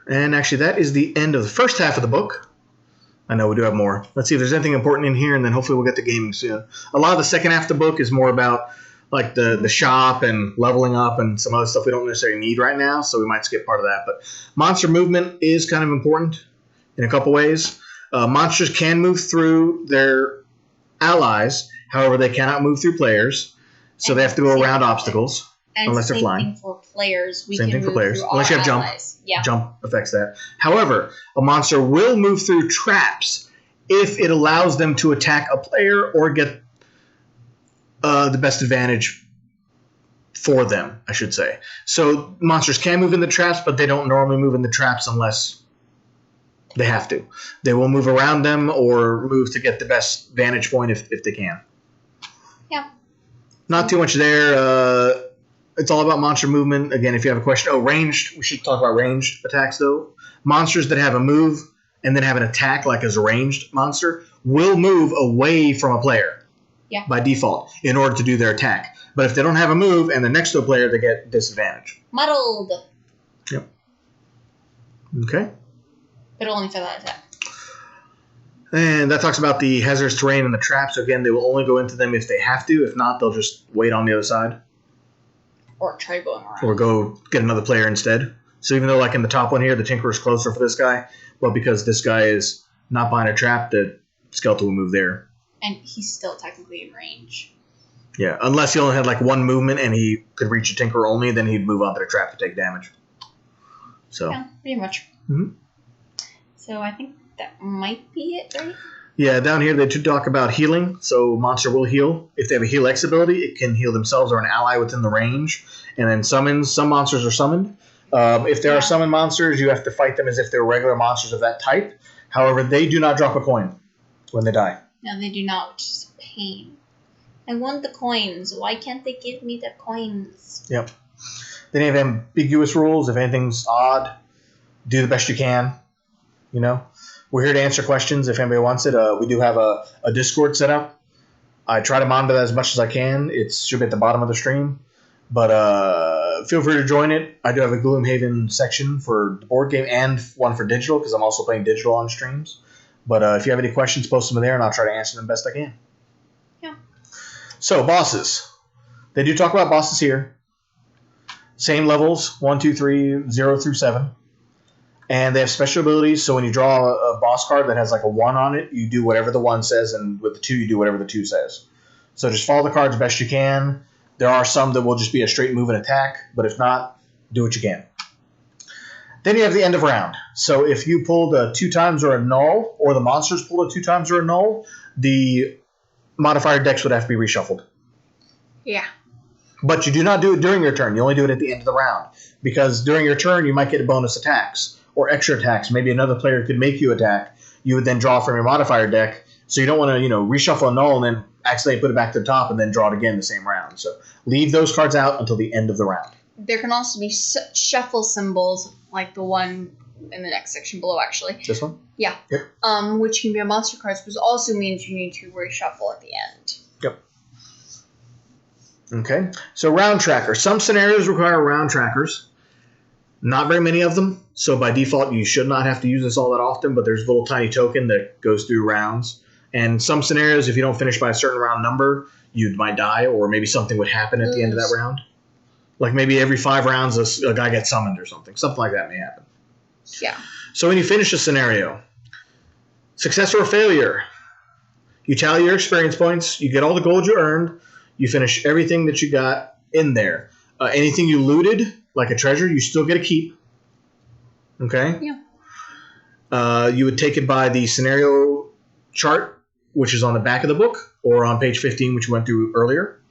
[SPEAKER 2] And actually, that is the end of the first half of the book. I know we do have more. Let's see if there's anything important in here, and then hopefully we'll get to gaming soon. A lot of the second half of the book is more about like the shop and leveling up and some other stuff we don't necessarily need right now, so we might skip part of that. But monster movement is kind of important in a couple ways. Monsters can move through their allies, however, they cannot move through players, so they have to go around obstacles.
[SPEAKER 1] And
[SPEAKER 2] unless they're flying.
[SPEAKER 1] Same thing for players.
[SPEAKER 2] Same thing for players.
[SPEAKER 1] Unless
[SPEAKER 2] you have jump.
[SPEAKER 1] Yeah.
[SPEAKER 2] Jump affects that. However, a monster will move through traps if it allows them to attack a player or get the best advantage for them, I should say. So monsters can move in the traps, but they don't normally move in the traps unless they have to. They will move around them or move to get the best vantage point if they can.
[SPEAKER 1] Yeah.
[SPEAKER 2] Not too much there. It's all about monster movement. Again, if you have a question. Oh, ranged. We should talk about ranged attacks, though. Monsters that have a move and then have an attack, like as a ranged monster, will move away from a player by default in order to do their attack. But if they don't have a move and they're next to a player, they get disadvantage.
[SPEAKER 1] Muddled.
[SPEAKER 2] Yep. Okay.
[SPEAKER 1] But only for that attack.
[SPEAKER 2] And that talks about the hazardous terrain and the traps. So again, they will only go into them if they have to. If not, they'll just wait on the other side.
[SPEAKER 1] Or try going around.
[SPEAKER 2] Or go get another player instead. So even though, like in the top one here, the Tinker is closer for this guy, but because this guy is not behind a trap, the Skeleton will move there.
[SPEAKER 1] And he's still technically in range.
[SPEAKER 2] Yeah, unless he only had like one movement and he could reach a Tinker only, then he'd move onto the trap to take damage. So.
[SPEAKER 1] Yeah, pretty much.
[SPEAKER 2] Mm-hmm.
[SPEAKER 1] So I think that might be it, right?
[SPEAKER 2] Yeah, down here they do talk about healing. So monster will heal. If they have a heal X ability, it can heal themselves or an ally within the range. And then summons. Some monsters are summoned. If there are summoned monsters, you have to fight them as if they're regular monsters of that type. However, they do not drop a coin when they die.
[SPEAKER 1] No, they do not, which is a pain. I want the coins. Why can't they give me the coins?
[SPEAKER 2] Yep. They have ambiguous rules. If anything's odd, do the best you can. We're here to answer questions if anybody wants it. We do have a Discord set up. I try to monitor that as much as I can. It should be at the bottom of the stream. But feel free to join it. I do have a Gloomhaven section for the board game and one for digital because I'm also playing digital on streams. But if you have any questions, post them there and I'll try to answer them best I can.
[SPEAKER 1] Yeah.
[SPEAKER 2] So, bosses. They do talk about bosses here. Same levels, 1, 2, 3, 0 through 7. And they have special abilities, so when you draw a boss card that has like a 1 on it, you do whatever the 1 says, and with the 2, you do whatever the 2 says. So just follow the cards best you can. There are some that will just be a straight move and attack, but if not, do what you can. Then you have the end of round. So if you pulled a 2 times or a null, or the monsters pulled a 2 times or a null, the modifier decks would have to be reshuffled.
[SPEAKER 1] Yeah.
[SPEAKER 2] But you do not do it during your turn. You only do it at the end of the round. Because during your turn, you might get bonus attacks or extra attacks. Maybe another player could make you attack. You would then draw from your modifier deck. So you don't want to, reshuffle a null and then accidentally put it back to the top and then draw it again the same round. So leave those cards out until the end of the round.
[SPEAKER 1] There can also be shuffle symbols, like the one in the next section below, actually.
[SPEAKER 2] This one?
[SPEAKER 1] Yeah.
[SPEAKER 2] Yep.
[SPEAKER 1] Which can be a monster cards, which also means you need to reshuffle at the end.
[SPEAKER 2] Yep. Okay. So round tracker. Some scenarios require round trackers. Not very many of them. So by default, you should not have to use this all that often, but there's a little tiny token that goes through rounds. And some scenarios, if you don't finish by a certain round number, you might die, or maybe something would happen at the end of that round. Like maybe every 5 rounds, a guy gets summoned or something. Something like that may happen.
[SPEAKER 1] Yeah.
[SPEAKER 2] So when you finish a scenario, success or failure, you tally your experience points, you get all the gold you earned, you finish everything that you got in there. Anything you looted, like a treasure, you still get a keep. Okay?
[SPEAKER 1] Yeah.
[SPEAKER 2] You would take it by the scenario chart, which is on the back of the book, or on page 15, which we went through earlier.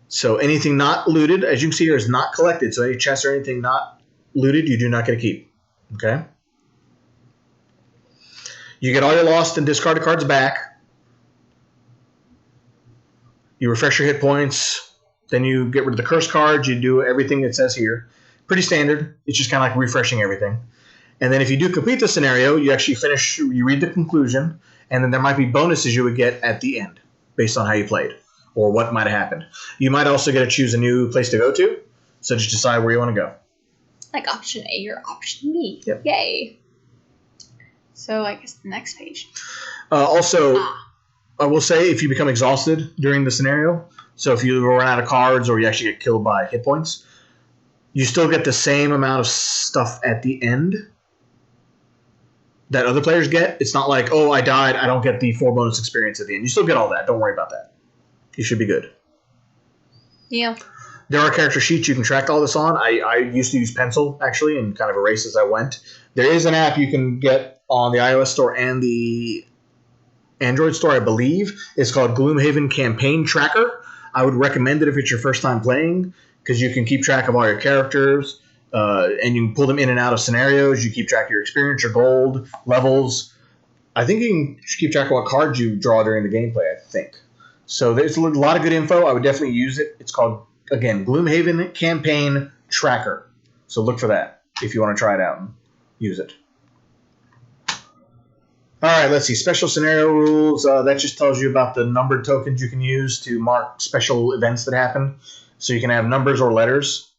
[SPEAKER 2] So anything not looted, as you can see here, is not collected. So any chests or anything not looted, you do not get a keep. Okay? You get all your lost and discarded cards back. You refresh your hit points. Then you get rid of the curse cards. You do everything it says here. Pretty standard. It's just kind of like refreshing everything. And then if you do complete the scenario, you actually finish, you read the conclusion, and then there might be bonuses you would get at the end based on how you played or what might have happened. You might also get to choose a new place to go to, so just decide where you want to go.
[SPEAKER 1] Like option A or option B.
[SPEAKER 2] Yep.
[SPEAKER 1] Yay. So I guess the next page.
[SPEAKER 2] Also, I will say if you become exhausted during the scenario, so if you run out of cards or you actually get killed by hit points, you still get the same amount of stuff at the end that other players get. It's not like, oh, I died, I don't get the 4 bonus experience at the end. You still get all that. Don't worry about that. You should be good.
[SPEAKER 1] Yeah.
[SPEAKER 2] There are character sheets you can track all this on. I used to use pencil, actually, and kind of erase as I went. There is an app you can get on the iOS store and the Android store, I believe. It's called Gloomhaven Campaign Tracker. I would recommend it if it's your first time playing, because you can keep track of all your characters, and you can pull them in and out of scenarios. You keep track of your experience, your gold, levels. I think you can keep track of what cards you draw during the gameplay, I think. So there's a lot of good info. I would definitely use it. It's called, again, Gloomhaven Campaign Tracker. So look for that if you want to try it out and use it. All right, let's see. Special scenario rules. That just tells you about the numbered tokens you can use to mark special events that happen. So you can have numbers or letters.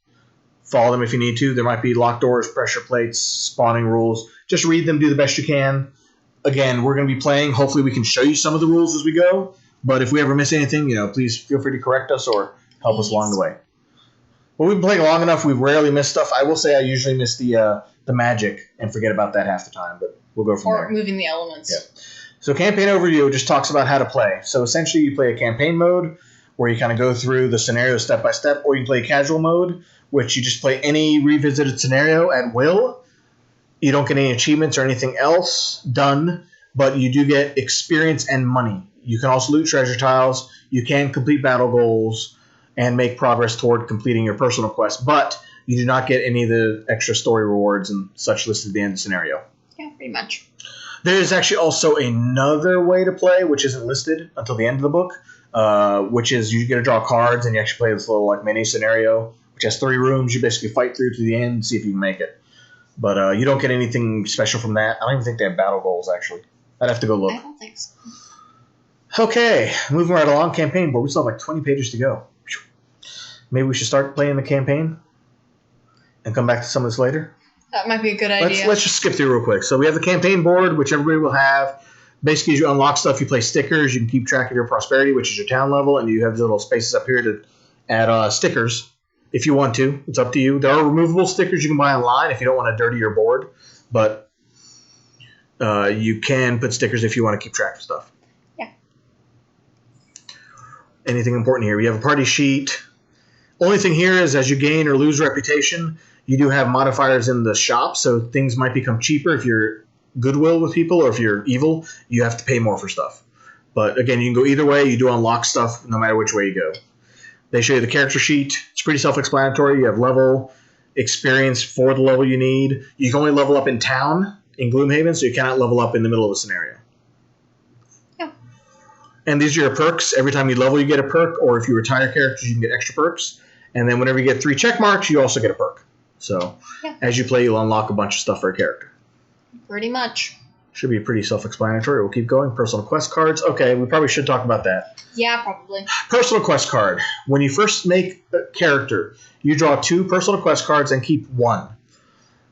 [SPEAKER 2] Follow them if you need to. There might be locked doors, pressure plates, spawning rules. Just read them, do the best you can. Again, we're going to be playing. Hopefully we can show you some of the rules as we go. But if we ever miss anything, please feel free to correct us or help us along the way. Well, we've been playing long enough. We've rarely missed stuff. I will say I usually miss the magic and forget about that half the time. But we'll go from there.
[SPEAKER 1] Or moving the elements.
[SPEAKER 2] Yeah. So campaign overview just talks about how to play. So essentially you play a campaign mode where you kind of go through the scenario step by step, or you play casual mode, which you just play any revisited scenario at will. You don't get any achievements or anything else done, but you do get experience and money. You can also loot treasure tiles. You can complete battle goals and make progress toward completing your personal quest, but you do not get any of the extra story rewards and such listed at the end of the scenario.
[SPEAKER 1] Yeah, pretty much.
[SPEAKER 2] There is actually also another way to play, which isn't listed until the end of the book, which is you get to draw cards and you actually play this little mini scenario, which has 3 rooms. You basically fight through to the end and see if you can make it. But you don't get anything special from that. I don't even think they have battle goals, actually. I'd have to go look.
[SPEAKER 1] I don't think so.
[SPEAKER 2] Okay, moving right along. Campaign board. We still have like 20 pages to go. Maybe we should start playing the campaign and come back to some of this later.
[SPEAKER 1] That might be a good idea.
[SPEAKER 2] Let's just skip through real quick. So we have the campaign board, which everybody will have. Basically, as you unlock stuff, you play stickers. You can keep track of your prosperity, which is your town level, and you have little spaces up here to add stickers if you want to. It's up to you. There are removable stickers you can buy online if you don't want to dirty your board, but you can put stickers if you want to keep track of stuff.
[SPEAKER 1] Yeah.
[SPEAKER 2] Anything important here? We have a party sheet. Only thing here is as you gain or lose reputation, you do have modifiers in the shop, so things might become cheaper if you're goodwill with people, or if you're evil, you have to pay more for stuff. But again, you can go either way. You do unlock stuff no matter which way you go. They show you the character sheet. It's pretty self-explanatory. You have level, experience for the level you need. You can only level up in town in Gloomhaven, so you cannot level up in the middle of a scenario.
[SPEAKER 1] Yeah.
[SPEAKER 2] And these are your perks. Every time you level, you get a perk, or if you retire characters, you can get extra perks. And then whenever you get 3 check marks, you also get a perk. So as you play, you'll unlock a bunch of stuff for a character.
[SPEAKER 1] Pretty much.
[SPEAKER 2] Should be pretty self-explanatory. We'll keep going. Personal quest cards. Okay, we probably should talk about that.
[SPEAKER 1] Yeah, probably.
[SPEAKER 2] Personal quest card. When you first make a character, you draw 2 personal quest cards and keep 1.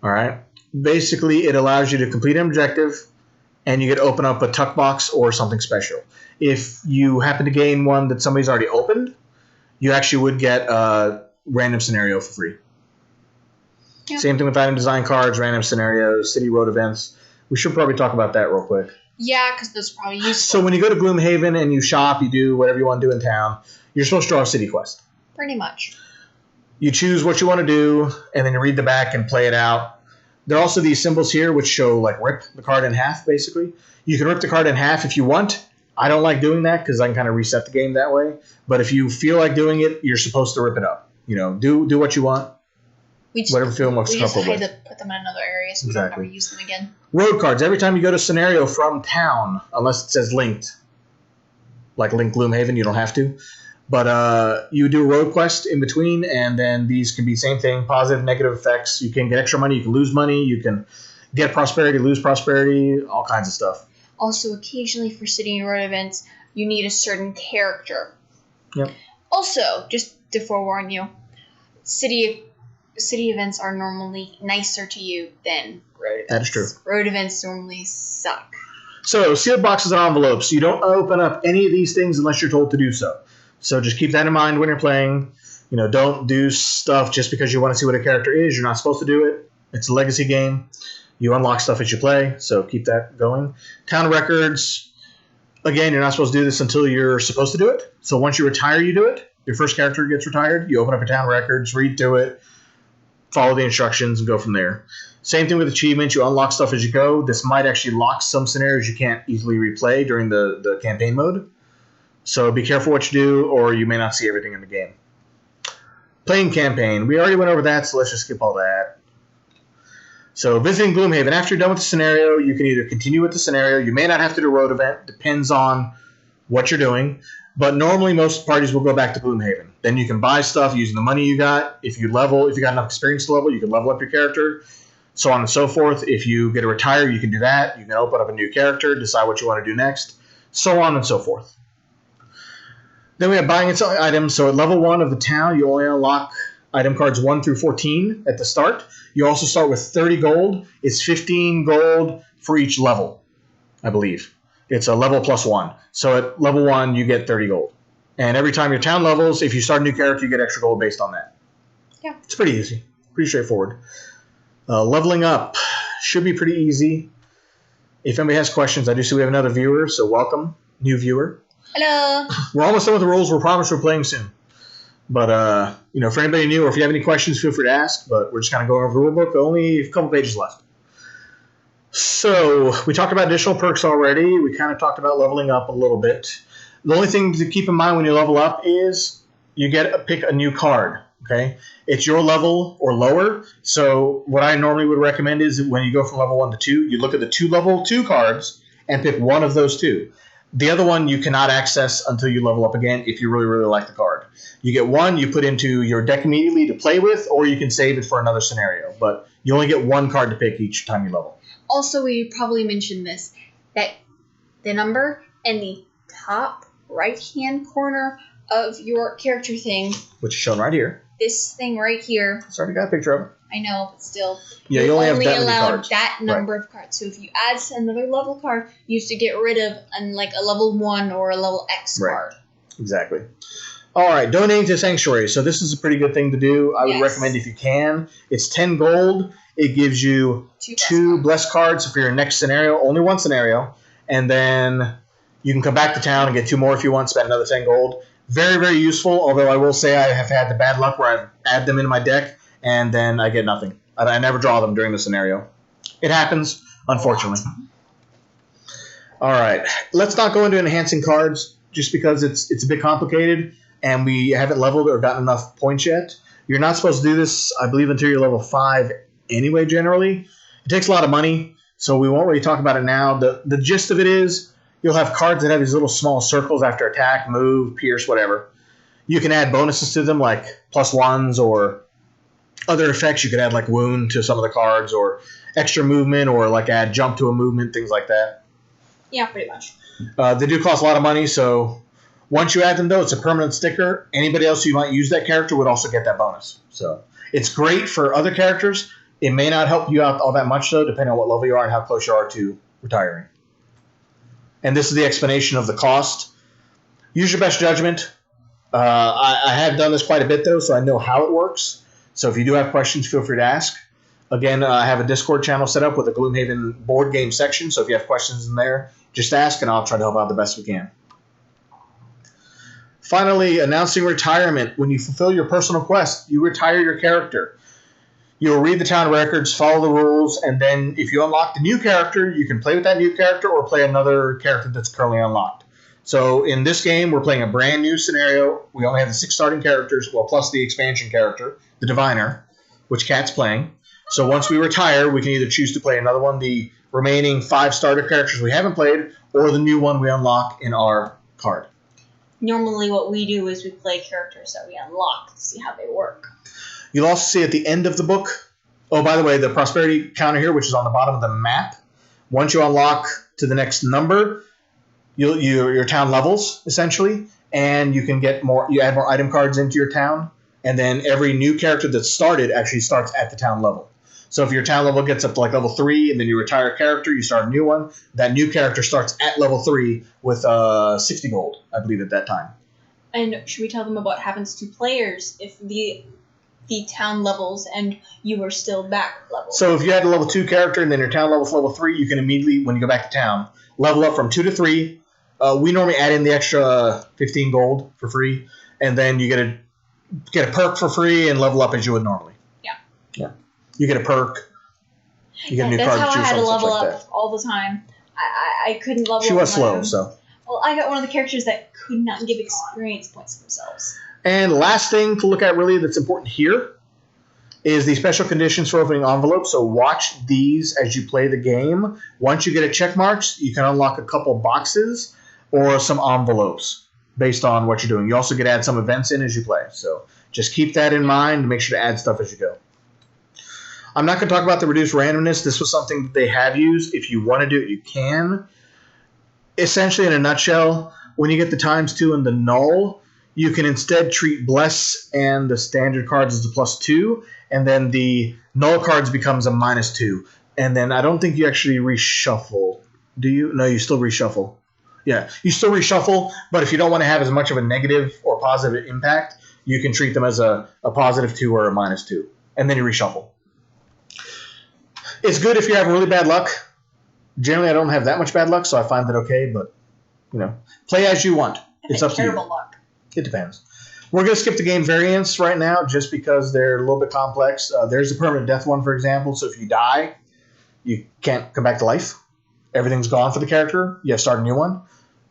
[SPEAKER 2] All right? Basically, it allows you to complete an objective, and you get to open up a tuck box or something special. If you happen to gain one that somebody's already opened, you actually would get a random scenario for free. Yep. Same thing with item design cards, random scenarios, city road events. We should probably talk about that real quick.
[SPEAKER 1] Yeah, because those are probably useful.
[SPEAKER 2] So when you go to Gloomhaven and you shop, you do whatever you want to do in town, you're supposed to draw a city quest.
[SPEAKER 1] Pretty much.
[SPEAKER 2] You choose what you want to do, and then you read the back and play it out. There are also these symbols here which show, rip the card in half, basically. You can rip the card in half if you want. I don't like doing that because I can kind of reset the game that way. But if you feel like doing it, you're supposed to rip it up. Do what you want. Whatever you feel most comfortable with.
[SPEAKER 1] We just had to put them in another area so we don't ever use them again.
[SPEAKER 2] Road cards. Every time you go to scenario from town, unless it says linked, like link Gloomhaven, you don't have to. But you do a road quest in between, and then these can be same thing, positive, negative effects. You can get extra money, you can lose money, you can get prosperity, lose prosperity, all kinds of stuff.
[SPEAKER 1] Also, occasionally for city and road events, you need a certain character.
[SPEAKER 2] Yep.
[SPEAKER 1] Also, just to forewarn you, city events are normally nicer to you than road events.
[SPEAKER 2] That is true.
[SPEAKER 1] Road events normally suck.
[SPEAKER 2] So, sealed boxes and envelopes. You don't open up any of these things unless you're told to do so. So just keep that in mind when you're playing. Don't do stuff just because you want to see what a character is. You're not supposed to do it. It's a legacy game. You unlock stuff as you play, so keep that going. Town records. Again, you're not supposed to do this until you're supposed to do it. So once you retire, you do it. Your first character gets retired. You open up your town records, read through it, follow the instructions, and go from there. Same thing with achievements. You unlock stuff as you go. This might actually lock some scenarios you can't easily replay during the campaign mode. So be careful what you do, or you may not see everything in the game. Playing campaign. We already went over that, so let's just skip all that. So visiting Gloomhaven. After you're done with the scenario, you can either continue with the scenario. You may not have to do a road event. Depends on what you're doing. But normally most parties will go back to Gloomhaven. Then you can buy stuff using the money you got. If you got enough experience to level, you can level up your character. So on and so forth. If you get to retire, you can do that. You can open up a new character, decide what you want to do next. So on and so forth. Then we have buying and selling items. So at level 1 of the town, you only unlock item cards 1 through 14 at the start. You also start with 30 gold. It's 15 gold for each level, I believe. It's a level plus 1. So at level 1, you get 30 gold. And every time your town levels, if you start a new character, you get extra gold based on that.
[SPEAKER 1] Yeah.
[SPEAKER 2] It's pretty easy. Pretty straightforward. Leveling up should be pretty easy. If anybody has questions, I do see we have another viewer, so welcome, new viewer.
[SPEAKER 1] Hello.
[SPEAKER 2] We're almost done with the rules. We're promised we're playing soon. But, for anybody new, or if you have any questions, feel free to ask. But we're just kind of going over the rulebook. Only a couple pages left. So we talked about additional perks already. We kind of talked about leveling up a little bit. The only thing to keep in mind when you level up is you get to pick a new card. Okay, it's your level or lower. So what I normally would recommend is when you go from level 1 to 2, you look at the 2 level 2 cards and pick one of those 2. The other one you cannot access until you level up again if you really, really like the card. You get one, you put into your deck immediately to play with, or you can save it for another scenario. But you only get one card to pick each time you level.
[SPEAKER 1] Also, we probably mentioned this, that the number in the top right-hand corner of your character thing,
[SPEAKER 2] which is shown right here.
[SPEAKER 1] This thing right here.
[SPEAKER 2] It's already got a picture of it.
[SPEAKER 1] I know, but still.
[SPEAKER 2] Yeah, you only have that many cards.
[SPEAKER 1] That number of cards. So if you add another level card, you used to get rid of a level 1 or a level X card.
[SPEAKER 2] Exactly. All right, donating to Sanctuary. So this is a pretty good thing to do. I would recommend if you can. It's 10 gold. It gives you 2 blessed cards for your next scenario. Only one scenario. And then you can come back to town and get 2 more if you want. Spend another 10 gold. Very, very useful, although I will say I have had the bad luck where I add them into my deck and then I get nothing. I never draw them during the scenario. It happens, unfortunately. All right. Let's not go into enhancing cards just because it's a bit complicated and we haven't leveled or gotten enough points yet. You're not supposed to do this, I believe, until you're level 5 anyway, generally. It takes a lot of money, so we won't really talk about it now. The gist of it is you'll have cards that have these little small circles after attack, move, pierce, whatever. You can add bonuses to them like +1s or other effects. You could add like wound to some of the cards or extra movement or like add jump to a movement, things like that.
[SPEAKER 1] Yeah, pretty much.
[SPEAKER 2] They do cost a lot of money, so once you add them, though, it's a permanent sticker. Anybody else who might use that character would also get that bonus. So it's great for other characters. It may not help you out all that much, though, depending on what level you are and how close you are to retiring. And this is the explanation of the cost. Use your best judgment. I have done this quite a bit, though, so I know how it works. So if you do have questions, feel free to ask. Again, I have a Discord channel set up with a Gloomhaven board game section, so if you have questions in there, just ask, and I'll try to help out the best we can. Finally, announcing retirement. When you fulfill your personal quest, you retire your character. You'll read the town records, follow the rules, and then if you unlock the new character, you can play with that new character or play another character that's currently unlocked. So in this game, we're playing a brand new scenario. We only have the 6 starting characters, well, plus the expansion character, the Diviner, which Kat's playing. So once we retire, we can either choose to play another one, the remaining 5 starter characters we haven't played, or the new one we unlock in our card.
[SPEAKER 1] Normally what we do is we play characters that we unlock to see how they work.
[SPEAKER 2] You'll also see at the end of the book, oh, by the way, the prosperity counter here, which is on the bottom of the map, once you unlock to the next number, your town levels, essentially, and you can get more, you add more item cards into your town, and then every new character that's started actually starts at the town level. So if your town level gets up to like level 3, and then you retire a character, you start a new one, that new character starts at level 3 with 60 gold, I believe, at that time.
[SPEAKER 1] And should we tell them about what happens to players if the town levels and you are still back level?
[SPEAKER 2] So if you had a level 2 character and then your town level's level 3, you can immediately, when you go back to town, level up from 2 to 3. We normally add in the extra 15 gold for free, and then you get a perk for free and level up as you would normally. Yeah. You get a perk. You get a new card to choose from.
[SPEAKER 1] That's how I had to level
[SPEAKER 2] like
[SPEAKER 1] up
[SPEAKER 2] that.
[SPEAKER 1] all the time. I couldn't level up.
[SPEAKER 2] She was slow, so.
[SPEAKER 1] Well, I got one of the characters that could not give experience points to themselves.
[SPEAKER 2] And last thing to look at really that's important here is the special conditions for opening envelopes. So watch these as you play the game. Once you get a check marks, you can unlock a couple boxes or some envelopes based on what you're doing. You also get to add some events in as you play. So just keep that in mind. Make sure to add stuff as you go. I'm not going to talk about the reduced randomness. This was something that they have used. If you want to do it, you can. Essentially, in a nutshell, when you get the ×2 and the null, you can instead treat Bless and the standard cards as a +2, and then the null cards becomes a -2. And then I don't think you actually reshuffle. Do you? No, you still reshuffle. Yeah, you still reshuffle, but if you don't want to have as much of a negative or positive impact, you can treat them as a +2 or a -2, and then you reshuffle. It's good if you have really bad luck. Generally, I don't have that much bad luck, so I find that okay, but, play as you want. It's up to you.
[SPEAKER 1] Terrible luck.
[SPEAKER 2] It depends. We're going to skip the game variants right now just because they're a little bit complex. There's a permanent death one, for example, so if you die, you can't come back to life. Everything's gone for the character. You have to start a new one.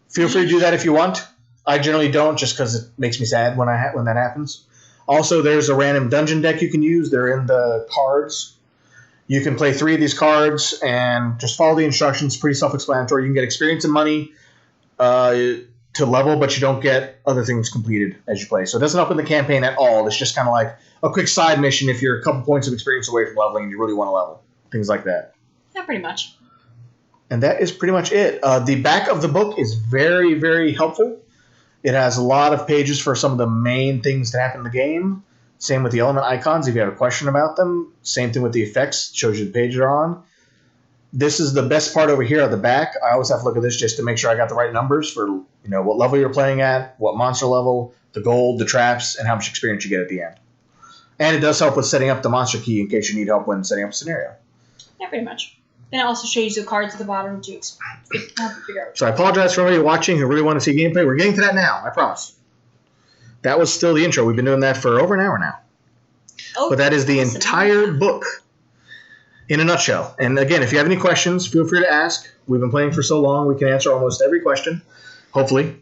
[SPEAKER 2] Feel free to do that if you want. I generally don't just because it makes me sad when that happens. Also, there's a random dungeon deck you can use. They're in the cards. You can play 3 of these cards and just follow the instructions. Pretty self-explanatory. You can get experience and money to level, but you don't get other things completed as you play. So it doesn't open the campaign at all. It's just kind of like a quick side mission if you're a couple points of experience away from leveling and you really want to level. Things like that.
[SPEAKER 1] Yeah, pretty much.
[SPEAKER 2] And that is pretty much it. The back of the book is very, very helpful. It has a lot of pages for some of the main things that happen in the game. Same with the element icons if you have a question about them. Same thing with the effects. It shows you the page they're on. This is the best part over here at the back. I always have to look at this just to make sure I got the right numbers for what level you're playing at, what monster level, the gold, the traps, and how much experience you get at the end. And it does help with setting up the monster key in case you need help when setting up a scenario.
[SPEAKER 1] Yeah, pretty much. And it also shows you the cards at the bottom to figure out.
[SPEAKER 2] So I apologize for everybody watching who really want to see gameplay. We're getting to that now, I promise. That was still the intro. We've been doing that for over an hour now.
[SPEAKER 1] Oh,
[SPEAKER 2] but that is the entire book in a nutshell. And again, if you have any questions, feel free to ask. We've been playing for so long, we can answer almost every question, hopefully.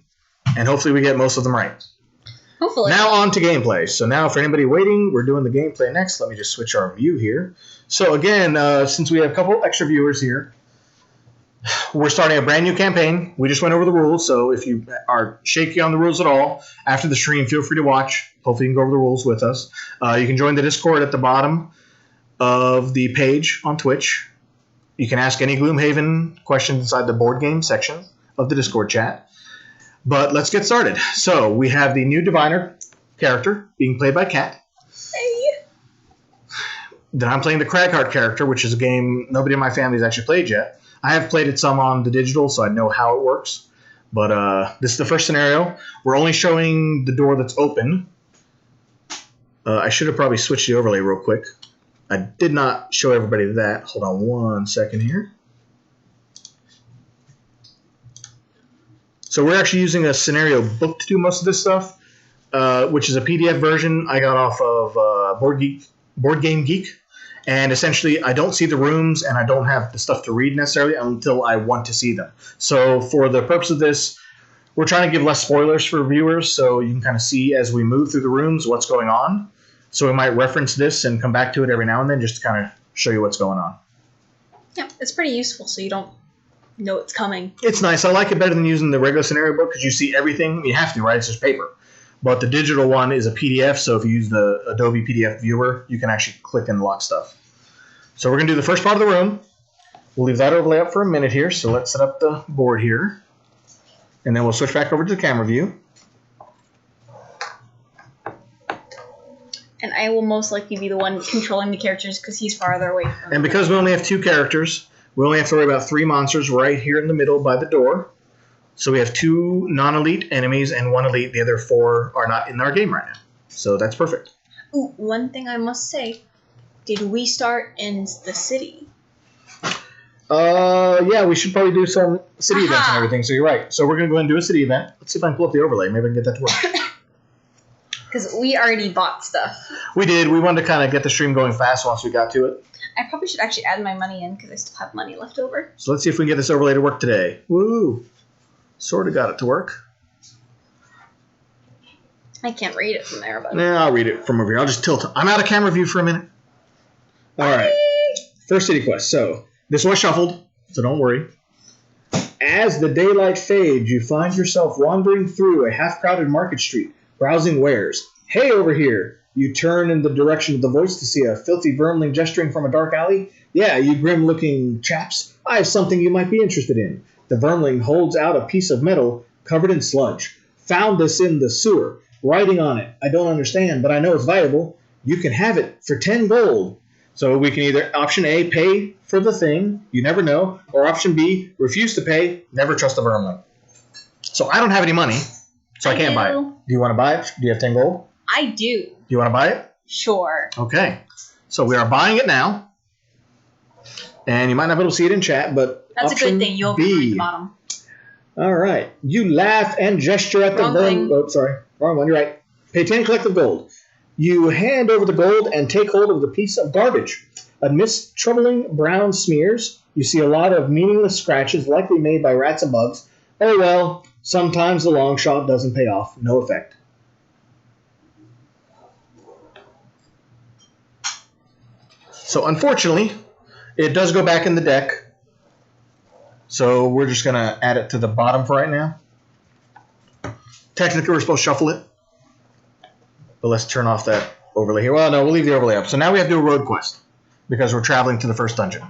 [SPEAKER 2] And hopefully we get most of them right.
[SPEAKER 1] Hopefully.
[SPEAKER 2] Now on to gameplay. So now for anybody waiting, we're doing the gameplay next. Let me just switch our view here. So again, since we have a couple extra viewers here, we're starting a brand new campaign. We just went over the rules, so if you are shaky on the rules at all, after the stream, feel free to watch. Hopefully you can go over the rules with us. You can join the Discord at the bottom of the page on Twitch. You can ask any Gloomhaven questions inside the board game section of the Discord chat. But let's get started. So we have the new Diviner character being played by Kat.
[SPEAKER 1] Hey.
[SPEAKER 2] Then I'm playing the Cragheart character, which is a game nobody in my family has actually played yet. I have played it some on the digital, so I know how it works. But this is the first scenario. We're only showing the door that's open. I should have probably switched the overlay real quick. I did not show everybody that. Hold on one second here. So we're actually using a scenario book to do most of this stuff, which is a PDF version I got off of Board Game Geek. And essentially, I don't see the rooms, and I don't have the stuff to read necessarily until I want to see them. So for the purpose of this, we're trying to give less spoilers for viewers, so you can kind of see as we move through the rooms what's going on. So we might reference this and come back to it every now and then just to kind of show you what's going on.
[SPEAKER 1] Yeah, it's pretty useful so you don't know it's coming.
[SPEAKER 2] It's nice. I like it better than using the regular scenario book because you see everything. You have to, right? It's just paper. But the digital one is a PDF, so if you use the Adobe PDF viewer, you can actually click and lock stuff. So we're going to do the first part of the room. We'll leave that overlay up for a minute here, so let's set up the board here. And then we'll switch back over to the camera view.
[SPEAKER 1] And I will most likely be the one controlling the characters because he's farther away from
[SPEAKER 2] And because we only have 2 characters, we only have to worry about 3 monsters right here in the middle by the door. So we have 2 non-elite enemies and 1 elite. The other 4 are not in our game right now. So that's perfect.
[SPEAKER 1] Ooh, one thing I must say. Did we start in the city?
[SPEAKER 2] Yeah, we should probably do some city events and everything, so you're right. So we're going to go ahead and do a city event. Let's see if I can pull up the overlay. Maybe I can get that to work.
[SPEAKER 1] Because we already bought stuff.
[SPEAKER 2] We did. We wanted to kind of get the stream going fast once we got to it.
[SPEAKER 1] I probably should actually add my money in because I still have money left over.
[SPEAKER 2] So let's see if we can get this overlay to work today. Woo! Sort of got it to work.
[SPEAKER 1] I can't read it from there, but...
[SPEAKER 2] Nah, I'll read it from over here. I'll just tilt. I'm out of camera view for a minute. All right. First city quest. So this was shuffled, so don't worry. As the daylight fades, you find yourself wandering through a half-crowded market street, browsing wares. Hey, over here! You turn in the direction of the voice to see a filthy vermling gesturing from a dark alley. Yeah, you grim-looking chaps. I have something you might be interested in. The vermling holds out a piece of metal covered in sludge. Found this in the sewer. Writing on it. I don't understand, but I know it's valuable. You can have it for 10 gold. So we can either, option A, pay for the thing, you never know, or option B, refuse to pay, never trust a vermling. So I don't have any money, so I can't buy it. Do you want to buy it? Do you have 10 gold?
[SPEAKER 1] I do.
[SPEAKER 2] Do you want to buy it?
[SPEAKER 1] Sure.
[SPEAKER 2] Okay. So we are buying it now. And you might not be able to see it in chat, but
[SPEAKER 1] that's a good thing. You'll be at the bottom.
[SPEAKER 2] All right. You laugh and gesture at the vermling. Oh, sorry. Wrong one. You're right. Pay 10 collective gold. You hand over the gold and take hold of the piece of garbage. Amidst troubling brown smears, you see a lot of meaningless scratches likely made by rats and bugs. Oh well, sometimes the long shot doesn't pay off. No effect. So unfortunately, it does go back in the deck. So we're just going to add it to the bottom for right now. Technically, we're supposed to shuffle it. But let's turn off that overlay here. Well, no, we'll leave the overlay up. So now we have to do a road quest because we're traveling to the first dungeon.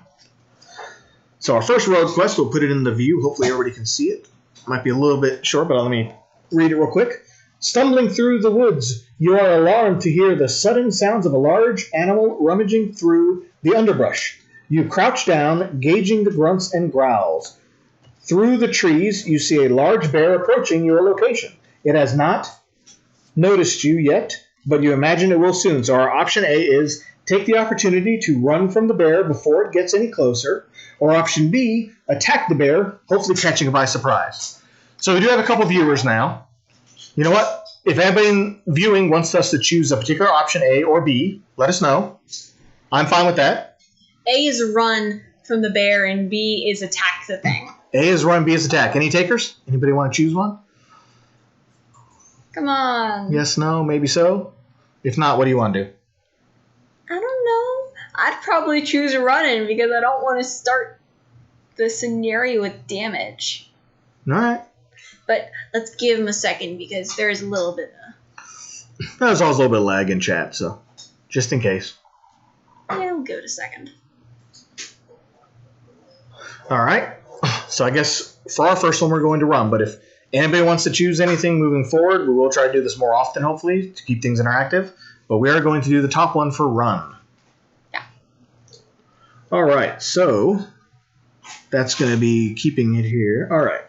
[SPEAKER 2] So our first road quest, we'll put it in the view. Hopefully everybody can see it. Might be a little bit short, but let me read it real quick. Stumbling through the woods, you are alarmed to hear the sudden sounds of a large animal rummaging through the underbrush. You crouch down, gauging the grunts and growls. Through the trees, you see a large bear approaching your location. It has not noticed you yet, but you imagine it will soon. So our option A is take the opportunity to run from the bear before it gets any closer, or option B, attack the bear, hopefully catching it by surprise. So we do have a couple viewers now. You know what? If anybody viewing wants us to choose a particular option A or B, let us know. I'm fine with that.
[SPEAKER 1] A is run from the bear and B is attack the thing.
[SPEAKER 2] A is run, B is attack. Any takers? Anybody want to choose one?
[SPEAKER 1] Come on.
[SPEAKER 2] Yes, no, maybe so. If not, what do you want to do?
[SPEAKER 1] I don't know. I'd probably choose running because I don't want to start the scenario with damage.
[SPEAKER 2] All right.
[SPEAKER 1] But let's give him a second because there is a little bit of...
[SPEAKER 2] There's always a little bit of lag in chat, so just in case.
[SPEAKER 1] Yeah, we'll give it a second.
[SPEAKER 2] All right. So I guess for our first one, we're going to run. But if anybody wants to choose anything moving forward, we will try to do this more often, hopefully, to keep things interactive. But we are going to do the top one for run.
[SPEAKER 1] Yeah.
[SPEAKER 2] All right. So that's going to be keeping it here. All right.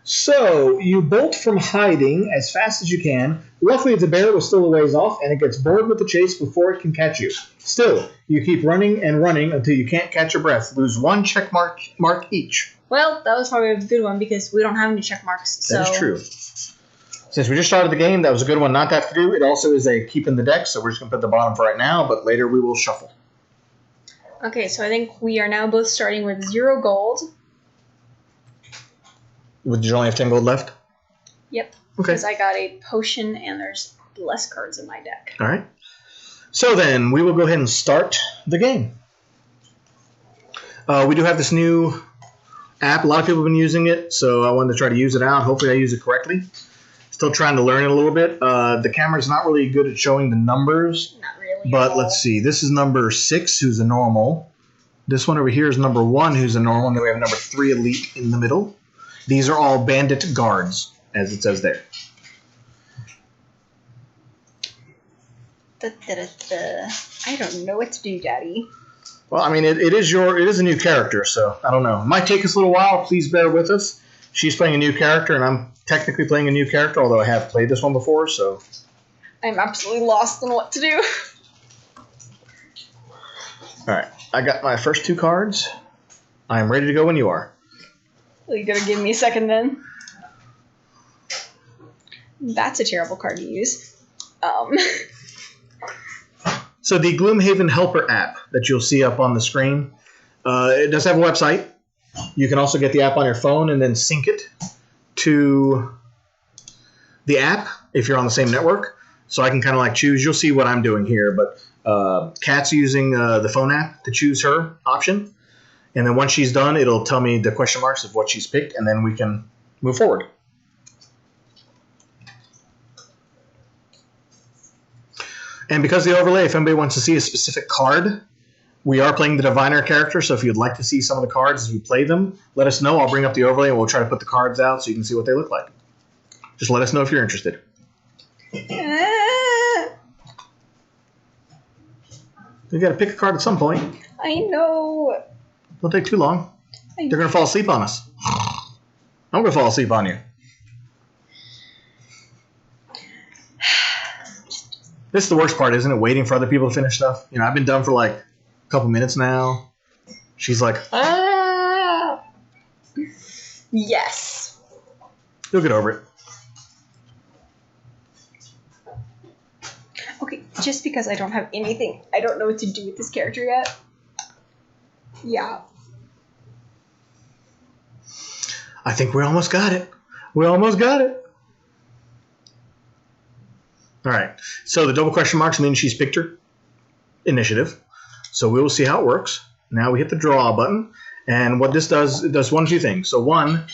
[SPEAKER 2] So you bolt from hiding as fast as you can. Luckily, the bear was still a ways off, and it gets bored with the chase before it can catch you. Still, you keep running and running until you can't catch your breath. Lose 1 check mark each.
[SPEAKER 1] Well, that was probably a good one because we don't have any check marks. So.
[SPEAKER 2] That is true. Since we just started the game, that was a good one not to have to do. It also is a keep in the deck, so we're just going to put the bottom for right now, but later we will shuffle.
[SPEAKER 1] Okay, so I think we are now both starting with 0 gold.
[SPEAKER 2] Did you only have 10 gold left?
[SPEAKER 1] Yep.
[SPEAKER 2] Okay.
[SPEAKER 1] Because I got a potion and there's less cards in my deck.
[SPEAKER 2] All right. So then, we will go ahead and start the game. We do have this new app. A lot of people have been using it, so I wanted to try to use it out. Hopefully I use it correctly. Still trying to learn it a little bit. The camera's not really good at showing the numbers.
[SPEAKER 1] Not really.
[SPEAKER 2] But let's see. This is number 6, who's a normal. This one over here is number 1, who's a normal. And then we have number 3, elite, in the middle. These are all bandit guards, as it says there.
[SPEAKER 1] I don't know what to do, Daddy.
[SPEAKER 2] Well, I mean, it is a new character, so I don't know. It might take us a little while. Please bear with us. She's playing a new character, and I'm technically playing a new character, although I have played this one before, so...
[SPEAKER 1] I'm absolutely lost on what to do.
[SPEAKER 2] Alright, I got my first 2 cards. I am ready to go when you are.
[SPEAKER 1] Are you gonna give me a second then? That's a terrible card to use.
[SPEAKER 2] So the Gloomhaven Helper app that you'll see up on the screen, it does have a website. You can also get the app on your phone and then sync it to the app if you're on the same network. So I can kind of like choose. You'll see what I'm doing here, but Kat's using the phone app to choose her option. And then once she's done, it'll tell me the question marks of what she's picked, and then we can move forward. And because of the overlay, if anybody wants to see a specific card, we are playing the Diviner character, so if you'd like to see some of the cards as we play them, let us know. I'll bring up the overlay, and we'll try to put the cards out so you can see what they look like. Just let us know if you're interested. You got to pick a card at some point.
[SPEAKER 1] I know.
[SPEAKER 2] Don't take too long. They're going to fall asleep on us. I'm going to fall asleep on you. This is the worst part, isn't it? Waiting for other people to finish stuff. You know, I've been done for like a couple minutes now. She's like, ah.
[SPEAKER 1] Yes.
[SPEAKER 2] You'll get over it.
[SPEAKER 1] Okay, just because I don't have anything, I don't know what to do with this character yet. Yeah.
[SPEAKER 2] I think we almost got it. We almost got it. All right. So the double question marks mean she's picked her initiative. So we will see how it works. Now we hit the draw button. And what this does, it does one of 2 things. So one,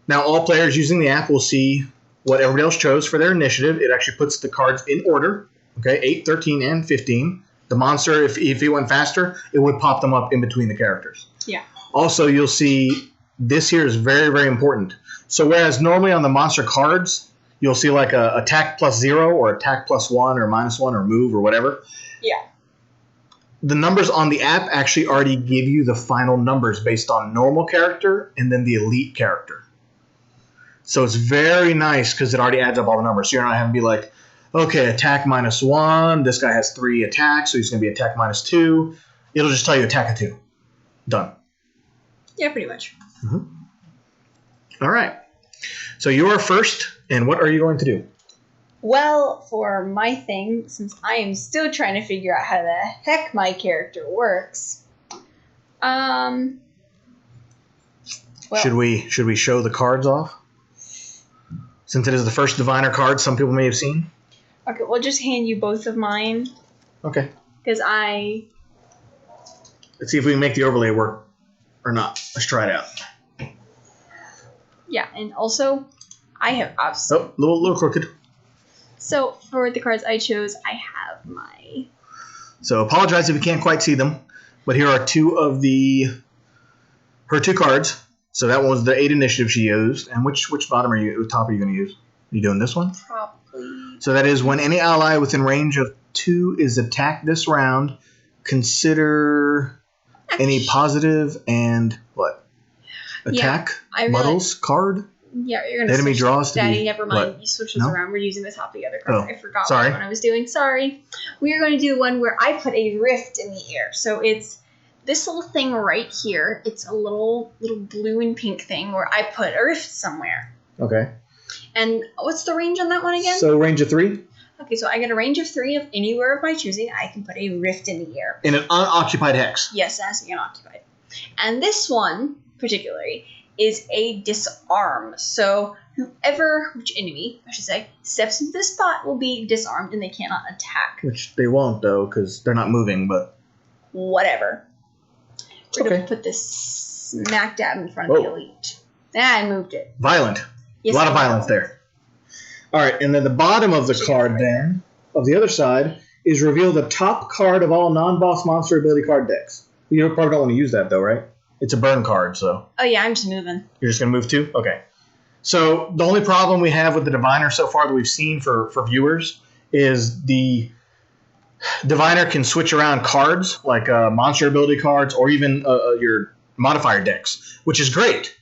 [SPEAKER 2] now all players using the app will see what everybody else chose for their initiative. It actually puts the cards in order. Okay, 8, 13, and 15. The monster, if it went faster, it would pop them up in between the characters.
[SPEAKER 1] Yeah.
[SPEAKER 2] Also, you'll see this here is very, very important. So whereas normally on the monster cards, you'll see like a attack +0 or attack +1 or -1 or move or whatever.
[SPEAKER 1] Yeah.
[SPEAKER 2] The numbers on the app actually already give you the final numbers based on normal character and then the elite character. So it's very nice because it already adds up all the numbers. So you're not having to be like, okay, attack -1. This guy has 3 attacks, so he's going to be attack -2. It'll just tell you attack of 2. Done.
[SPEAKER 1] Yeah, pretty much.
[SPEAKER 2] Mm-hmm. All right. So you are first, and what are you going to do?
[SPEAKER 1] Well, for my thing, since I am still trying to figure out how the heck my character works, well,
[SPEAKER 2] should we show the cards off? Since it is the first Diviner card some people may have seen.
[SPEAKER 1] Okay, we'll just hand you both of mine.
[SPEAKER 2] Okay.
[SPEAKER 1] Because
[SPEAKER 2] Let's see if we can make the overlay work or not. Let's try it out.
[SPEAKER 1] Yeah, and also, I have
[SPEAKER 2] Oh, little crooked.
[SPEAKER 1] So, for the cards I chose, I have my...
[SPEAKER 2] So, apologize if you can't quite see them, but here are 2 of her 2 cards. So, that one was the 8 initiative she used. And which top are you going to use? Are you doing this one?
[SPEAKER 1] Probably.
[SPEAKER 2] So, that is when any ally within range of 2 is attacked this round, consider any positive and what? Attack models card?
[SPEAKER 1] Yeah, you're going to
[SPEAKER 2] enemy draws to
[SPEAKER 1] Daddy,
[SPEAKER 2] be,
[SPEAKER 1] never mind.
[SPEAKER 2] what?
[SPEAKER 1] You switch those around. We're using the top of the other card.
[SPEAKER 2] Oh,
[SPEAKER 1] I forgot
[SPEAKER 2] sorry.
[SPEAKER 1] what I was doing. Sorry. We are going to do one where I put a rift in the air. So it's this little thing right here. It's a little blue and pink thing where I put a rift somewhere.
[SPEAKER 2] Okay.
[SPEAKER 1] And what's the range on that one again?
[SPEAKER 2] So range of 3?
[SPEAKER 1] Okay, so I get a range of 3 of anywhere of my choosing. I can put a rift in the air.
[SPEAKER 2] In an unoccupied hex.
[SPEAKER 1] Yes, it has to be unoccupied. And this one, particularly, is a disarm. So which enemy, I should say, steps into the spot will be disarmed and they cannot attack.
[SPEAKER 2] Which they won't, though, because they're not moving, but...
[SPEAKER 1] Whatever. We're going to put this smack dab in front of the elite. I moved it.
[SPEAKER 2] Violent.
[SPEAKER 1] Yes,
[SPEAKER 2] a lot of violence there. All right, and then the bottom of the card then, of the other side, is reveal the top card of all non-boss monster ability card decks. You probably don't want to use that, though, right? It's a burn card, so...
[SPEAKER 1] Oh, yeah, I'm just moving.
[SPEAKER 2] You're just going to move too? Okay. So the only problem we have with the Diviner so far that we've seen for viewers is the Diviner can switch around cards, like monster ability cards, or even your modifier decks, which is great.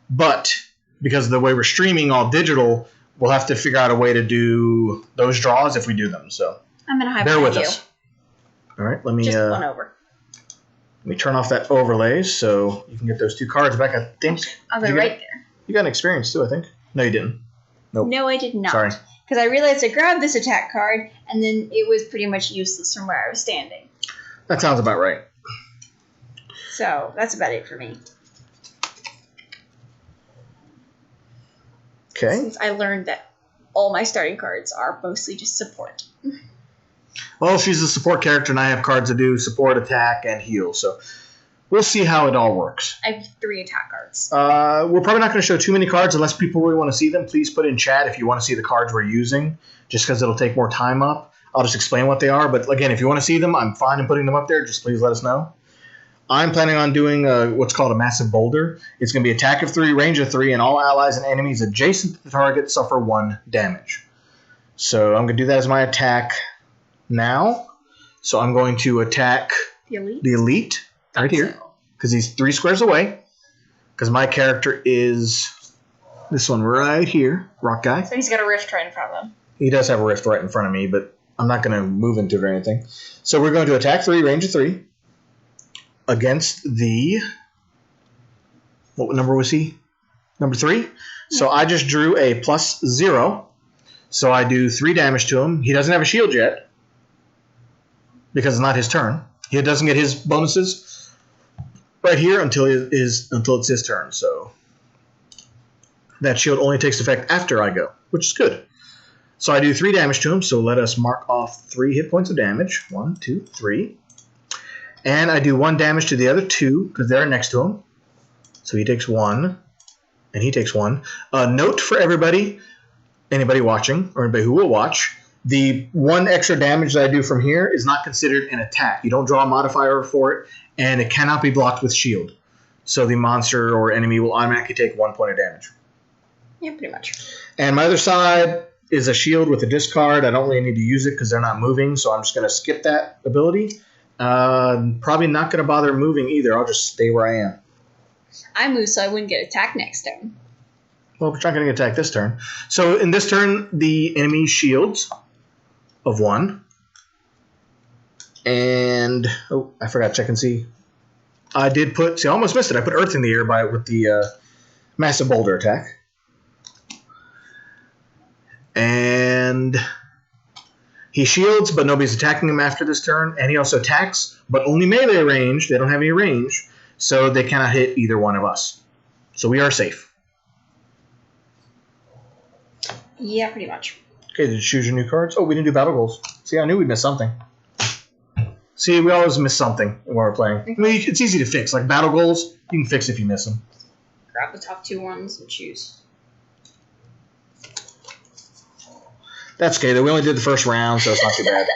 [SPEAKER 2] But because of the way we're streaming all digital, we'll have to figure out a way to do those draws if we do them. So
[SPEAKER 1] I'm going to hide
[SPEAKER 2] bear with
[SPEAKER 1] you.
[SPEAKER 2] us. All right, let me
[SPEAKER 1] just one over.
[SPEAKER 2] Let me turn off that overlay so you can get those two cards back. I think
[SPEAKER 1] I'll go right there.
[SPEAKER 2] You got an experience too, I think. No, you didn't. Nope.
[SPEAKER 1] No, I did not.
[SPEAKER 2] Sorry.
[SPEAKER 1] Because I realized I grabbed this attack card, and then it was pretty much useless from where I was standing.
[SPEAKER 2] That sounds about right.
[SPEAKER 1] So that's about it for me.
[SPEAKER 2] Okay.
[SPEAKER 1] Since I learned that all my starting cards are mostly just support.
[SPEAKER 2] Well, she's a support character, and I have cards that do support, attack, and heal. So we'll see how it all works.
[SPEAKER 1] I have 3 attack cards.
[SPEAKER 2] We're probably not going to show too many cards unless people really want to see them. Please put in chat if you want to see the cards we're using, just because it'll take more time up. I'll just explain what they are. But again, if you want to see them, I'm fine in putting them up there. Just please let us know. I'm planning on doing what's called a massive boulder. It's going to be attack of 3, range of 3, and all allies and enemies adjacent to the target suffer 1 damage. So I'm going to do that as my attack now. So I'm going to attack the elite right here, because he's 3 squares away. Because my character is this one right here, rock guy.
[SPEAKER 1] So he's got a rift right in front of him.
[SPEAKER 2] He does have a rift right in front of me, but I'm not going to move into it or anything. So we're going to attack 3, range of 3. Against the, what number was he? Number 3. Yeah. So I just drew a +0. So I do 3 damage to him. He doesn't have a shield yet because it's not his turn. He doesn't get his bonuses right here until it's his turn. So that shield only takes effect after I go, which is good. So I do 3 damage to him. So let us mark off 3 hit points of damage. 1, 2, 3. And I do 1 damage to the other 2 because they're next to him. So he takes 1, and he takes 1. Note for everybody, anybody watching, or anybody who will watch, the 1 extra damage that I do from here is not considered an attack. You don't draw a modifier for it, and it cannot be blocked with shield. So the monster or enemy will automatically take 1 point of damage.
[SPEAKER 1] Yeah, pretty much.
[SPEAKER 2] And my other side is a shield with a discard. I don't really need to use it because they're not moving, so I'm just going to skip that ability. Probably not going to bother moving either. I'll just stay where I am.
[SPEAKER 1] I move so I wouldn't get attacked next turn.
[SPEAKER 2] Well, we're not going to get attacked this turn. So in this turn, the enemy shields of 1. And, oh, I forgot to check and see. I did put, see, I almost missed it. I put Earth in the air with the massive boulder attack. And he shields, but nobody's attacking him after this turn. And he also attacks, but only melee range. They don't have any range, so they cannot hit either one of us. So we are safe.
[SPEAKER 1] Yeah, pretty much.
[SPEAKER 2] Okay, did you choose your new cards? Oh, we didn't do battle goals. See, I knew we'd miss something. See, we always miss something when we're playing. I mean, it's easy to fix. Like battle goals, you can fix if you miss them.
[SPEAKER 1] Grab the top 2 ones and choose.
[SPEAKER 2] That's okay, though. We only did the first round, so it's not too bad.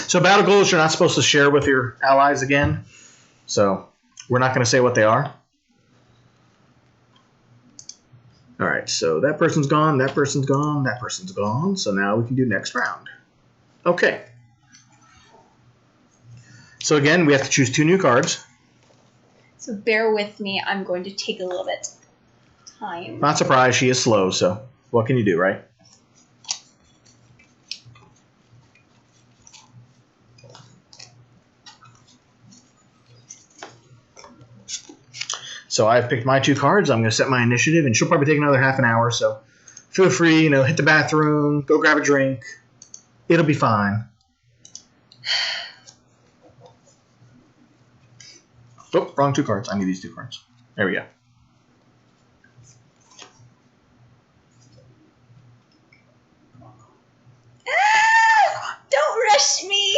[SPEAKER 2] So battle goals you're not supposed to share with your allies again. So we're not going to say what they are. All right, so that person's gone, that person's gone, that person's gone. So now we can do next round. Okay. So again, we have to choose 2 new cards.
[SPEAKER 1] So bear with me. I'm going to take a little bit of time.
[SPEAKER 2] Not surprised, she is slow, so what can you do, right? So I've picked my 2 cards. I'm going to set my initiative, and she'll probably take another half an hour. So feel free, hit the bathroom, go grab a drink. It'll be fine. Oh, wrong 2 cards. I need these 2 cards. There we go.
[SPEAKER 1] arrest me!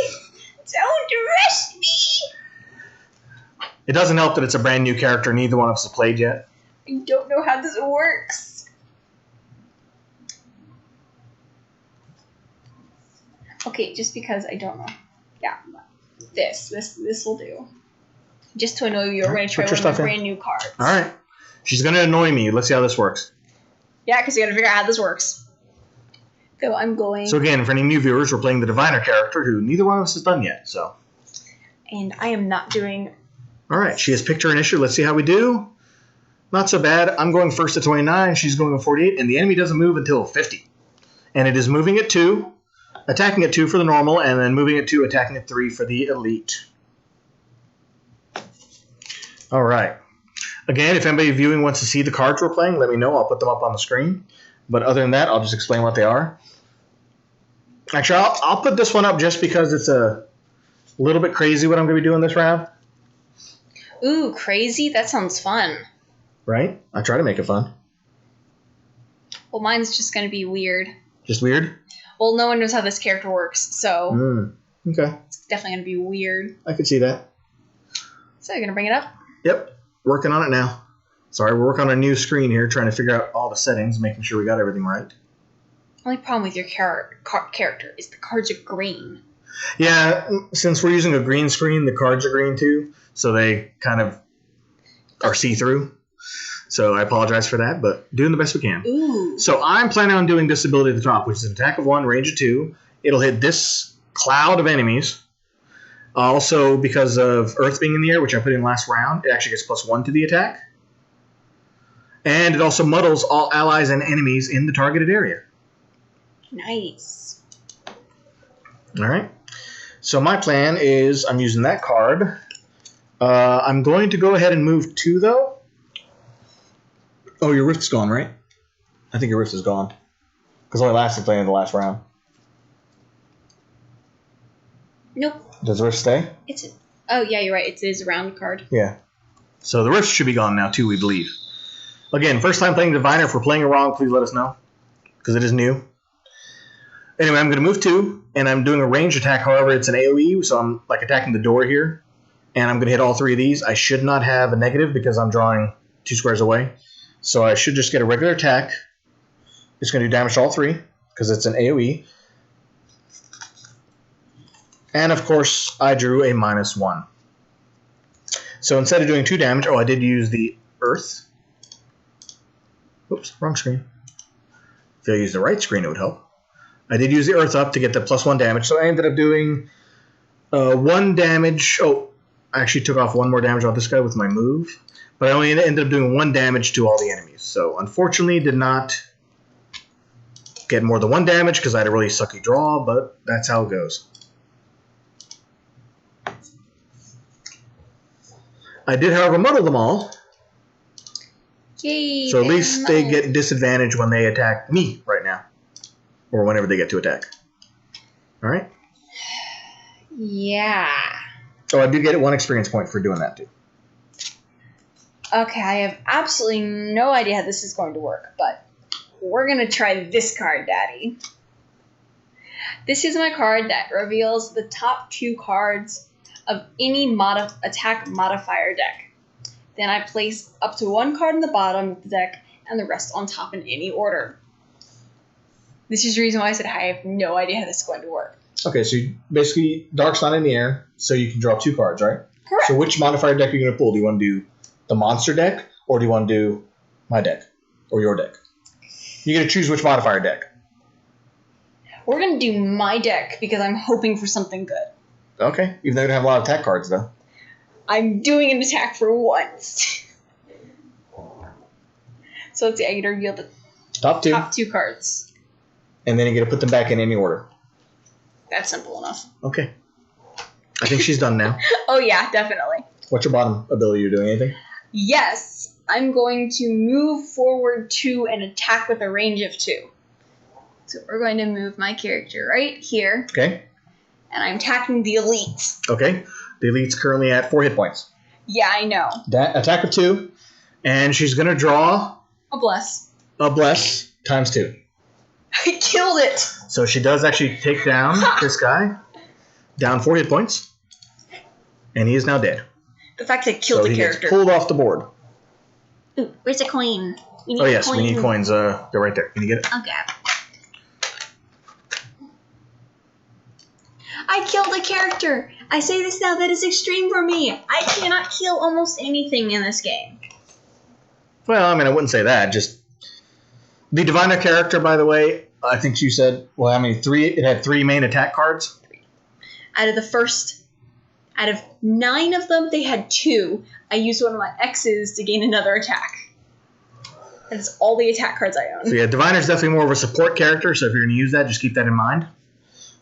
[SPEAKER 1] Don't arrest me!
[SPEAKER 2] It doesn't help that it's a brand new character. Neither one of us have played yet.
[SPEAKER 1] I don't know how this works. Okay, just because I don't know. Yeah, this will do. Just to annoy you, we're going to try one of my brand new cards.
[SPEAKER 2] All right. She's going to annoy me. Let's see how this works.
[SPEAKER 1] Yeah, because you got to figure out how this works. So I'm going...
[SPEAKER 2] So again, for any new viewers, we're playing the Diviner character who neither one of us has done yet, so...
[SPEAKER 1] And I am not doing...
[SPEAKER 2] All right, she has picked her initiative. Let's see how we do. Not so bad. I'm going first at 29. She's going at 48, and the enemy doesn't move until 50. And it is moving at 2, attacking at 2 for the normal, and then moving at 2, attacking at 3 for the elite. All right. Again, if anybody viewing wants to see the cards we're playing, let me know. I'll put them up on the screen. But other than that, I'll just explain what they are. Actually, I'll put this one up just because it's a little bit crazy what I'm going to be doing this round.
[SPEAKER 1] Ooh, crazy? That sounds fun.
[SPEAKER 2] Right? I try to make it fun.
[SPEAKER 1] Well, mine's just going to be weird.
[SPEAKER 2] Just weird?
[SPEAKER 1] Well, no one knows how this character works, so...
[SPEAKER 2] Okay.
[SPEAKER 1] It's definitely going to be weird.
[SPEAKER 2] I could see that.
[SPEAKER 1] So, you're going to bring it up?
[SPEAKER 2] Yep. Working on it now. Sorry, we're working on a new screen here, trying to figure out all the settings, making sure we got everything right.
[SPEAKER 1] Only problem with your character is the cards are green.
[SPEAKER 2] Yeah, since we're using a green screen, the cards are green too, so they kind of are see-through. So I apologize for that, but doing the best we can.
[SPEAKER 1] Ooh.
[SPEAKER 2] So I'm planning on doing this ability at the top, which is an attack of 1, range of 2. It'll hit this cloud of enemies. Also, because of Earth being in the air, which I put in last round, it actually gets +1 to the attack. And it also muddles all allies and enemies in the targeted area.
[SPEAKER 1] Nice.
[SPEAKER 2] All right. So my plan is I'm using that card. I'm going to go ahead and move 2, though. Oh, your Rift's gone, right? I think your Rift is gone. Because only lasted playing in the last round.
[SPEAKER 1] Nope.
[SPEAKER 2] Does the Rift stay?
[SPEAKER 1] Oh, yeah, you're right. It is a round card.
[SPEAKER 2] Yeah. So the Rift should be gone now, too, we believe. Again, first time playing Diviner. If we're playing it wrong, please let us know. Because it is new. Anyway, I'm going to move 2, and I'm doing a ranged attack. However, it's an AoE, so I'm like attacking the door here. And I'm going to hit all 3 of these. I should not have a negative because I'm drawing 2 squares away. So I should just get a regular attack. It's going to do damage to all 3 because it's an AoE. And, of course, I drew a -1. So instead of doing 2 damage, I did use the Earth. Oops, wrong screen. If I use the right screen, it would help. I did use the Earth up to get the +1 damage, so I ended up doing 1 damage. Oh, I actually took off 1 more damage off this guy with my move, but I only ended up doing 1 damage to all the enemies. So unfortunately, did not get more than 1 damage because I had a really sucky draw, but that's how it goes. I did, however, muddle them all.
[SPEAKER 1] Yay,
[SPEAKER 2] so at least they get disadvantage when they attack me right now. Or whenever they get to attack. Alright?
[SPEAKER 1] Yeah.
[SPEAKER 2] So I do get 1 experience point for doing that too.
[SPEAKER 1] Okay, I have absolutely no idea how this is going to work, but we're going to try this card, Daddy. This is my card that reveals the top 2 cards of any attack modifier deck. Then I place up to 1 card in the bottom of the deck and the rest on top in any order. This is the reason why I said I have no idea how this is going to work.
[SPEAKER 2] Okay, so basically, Dark's not in the air, so you can draw 2 cards, right?
[SPEAKER 1] Correct.
[SPEAKER 2] So which modifier deck are you going to pull? Do you want to do the monster deck, or do you want to do my deck, or your deck? You're going to choose which modifier deck.
[SPEAKER 1] We're going to do my deck because I'm hoping for something good.
[SPEAKER 2] Okay, even though you don't have a lot of attack cards, though.
[SPEAKER 1] I'm doing an attack for once. So let's see, I get to reveal the
[SPEAKER 2] top
[SPEAKER 1] 2 cards.
[SPEAKER 2] And then you get to put them back in any order.
[SPEAKER 1] That's simple enough.
[SPEAKER 2] Okay. I think she's done now.
[SPEAKER 1] Oh yeah, definitely.
[SPEAKER 2] What's your bottom ability? You're doing anything?
[SPEAKER 1] Yes, I'm going to move forward 2 and attack with a range of 2. So we're going to move my character right here.
[SPEAKER 2] Okay.
[SPEAKER 1] And I'm attacking the elite.
[SPEAKER 2] Okay. The elite's currently at 4 hit points.
[SPEAKER 1] Yeah, I know.
[SPEAKER 2] That attack of 2. And she's going to draw...
[SPEAKER 1] A bless.
[SPEAKER 2] A bless times 2.
[SPEAKER 1] I killed it!
[SPEAKER 2] So she does actually take down this guy. Down 4 hit points. And he is now dead.
[SPEAKER 1] The fact that I killed the character.
[SPEAKER 2] Gets pulled off the board.
[SPEAKER 1] Ooh, where's the coin? We need
[SPEAKER 2] we need coins. They're right there. Can you get it?
[SPEAKER 1] Okay. I killed a character. I say this now. That is extreme for me. I cannot kill almost anything in this game.
[SPEAKER 2] Well, I mean, I wouldn't say that. Just the diviner character, by the way. I think you said. Well, I mean, it had 3 main attack cards.
[SPEAKER 1] Out of 9 of them, they had 2. I used one of my X's to gain another attack. That's all the attack cards I own.
[SPEAKER 2] So yeah, Diviner's definitely more of a support character, so if you're going to use that, just keep that in mind.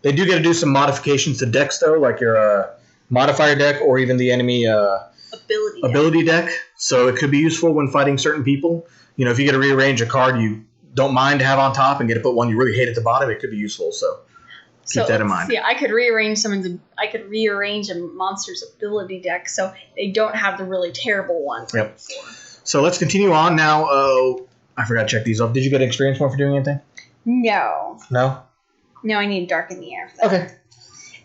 [SPEAKER 2] They do get to do some modifications to decks, though, like your modifier deck or even the enemy ability deck. So it could be useful when fighting certain people. You know, if you get to rearrange a card you don't mind to have on top and get to put one you really hate at the bottom, it could be useful, so... Keep that in mind.
[SPEAKER 1] Yeah, I could rearrange a monster's ability deck so they don't have the really terrible ones.
[SPEAKER 2] Yep. So let's continue on now. I forgot to check these off. Did you get an experience point for doing anything?
[SPEAKER 1] No.
[SPEAKER 2] No?
[SPEAKER 1] No, I need dark in the air for that.
[SPEAKER 2] Okay.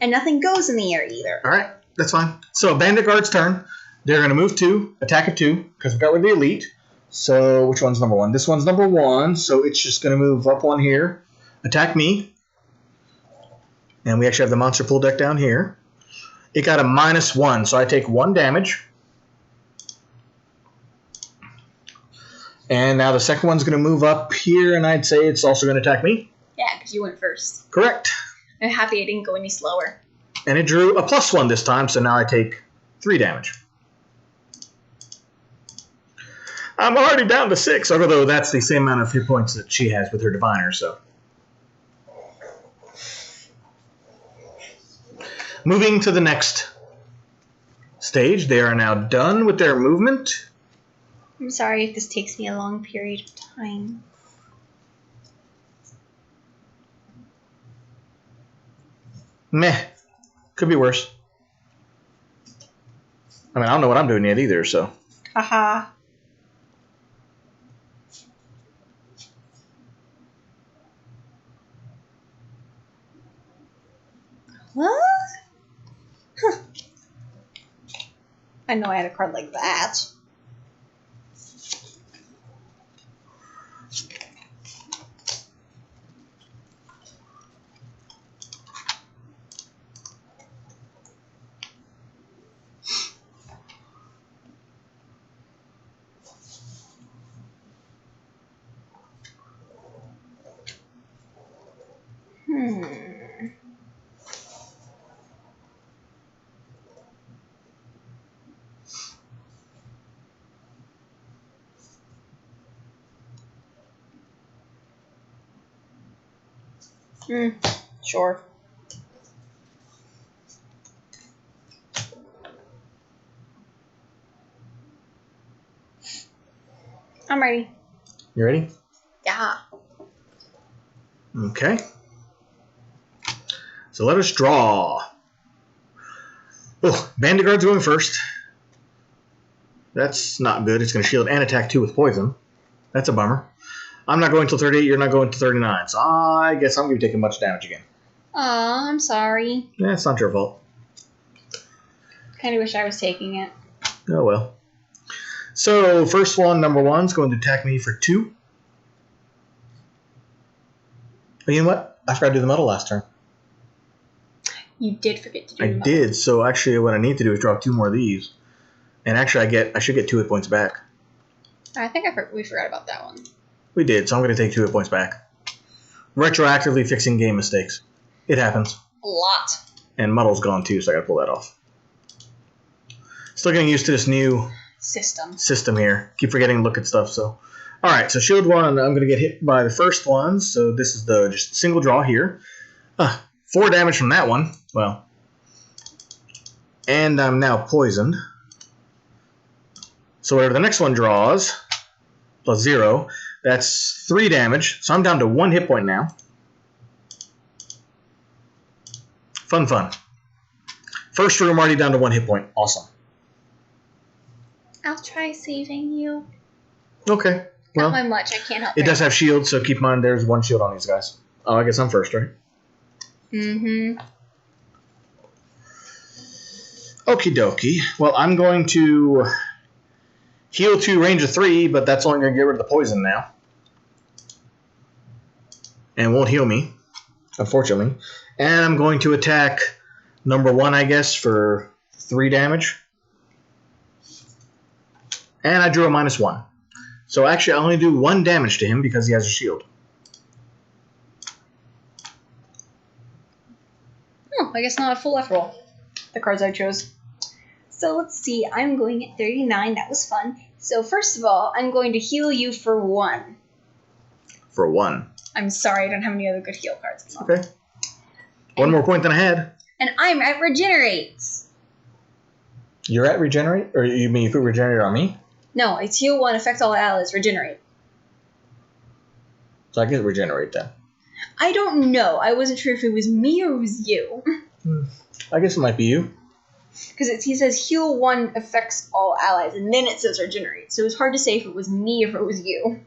[SPEAKER 1] And nothing goes in the air either.
[SPEAKER 2] All right, that's fine. So Bandit Guard's turn. They're going to move 2, attack at 2, because we got rid of the elite. So which one's number 1? This one's number 1, so it's just going to move up 1 here. Attack me. And we actually have the monster pool deck down here. It got a -1, so I take 1 damage. And now the second one's going to move up here, and I'd say it's also going to attack me.
[SPEAKER 1] Yeah, because you went first.
[SPEAKER 2] Correct.
[SPEAKER 1] I'm happy I didn't go any slower.
[SPEAKER 2] And it drew a +1 this time, so now I take 3 damage. I'm already down to 6, although that's the same amount of hit points that she has with her Diviner, so... Moving to the next stage, they are now done with their movement.
[SPEAKER 1] I'm sorry if this takes me a long period of time.
[SPEAKER 2] Meh. Could be worse. I mean, I don't know what I'm doing yet either, so.
[SPEAKER 1] Haha. What? Huh. I know I had a card like that. Sure. I'm ready.
[SPEAKER 2] You ready?
[SPEAKER 1] Yeah.
[SPEAKER 2] Okay. So let us draw. Oh, Bandit Guard's going first. That's not good. It's going to shield and attack 2 with poison. That's a bummer. I'm not going till 38. You're not going to 39. So I guess I'm going to be taking much damage again.
[SPEAKER 1] Aw, I'm sorry.
[SPEAKER 2] Yeah, it's not your fault.
[SPEAKER 1] Kind of wish I was taking it.
[SPEAKER 2] Oh, well. So, first one, number 1, is going to attack me for 2. But you know what? I forgot to do the medal last turn.
[SPEAKER 1] You did forget to do
[SPEAKER 2] I did. So, actually, what I need to do is draw 2 more of these. And actually, I should get 2 hit points back.
[SPEAKER 1] I think we forgot about that one.
[SPEAKER 2] We did, so I'm going to take 2 hit points back. Retroactively fixing game mistakes. It happens.
[SPEAKER 1] A lot.
[SPEAKER 2] And Muddle's gone too, so I got to pull that off. Still getting used to this new system here. Keep forgetting to look at stuff, so. Alright, so shield 1, I'm going to get hit by the first one, so this is the just single draw here. 4 damage from that one. Well. And I'm now poisoned. So whatever the next one draws, plus 0, that's 3 damage. So I'm down to 1 hit point now. Fun. First room already down to 1 hit point. Awesome.
[SPEAKER 1] I'll try saving you.
[SPEAKER 2] Okay. Well,
[SPEAKER 1] not by much. I can't help
[SPEAKER 2] it. It does have shields, so keep in mind there's 1 shield on these guys. Oh, I guess I'm first, right?
[SPEAKER 1] Mm-hmm.
[SPEAKER 2] Okie dokie. Well, I'm going to heal 2, range of 3, but that's only going to get rid of the poison now. And won't heal me, unfortunately. And I'm going to attack number 1, I guess, for 3 damage. And I drew a -1. So actually, I only do 1 damage to him because he has a shield.
[SPEAKER 1] Oh, I guess not a full after all. The cards I chose. So let's see. I'm going at 39. That was fun. So first of all, I'm going to heal you for 1.
[SPEAKER 2] For 1.
[SPEAKER 1] I'm sorry, I don't have any other good heal cards.
[SPEAKER 2] Okay. One more point than I had.
[SPEAKER 1] And I'm at Regenerate.
[SPEAKER 2] You're at Regenerate? Or you mean you put Regenerate on me?
[SPEAKER 1] No, it's heal 1, affect all allies, Regenerate.
[SPEAKER 2] So I get Regenerate then.
[SPEAKER 1] I don't know. I wasn't sure if it was me or it was you.
[SPEAKER 2] I guess it might be you.
[SPEAKER 1] Because he says heal 1 affects all allies, and then it says Regenerate. So it was hard to say if it was me or if it was you.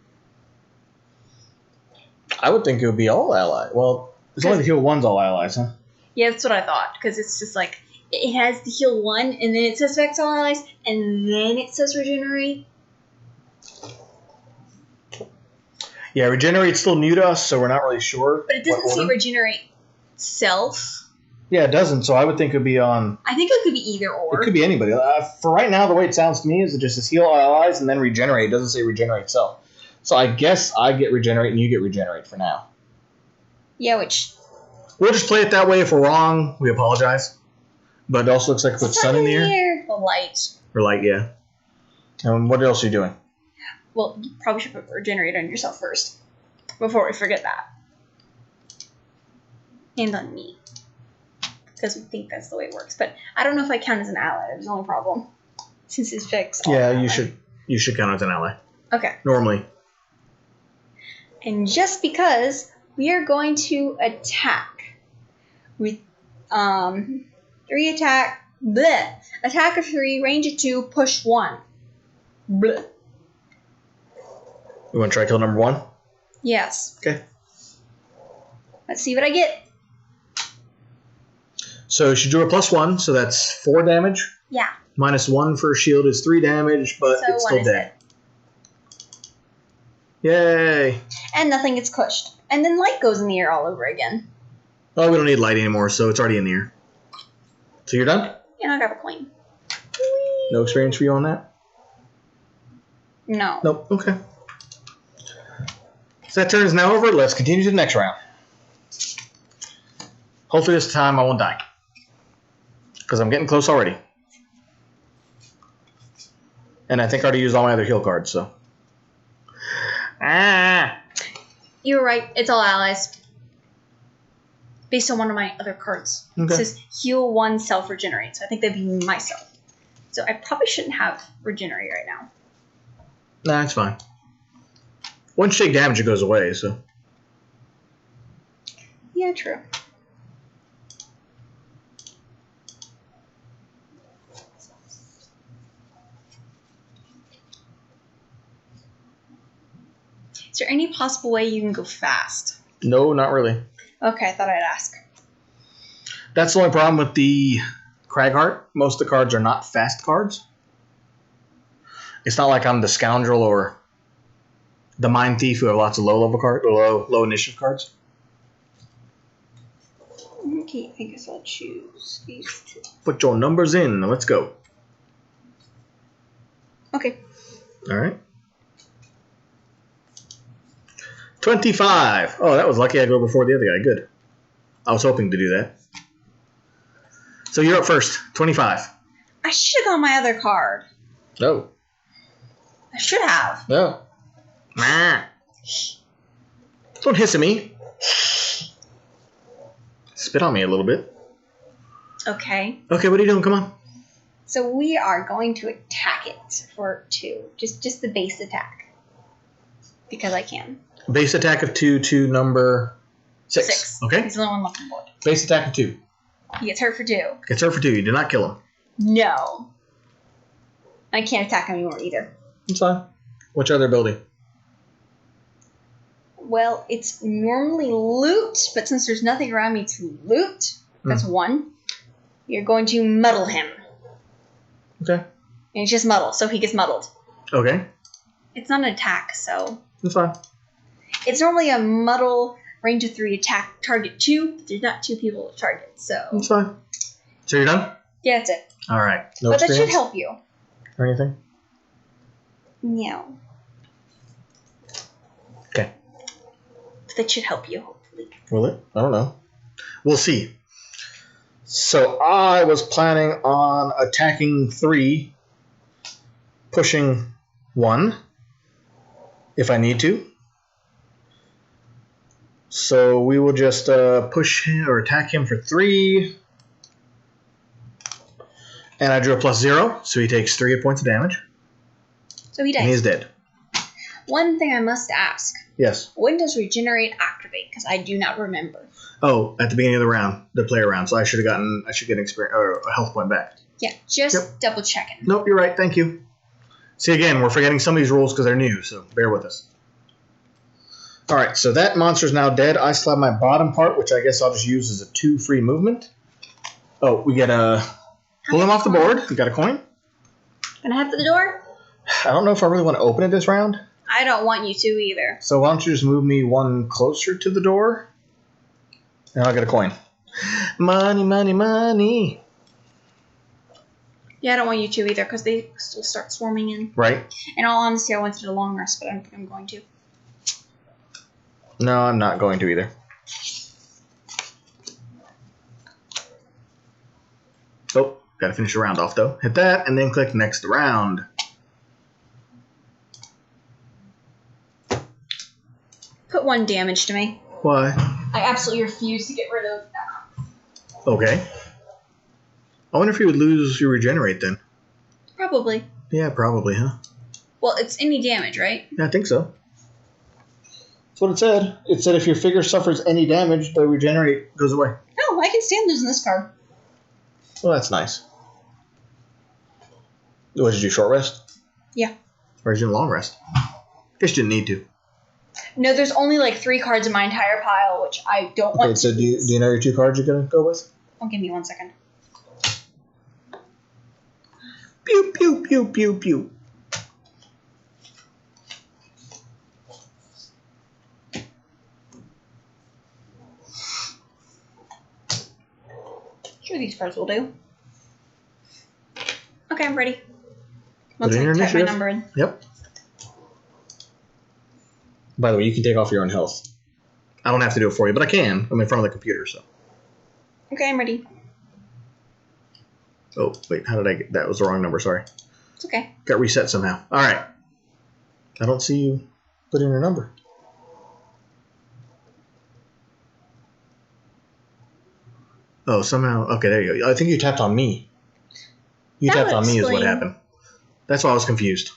[SPEAKER 2] I would think it would be all allies. Well, it's only the heal 1's all allies, huh?
[SPEAKER 1] Yeah, that's what I thought. Because it's just like, it has the heal 1, and then it says affects all allies, and then it says Regenerate.
[SPEAKER 2] Yeah, Regenerate's still new to us, so we're not really sure.
[SPEAKER 1] But it doesn't say Regenerate self.
[SPEAKER 2] Yeah, it doesn't, so I would think it would be on...
[SPEAKER 1] I think it could be either or.
[SPEAKER 2] It could be anybody. For right now, the way it sounds to me is it just says heal all allies and then Regenerate. It doesn't say Regenerate self. So I guess I get Regenerate and you get Regenerate for now.
[SPEAKER 1] Yeah, which...
[SPEAKER 2] We'll just play it that way. If we're wrong, we apologize. But it also looks like with sun in the air.
[SPEAKER 1] Well, light.
[SPEAKER 2] Or light, yeah. And what else are you doing?
[SPEAKER 1] Well, you probably should put Regenerate on yourself first. Before we forget that. And on me. Because we think that's the way it works. But I don't know if I count as an ally. That's the only problem. Since it's fixed.
[SPEAKER 2] Yeah, you should count as an ally.
[SPEAKER 1] Okay.
[SPEAKER 2] Normally.
[SPEAKER 1] And just because we are going to attack with 3 attack, bleh, attack of 3, range of 2, push 1. Bleh.
[SPEAKER 2] You want to try kill number 1?
[SPEAKER 1] Yes.
[SPEAKER 2] Okay.
[SPEAKER 1] Let's see what I get.
[SPEAKER 2] So she drew a +1, so that's 4 damage.
[SPEAKER 1] Yeah.
[SPEAKER 2] -1 for shield is 3 damage, but
[SPEAKER 1] So
[SPEAKER 2] it's still dead. Yay!
[SPEAKER 1] And nothing gets pushed. And then light goes in the air all over again.
[SPEAKER 2] Oh, we don't need light anymore, so it's already in the air. So you're done?
[SPEAKER 1] And I got a coin.
[SPEAKER 2] No experience for you on that?
[SPEAKER 1] No.
[SPEAKER 2] Nope. Okay. So that turn is now over. Let's continue to the next round. Hopefully this time I won't die. Because I'm getting close already. And I think I already used all my other heal cards, so.
[SPEAKER 1] You're right. It's all allies. Based on one of my other cards.
[SPEAKER 2] Okay.
[SPEAKER 1] It says heal 1, self-regenerate. So I think that'd be myself. So I probably shouldn't have regenerate right now.
[SPEAKER 2] Nah, it's fine. Once you take damage, it goes away, so.
[SPEAKER 1] Yeah, true. Is there any possible way you can go fast?
[SPEAKER 2] No, not really.
[SPEAKER 1] Okay, I thought I'd ask.
[SPEAKER 2] That's the only problem with the Cragheart. Most of the cards are not fast cards. It's not like I'm the Scoundrel or the Mind Thief who have lots of low-level cards or low initiative cards.
[SPEAKER 1] Okay, I guess I'll choose these 2.
[SPEAKER 2] Put your numbers in. Let's go.
[SPEAKER 1] Okay.
[SPEAKER 2] All right. 25. Oh, that was lucky I go before the other guy. Good. I was hoping to do that. So you're up first. 25.
[SPEAKER 1] I should have gone my other card.
[SPEAKER 2] No.
[SPEAKER 1] I should have.
[SPEAKER 2] No. Nah. Don't hiss at me. Spit on me a little bit.
[SPEAKER 1] Okay.
[SPEAKER 2] Okay, what are you doing? Come on.
[SPEAKER 1] So we are going to attack it for 2. Just the base attack. Because I can.
[SPEAKER 2] Base attack of 2 to number 6.
[SPEAKER 1] 6.
[SPEAKER 2] Okay.
[SPEAKER 1] He's the only one left on board.
[SPEAKER 2] Base attack of 2.
[SPEAKER 1] He gets hurt for 2.
[SPEAKER 2] Gets hurt for 2. You did not kill him.
[SPEAKER 1] No. I can't attack him anymore either.
[SPEAKER 2] It's fine. What's your other ability?
[SPEAKER 1] Well, it's normally loot, but since there's nothing around me to loot, that's 1. You're going to muddle him.
[SPEAKER 2] Okay.
[SPEAKER 1] And it's just muddle, so he gets muddled.
[SPEAKER 2] Okay.
[SPEAKER 1] It's not an attack, so...
[SPEAKER 2] That's fine.
[SPEAKER 1] It's normally a muddle, range of 3, attack, target 2, but there's not 2 people to target, so...
[SPEAKER 2] That's fine. So you're done?
[SPEAKER 1] Yeah, that's it.
[SPEAKER 2] All right. No
[SPEAKER 1] but
[SPEAKER 2] experience?
[SPEAKER 1] That should help you.
[SPEAKER 2] Or anything?
[SPEAKER 1] No.
[SPEAKER 2] Okay.
[SPEAKER 1] That should help you, hopefully.
[SPEAKER 2] Will it? I don't know. We'll see. So I was planning on attacking 3, pushing 1, if I need to. So we will just push him or attack him for 3. And I drew a +0, so he takes 3 hit points of damage.
[SPEAKER 1] So he dies.
[SPEAKER 2] And he's dead.
[SPEAKER 1] One thing I must ask.
[SPEAKER 2] Yes.
[SPEAKER 1] When does regenerate activate? Because I do not remember.
[SPEAKER 2] Oh, at the beginning of the round, the player round. So I should get an experience or a health point back.
[SPEAKER 1] Yeah, just double checking.
[SPEAKER 2] Nope, you're right. Thank you. See, again, we're forgetting some of these rules because they're new, so bear with us. All right, so that monster's now dead. I still have my bottom part, which I guess I'll just use as a 2 free movement. Oh, we get a pull him off the board. We got a coin.
[SPEAKER 1] Gonna head for the door?
[SPEAKER 2] I don't know if I really want to open it this round.
[SPEAKER 1] I don't want you to either.
[SPEAKER 2] So why don't you just move me 1 closer to the door? And I'll get a coin. Money, money, money.
[SPEAKER 1] Yeah, I don't want you to either because they still start swarming in.
[SPEAKER 2] Right.
[SPEAKER 1] In all honesty, I wanted a long rest, but I don't think I'm going to.
[SPEAKER 2] No, I'm not going to either. Oh, gotta finish the round off though. Hit that and then click next round.
[SPEAKER 1] Put 1 damage to me.
[SPEAKER 2] Why?
[SPEAKER 1] I absolutely refuse to get rid of that.
[SPEAKER 2] Okay. I wonder if you would lose your regenerate then.
[SPEAKER 1] Probably.
[SPEAKER 2] Yeah, probably, huh?
[SPEAKER 1] Well, it's any damage, right?
[SPEAKER 2] Yeah, I think so. That's what it said. It said if your figure suffers any damage, the regenerate goes away.
[SPEAKER 1] Oh, I can stand losing this card.
[SPEAKER 2] Well, that's nice. What, did you do, short rest?
[SPEAKER 1] Yeah.
[SPEAKER 2] Or did you do long rest? Guess you didn't need to.
[SPEAKER 1] No, there's only like 3 cards in my entire pile, which I don't want
[SPEAKER 2] Okay, so do you know your 2 cards you're going to go with?
[SPEAKER 1] Oh, give me 1 second.
[SPEAKER 2] Pew, pew, pew, pew, pew.
[SPEAKER 1] Sure, these cards will do. Okay, I'm ready.
[SPEAKER 2] Put
[SPEAKER 1] Once
[SPEAKER 2] in your
[SPEAKER 1] I type my
[SPEAKER 2] initiative.
[SPEAKER 1] number in.
[SPEAKER 2] Yep. By the way, you can take off your own health. I don't have to do it for you, but I can. I'm in front of the computer, so.
[SPEAKER 1] Okay, I'm ready.
[SPEAKER 2] Oh, wait, how did I get that? Was the wrong number, sorry.
[SPEAKER 1] It's okay.
[SPEAKER 2] Got reset somehow. All right. I don't see you put in your number. Oh, somehow. Okay, there you go. I think you tapped on me. You
[SPEAKER 1] That
[SPEAKER 2] tapped
[SPEAKER 1] would
[SPEAKER 2] on me is what
[SPEAKER 1] explain.
[SPEAKER 2] happened. That's why I was confused.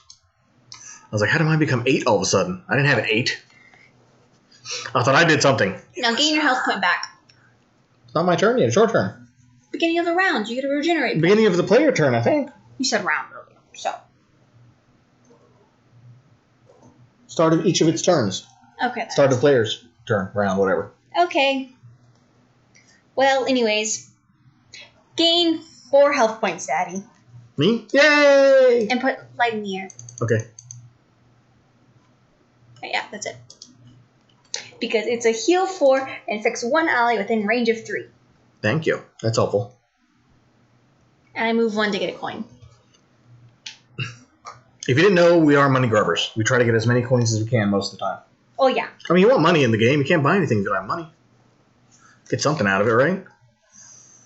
[SPEAKER 2] I was like, how did mine become 8 all of a sudden? I didn't have an 8. I thought I did something.
[SPEAKER 1] Now gain your health point back.
[SPEAKER 2] It's not my turn yet. It's your turn.
[SPEAKER 1] Beginning of the round, you get a regenerate.
[SPEAKER 2] Beginning of the player turn, I think.
[SPEAKER 1] You said round earlier, so.
[SPEAKER 2] Start of each of its turns.
[SPEAKER 1] Okay. then.
[SPEAKER 2] Start of player's turn, round, whatever.
[SPEAKER 1] Okay. Well, anyways. Gain 4 health points, Daddy.
[SPEAKER 2] Me? Yay!
[SPEAKER 1] And put light in the air.
[SPEAKER 2] Okay.
[SPEAKER 1] Okay, yeah, that's it. Because it's a heal 4 and affects 1 ally within range of 3.
[SPEAKER 2] Thank you. That's helpful.
[SPEAKER 1] And I move 1 to get a coin.
[SPEAKER 2] If you didn't know, we are money grubbers. We try to get as many coins as we can most of the time.
[SPEAKER 1] Oh, yeah.
[SPEAKER 2] I mean, you want money in the game. You can't buy anything if you don't have money. Get something out of it, right?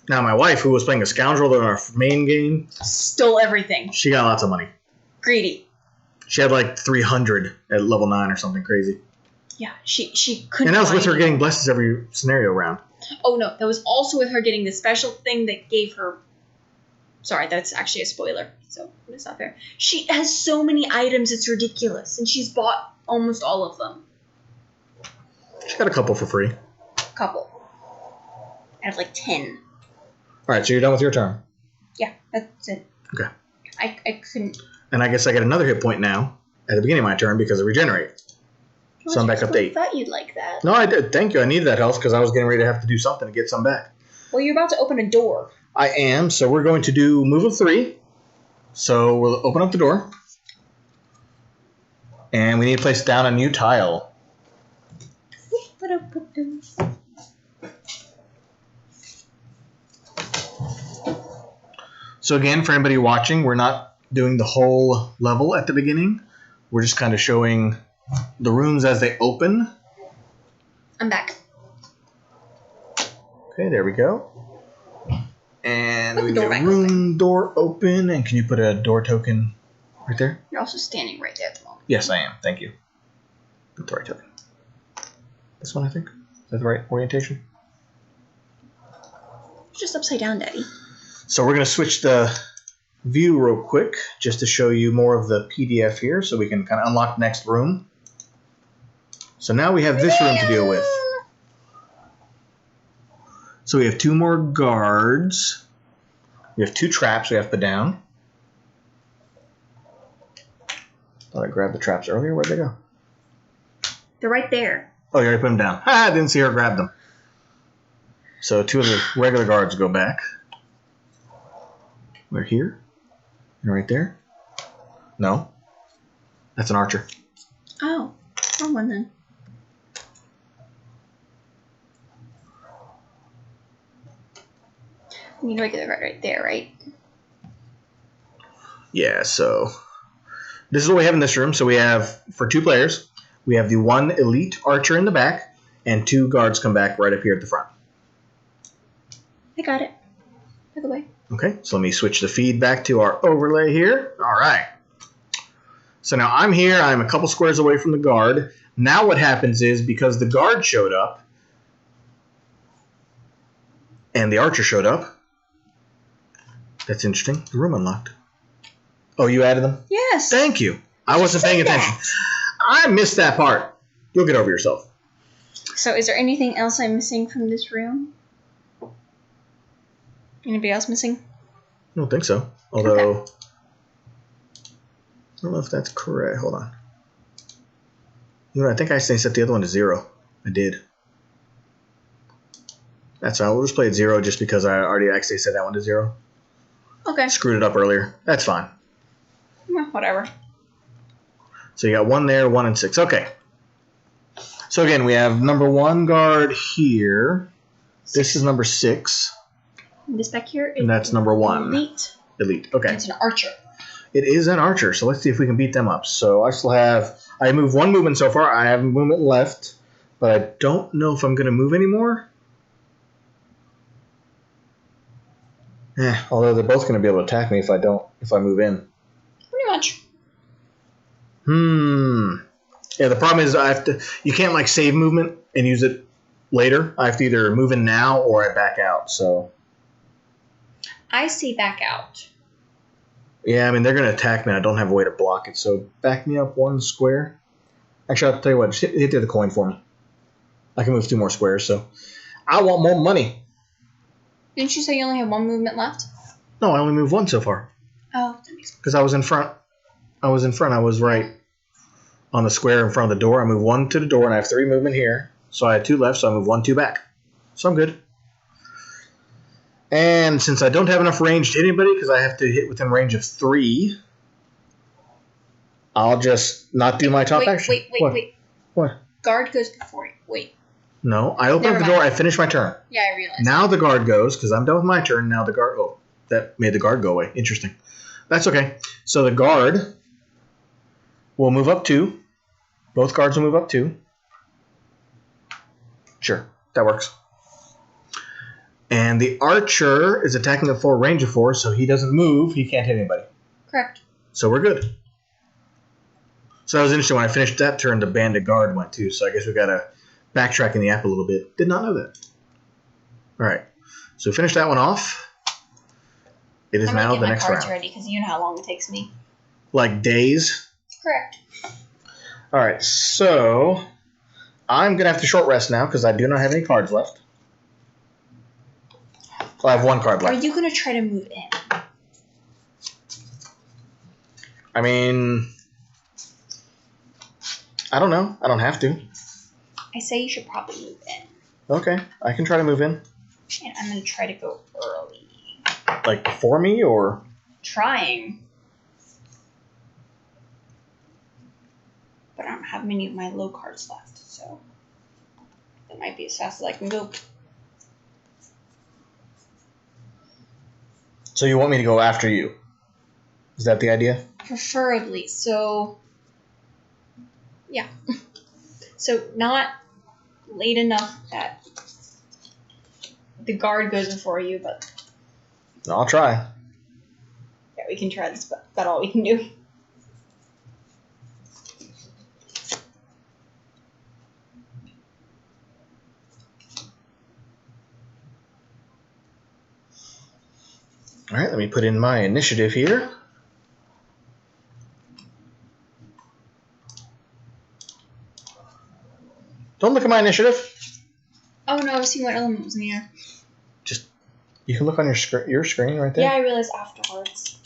[SPEAKER 2] Now, my wife, who was playing a scoundrel in our main game,
[SPEAKER 1] Stole everything.
[SPEAKER 2] she got lots of money.
[SPEAKER 1] Greedy.
[SPEAKER 2] She had like 300 at level 9 or something crazy.
[SPEAKER 1] Yeah, she couldn't.
[SPEAKER 2] And that was with
[SPEAKER 1] buy
[SPEAKER 2] her getting blessings every scenario round.
[SPEAKER 1] Oh no, that was also with her getting the special thing that gave her. Sorry, that's actually a spoiler, so it's not fair. She has so many items, it's ridiculous, and she's bought almost all of them.
[SPEAKER 2] She got a couple for free.
[SPEAKER 1] Couple. I have like 10.
[SPEAKER 2] All right, so you're done with your turn.
[SPEAKER 1] Yeah, that's it.
[SPEAKER 2] Okay.
[SPEAKER 1] I couldn't.
[SPEAKER 2] And I guess I get another hit point now at the beginning of my turn because of regenerate. So I'm back up to 8.
[SPEAKER 1] I thought you'd like that.
[SPEAKER 2] No, I did. Thank you. I needed that health because I was getting ready to have to do something to get some back.
[SPEAKER 1] Well, you're about to open a door.
[SPEAKER 2] I am. So we're going to do move of 3. So we'll open up the door. And we need to place down a new tile. So again, for anybody watching, we're not doing the whole level at the beginning. We're just kind of showing the rooms as they open.
[SPEAKER 1] I'm back.
[SPEAKER 2] Okay, there we go. And
[SPEAKER 1] Put
[SPEAKER 2] we
[SPEAKER 1] the
[SPEAKER 2] get
[SPEAKER 1] door
[SPEAKER 2] a
[SPEAKER 1] back
[SPEAKER 2] room door open. And can you put a door token right there?
[SPEAKER 1] You're also standing right there at the moment.
[SPEAKER 2] Yes, I am. Thank you. That's the right token. This one, I think. Is that the right orientation?
[SPEAKER 1] It's just upside down, Daddy.
[SPEAKER 2] So we're going to switch the view real quick just to show you more of the PDF here so we can kind of unlock the next room. So now we have this room to deal with. So we have 2 more guards. We have 2 traps we have to put down. Thought I grabbed the traps earlier. Where'd they go?
[SPEAKER 1] They're right there.
[SPEAKER 2] Oh, you already put them down. I didn't see her grab them. So 2 of the regular guards go back. We're here. And right there. No. That's an archer.
[SPEAKER 1] Oh, wrong one then. We need a regular guard right there, right?
[SPEAKER 2] Yeah, so this is what we have in this room. So we have, for 2 players, we have the 1 elite archer in the back, and 2 guards come back right up here at the front.
[SPEAKER 1] I got it. By the way.
[SPEAKER 2] Okay, so let me switch the feed back to our overlay here. All right. So now I'm here. I'm a couple squares away from the guard. Now what happens is, because the guard showed up, and the archer showed up, that's interesting. The room unlocked. Oh, you added them?
[SPEAKER 1] Yes.
[SPEAKER 2] Thank you. I wasn't paying attention. I missed that part. You'll get over yourself.
[SPEAKER 1] So is there anything else I'm missing from this room? Anybody else missing?
[SPEAKER 2] I don't think so. Although, okay. I don't know if that's correct. Hold on. You know, I think I set the other one to 0. I did. That's fine. We'll just play it 0 just because I already actually set that one to 0.
[SPEAKER 1] Okay.
[SPEAKER 2] Screwed it up earlier. That's fine.
[SPEAKER 1] Well, whatever.
[SPEAKER 2] So you got 1 there, 1 and 6. Okay. So again, we have number 1 guard here. This is number 6.
[SPEAKER 1] And this back here is
[SPEAKER 2] and that's number 1.
[SPEAKER 1] Elite.
[SPEAKER 2] Elite. Okay.
[SPEAKER 1] It's an archer.
[SPEAKER 2] It is an archer. So let's see if we can beat them up. So I still have... I moved 1 movement so far. I have a movement left. But I don't know if I'm going to move anymore. Although they're both going to be able to attack me if I move in.
[SPEAKER 1] Pretty much.
[SPEAKER 2] Yeah, the problem is you can't like save movement and use it later. I have to either move in now or I back out, so.
[SPEAKER 1] I say back out.
[SPEAKER 2] Yeah, I mean, they're going to attack me. I don't have a way to block it, so back me up 1 square. Actually, I'll tell you what, just hit the other coin for me. I can move 2 more squares, so. I want more money.
[SPEAKER 1] Didn't you say you only have 1 movement left?
[SPEAKER 2] No, I only moved 1 so far.
[SPEAKER 1] Oh, that makes sense.
[SPEAKER 2] Because I was in front. I was right on the square in front of the door. I moved 1 to the door, and I have 3 movement here. So I had 2 left, so I moved 1, 2 back. So I'm good. And since I don't have enough range to hit anybody, because I have to hit within range of 3, I'll just not do my top action.
[SPEAKER 1] Wait.
[SPEAKER 2] What?
[SPEAKER 1] Guard goes before you. Wait.
[SPEAKER 2] No, I opened up the door. I finished my turn.
[SPEAKER 1] Yeah, I realized.
[SPEAKER 2] Now the guard goes, because I'm done with my turn. Now the guard... Oh, that made the guard go away. Interesting. That's okay. So the guard will move up 2. Both guards will move up 2. Sure, that works. And the archer is attacking at full range of 4, so he doesn't move. He can't hit anybody.
[SPEAKER 1] Correct.
[SPEAKER 2] So we're good. So that was interesting. When I finished that turn, the bandit guard went too. So I guess we got to backtrack in the app a little bit. Did not know that. All right. So we finished that one off. It is now the next round. I'm going to get my cards
[SPEAKER 1] ready because you know how long it takes me.
[SPEAKER 2] Like days?
[SPEAKER 1] Correct.
[SPEAKER 2] All right. So I'm going to have to short rest now because I do not have any cards left. Well, I have 1 card left.
[SPEAKER 1] Are you going to try to move in?
[SPEAKER 2] I mean, I don't know. I don't have to.
[SPEAKER 1] I say you should probably move in.
[SPEAKER 2] Okay. I can try to move in.
[SPEAKER 1] And I'm going to try to go early.
[SPEAKER 2] Like before me or?
[SPEAKER 1] Trying. but I don't have many of my low cards left, so that might be as fast as I can go.
[SPEAKER 2] So you want me to go after you? Is that the idea?
[SPEAKER 1] Preferably. So, yeah. So not late enough that the guard goes before you, but
[SPEAKER 2] I'll try.
[SPEAKER 1] yeah, we can try this, but that's all we can do.
[SPEAKER 2] All right, let me put in my initiative here. Don't look at my initiative.
[SPEAKER 1] Oh no, I was seeing what element was in the air.
[SPEAKER 2] You can look on your screen right there.
[SPEAKER 1] Yeah, I realized afterwards.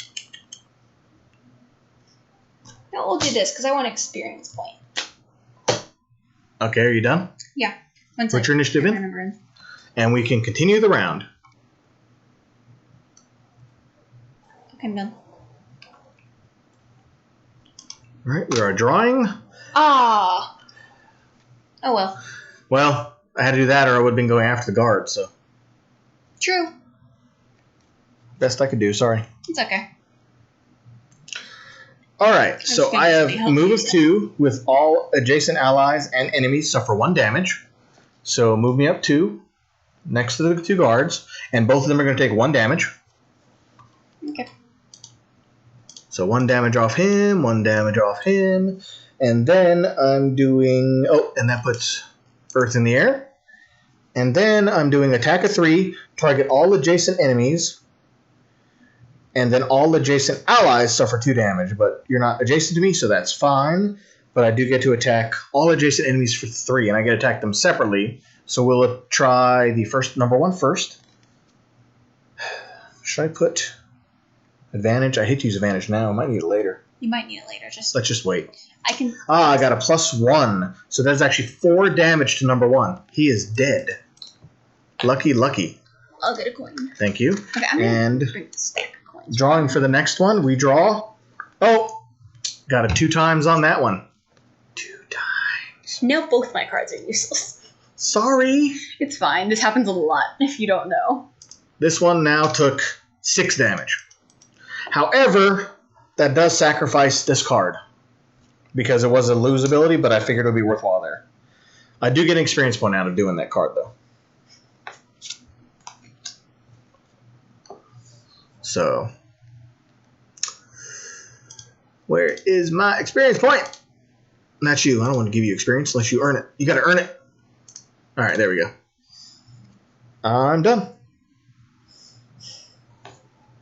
[SPEAKER 1] Now we'll do this because I want experience point.
[SPEAKER 2] Okay, are you done?
[SPEAKER 1] Yeah.
[SPEAKER 2] Put your initiative in. And we can continue the round.
[SPEAKER 1] Okay, I'm done.
[SPEAKER 2] All right, we are drawing.
[SPEAKER 1] Ah. Oh well.
[SPEAKER 2] Well, I had to do that or I would have been going after the guard, so.
[SPEAKER 1] True.
[SPEAKER 2] Best I could do, sorry.
[SPEAKER 1] It's okay.
[SPEAKER 2] All right, so I have move of 2 with all adjacent allies and enemies suffer 1 damage. So move me up 2 next to the 2 guards, and both of them are going to take 1 damage.
[SPEAKER 1] Okay.
[SPEAKER 2] So 1 damage off him, 1 damage off him, and then I'm doing... Oh, and that puts Earth in the air. And then I'm doing attack of 3, target all adjacent enemies, and then all adjacent allies suffer 2 damage. But you're not adjacent to me, so that's fine. But I do get to attack all adjacent enemies for 3, and I get to attack them separately. So we'll try the number 1 first. Should I put advantage? I hate to use advantage now. I might need it later.
[SPEAKER 1] You might need it later.
[SPEAKER 2] Let's just wait.
[SPEAKER 1] I can.
[SPEAKER 2] I got a +1. So that's actually 4 damage to number 1. He is dead. Lucky, lucky.
[SPEAKER 1] I'll get a coin.
[SPEAKER 2] Thank you.
[SPEAKER 1] Okay, I'm going to bring the stack of coins.
[SPEAKER 2] Drawing for the next one, we draw. Oh, got a 2 times on that one. 2 times.
[SPEAKER 1] No, both my cards are useless.
[SPEAKER 2] Sorry.
[SPEAKER 1] It's fine. This happens a lot if you don't know.
[SPEAKER 2] This one now took 6 damage. However, that does sacrifice this card because it was a lose ability, but I figured it would be worthwhile there. I do get an experience point out of doing that card, though. So, where is my experience point? Not you. I don't want to give you experience unless you earn it. You got to earn it. All right, there we go. I'm done.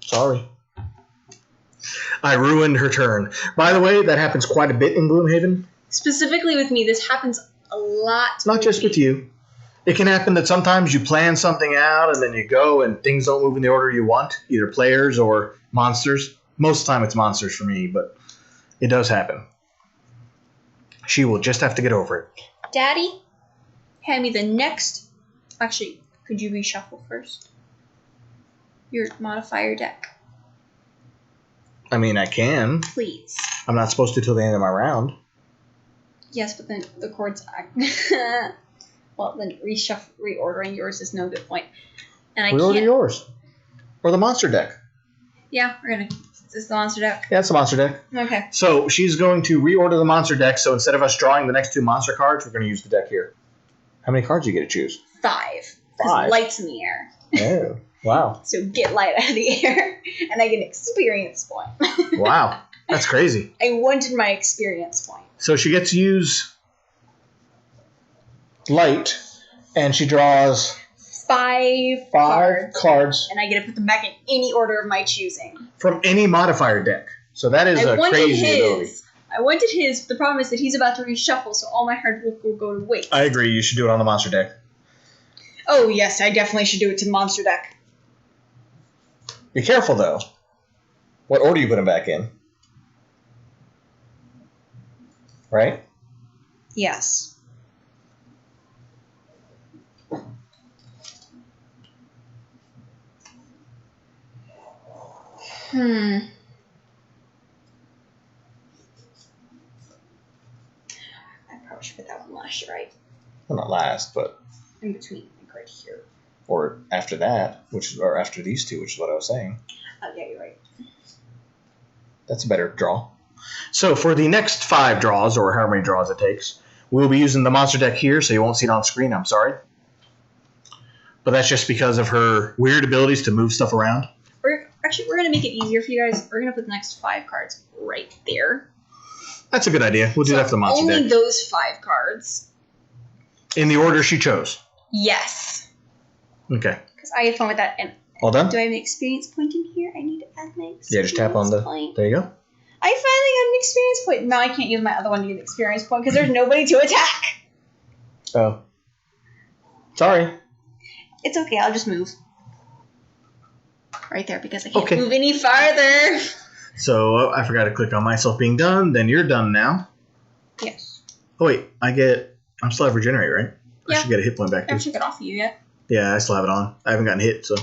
[SPEAKER 2] Sorry. I ruined her turn. By the way, that happens quite a bit in Gloomhaven.
[SPEAKER 1] Specifically with me, this happens a lot.
[SPEAKER 2] It's not just with you. It can happen that sometimes you plan something out and then you go and things don't move in the order you want, either players or monsters. Most of the time it's monsters for me, but it does happen. She will just have to get over it.
[SPEAKER 1] Daddy, hand me the next... Actually, could you reshuffle first? Your modifier deck.
[SPEAKER 2] I mean, I can.
[SPEAKER 1] Please.
[SPEAKER 2] I'm not supposed to till the end of my round.
[SPEAKER 1] Yes, but then the chords... Well, then reordering yours is no good point. And I
[SPEAKER 2] Reorder
[SPEAKER 1] can't...
[SPEAKER 2] yours. Or the monster deck.
[SPEAKER 1] Yeah, we're going to... Is this the monster deck?
[SPEAKER 2] Yeah, it's the monster deck.
[SPEAKER 1] Okay.
[SPEAKER 2] So she's going to reorder the monster deck, so instead of us drawing the next 2 monster cards, we're going to use the deck here. How many cards do you get to choose?
[SPEAKER 1] 5.
[SPEAKER 2] 5.
[SPEAKER 1] Because light's in the air.
[SPEAKER 2] Oh, wow.
[SPEAKER 1] So get light out of the air, and I get an experience point.
[SPEAKER 2] Wow, that's crazy.
[SPEAKER 1] I wanted my experience point.
[SPEAKER 2] So she gets to use light, and she draws
[SPEAKER 1] 5
[SPEAKER 2] cards
[SPEAKER 1] and I get to put them back in any order of my choosing.
[SPEAKER 2] from any modifier deck. So that is a crazy ability.
[SPEAKER 1] I wanted his. The problem is that he's about to reshuffle, so all my hard work will go to waste.
[SPEAKER 2] I agree. You should do it on the monster deck.
[SPEAKER 1] Oh yes, I definitely should do it to the monster deck.
[SPEAKER 2] Be careful, though. What order you put them back in? Right?
[SPEAKER 1] Yes.
[SPEAKER 2] Well, not last, but
[SPEAKER 1] in between, like right here.
[SPEAKER 2] Or after that, or after these two, which is what I was saying.
[SPEAKER 1] Oh, yeah, you're right.
[SPEAKER 2] That's a better draw. So for the next 5 draws, or however many draws it takes, we'll be using the monster deck here, so you won't see it on screen. I'm sorry. But that's just because of her weird abilities to move stuff around.
[SPEAKER 1] We're going to make it easier for you guys. We're going to put the next 5 cards right there.
[SPEAKER 2] That's a good idea. We'll do that for the monster deck.
[SPEAKER 1] Only those 5 cards.
[SPEAKER 2] In the order she chose.
[SPEAKER 1] Yes.
[SPEAKER 2] Okay.
[SPEAKER 1] Because I had fun with that. And
[SPEAKER 2] all done?
[SPEAKER 1] Do I have an experience point in here? I need to add my experience
[SPEAKER 2] Yeah, just tap on the
[SPEAKER 1] point.
[SPEAKER 2] There you go.
[SPEAKER 1] I finally got an experience point. Now I can't use my other one to get an experience point because there's nobody to attack.
[SPEAKER 2] Oh. Sorry.
[SPEAKER 1] It's okay. I'll just move. Right there because I can't move any farther.
[SPEAKER 2] So I forgot to click on myself being done. Then you're done now.
[SPEAKER 1] Yes.
[SPEAKER 2] Oh, wait. I'm still have regenerate, right?
[SPEAKER 1] Yeah.
[SPEAKER 2] I should get a hit point back.
[SPEAKER 1] I haven't took it off of you yet.
[SPEAKER 2] Yeah, I still have it on. I haven't gotten hit, so.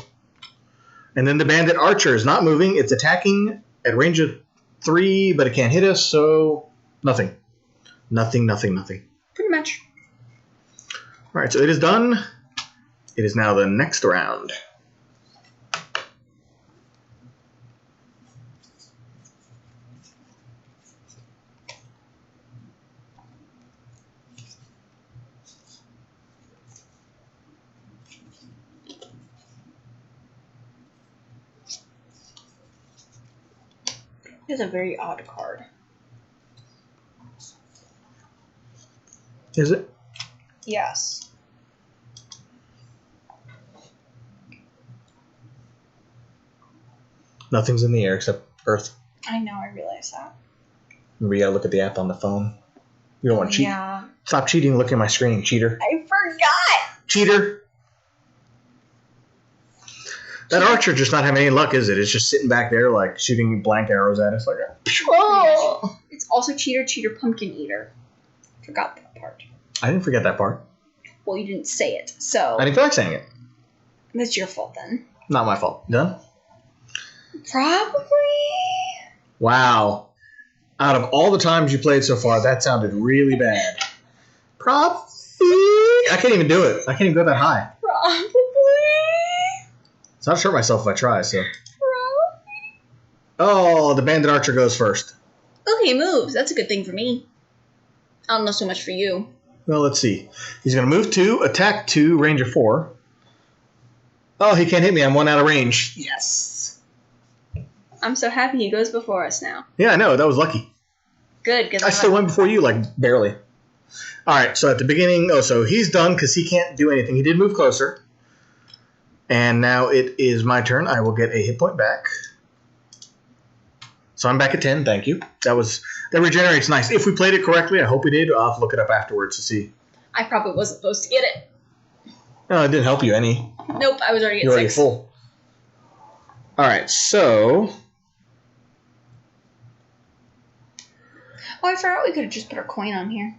[SPEAKER 2] And then the bandit archer is not moving. It's attacking at range of 3, but it can't hit us, so nothing. Nothing.
[SPEAKER 1] Pretty much.
[SPEAKER 2] All right, so it is done. It is now the next round.
[SPEAKER 1] It's a very odd card.
[SPEAKER 2] Is it?
[SPEAKER 1] Yes.
[SPEAKER 2] Nothing's in the air except Earth.
[SPEAKER 1] I know, I realize that.
[SPEAKER 2] We gotta look at the app on the phone. You don't want to cheat.
[SPEAKER 1] Yeah.
[SPEAKER 2] Stop cheating. Look at my screen, cheater.
[SPEAKER 1] I forgot!
[SPEAKER 2] Cheater! That archer just not having any luck, is it? It's just sitting back there, like, shooting blank arrows at us. Like,
[SPEAKER 1] oh! It's also cheater, pumpkin eater. Forgot that part.
[SPEAKER 2] I didn't forget that part.
[SPEAKER 1] Well, you didn't say it, so...
[SPEAKER 2] I didn't feel like saying it.
[SPEAKER 1] That's your fault, then.
[SPEAKER 2] Not my fault. Done?
[SPEAKER 1] Probably...
[SPEAKER 2] Wow. Out of all the times you played so far, that sounded really bad. Probably... I can't even do it. I can't even go that high.
[SPEAKER 1] Probably...
[SPEAKER 2] So I'll hurt myself if I try, so... Oh, the bandit archer goes first.
[SPEAKER 1] Okay, moves. That's a good thing for me. I don't know so much for you.
[SPEAKER 2] Well, let's see. He's going to move 2, attack 2, range of 4. Oh, he can't hit me. I'm 1 out of range. Yes.
[SPEAKER 1] I'm so happy he goes before us now.
[SPEAKER 2] Yeah, I know. That was lucky.
[SPEAKER 1] Good, because
[SPEAKER 2] I still went before you, like, barely. All right, so at the beginning... Oh, so he's done because he can't do anything. He did move closer. And now it is my turn. I will get a hit point back. So I'm back at 10. Thank you. That regenerates nice. If we played it correctly, I hope we did. I'll have to look it up afterwards to see.
[SPEAKER 1] I probably wasn't supposed to get it.
[SPEAKER 2] No, it didn't help you any.
[SPEAKER 1] Nope, I was already at 6.
[SPEAKER 2] You're already full. All right, so...
[SPEAKER 1] Oh, I forgot we could have just put our coin on here.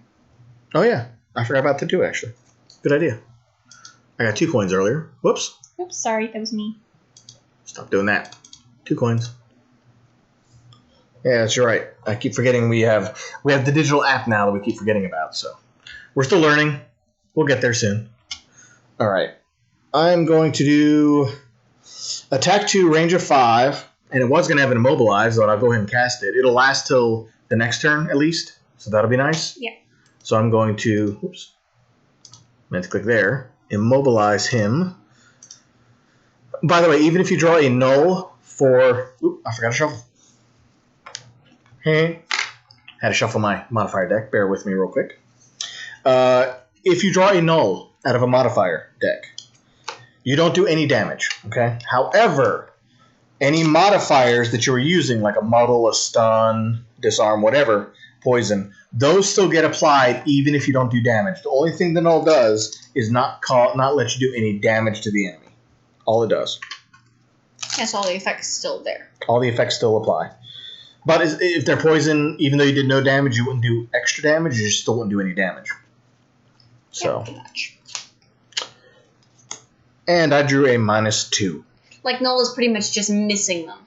[SPEAKER 2] Oh, yeah. I forgot about that too, actually. Good idea. I got 2 coins earlier. Whoops.
[SPEAKER 1] Oops, sorry, that was me.
[SPEAKER 2] Stop doing that. 2 coins. Yeah, that's right. I keep forgetting we have the digital app now that we keep forgetting about. So we're still learning. We'll get there soon. All right. I'm going to do attack 2, range of 5, and it was going to have an immobilize, but I'll go ahead and cast it. It'll last till the next turn at least, so that'll be nice.
[SPEAKER 1] Yeah.
[SPEAKER 2] So I'm going to, oops, meant to click there, immobilize him. By the way, even if you draw a null for, I forgot to shuffle. Hey, had to shuffle my modifier deck. Bear with me real quick. If you draw a null out of a modifier deck, you don't do any damage, okay? However, any modifiers that you were using, like a muddle, a stun, disarm, whatever, poison, those still get applied even if you don't do damage. The only thing the null does is not let you do any damage to the enemy. All it does.
[SPEAKER 1] Yes, all the effects still there.
[SPEAKER 2] All the effects still apply. But if they're poison, even though you did no damage, you wouldn't do extra damage. You just still wouldn't do any damage. So.
[SPEAKER 1] Yeah, much.
[SPEAKER 2] And I drew a -2.
[SPEAKER 1] Like, null is pretty much just missing them.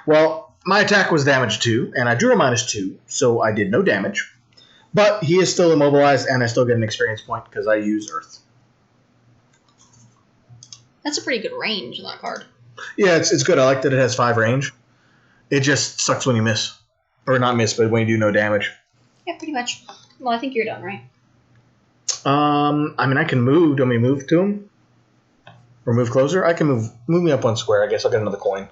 [SPEAKER 2] Well, my attack was damage 2, and I drew a -2, so I did no damage. But he is still immobilized, and I still get an experience point because I use Earth.
[SPEAKER 1] That's a pretty good range on that card.
[SPEAKER 2] Yeah, it's good. I like that it has 5 range. It just sucks when you miss. Or not miss, but when you do no damage.
[SPEAKER 1] Yeah, pretty much. Well, I think you're done, right?
[SPEAKER 2] I mean, I can move. Do you want me to move to him? Or move closer? I can move me up 1 square. I guess I'll get another coin.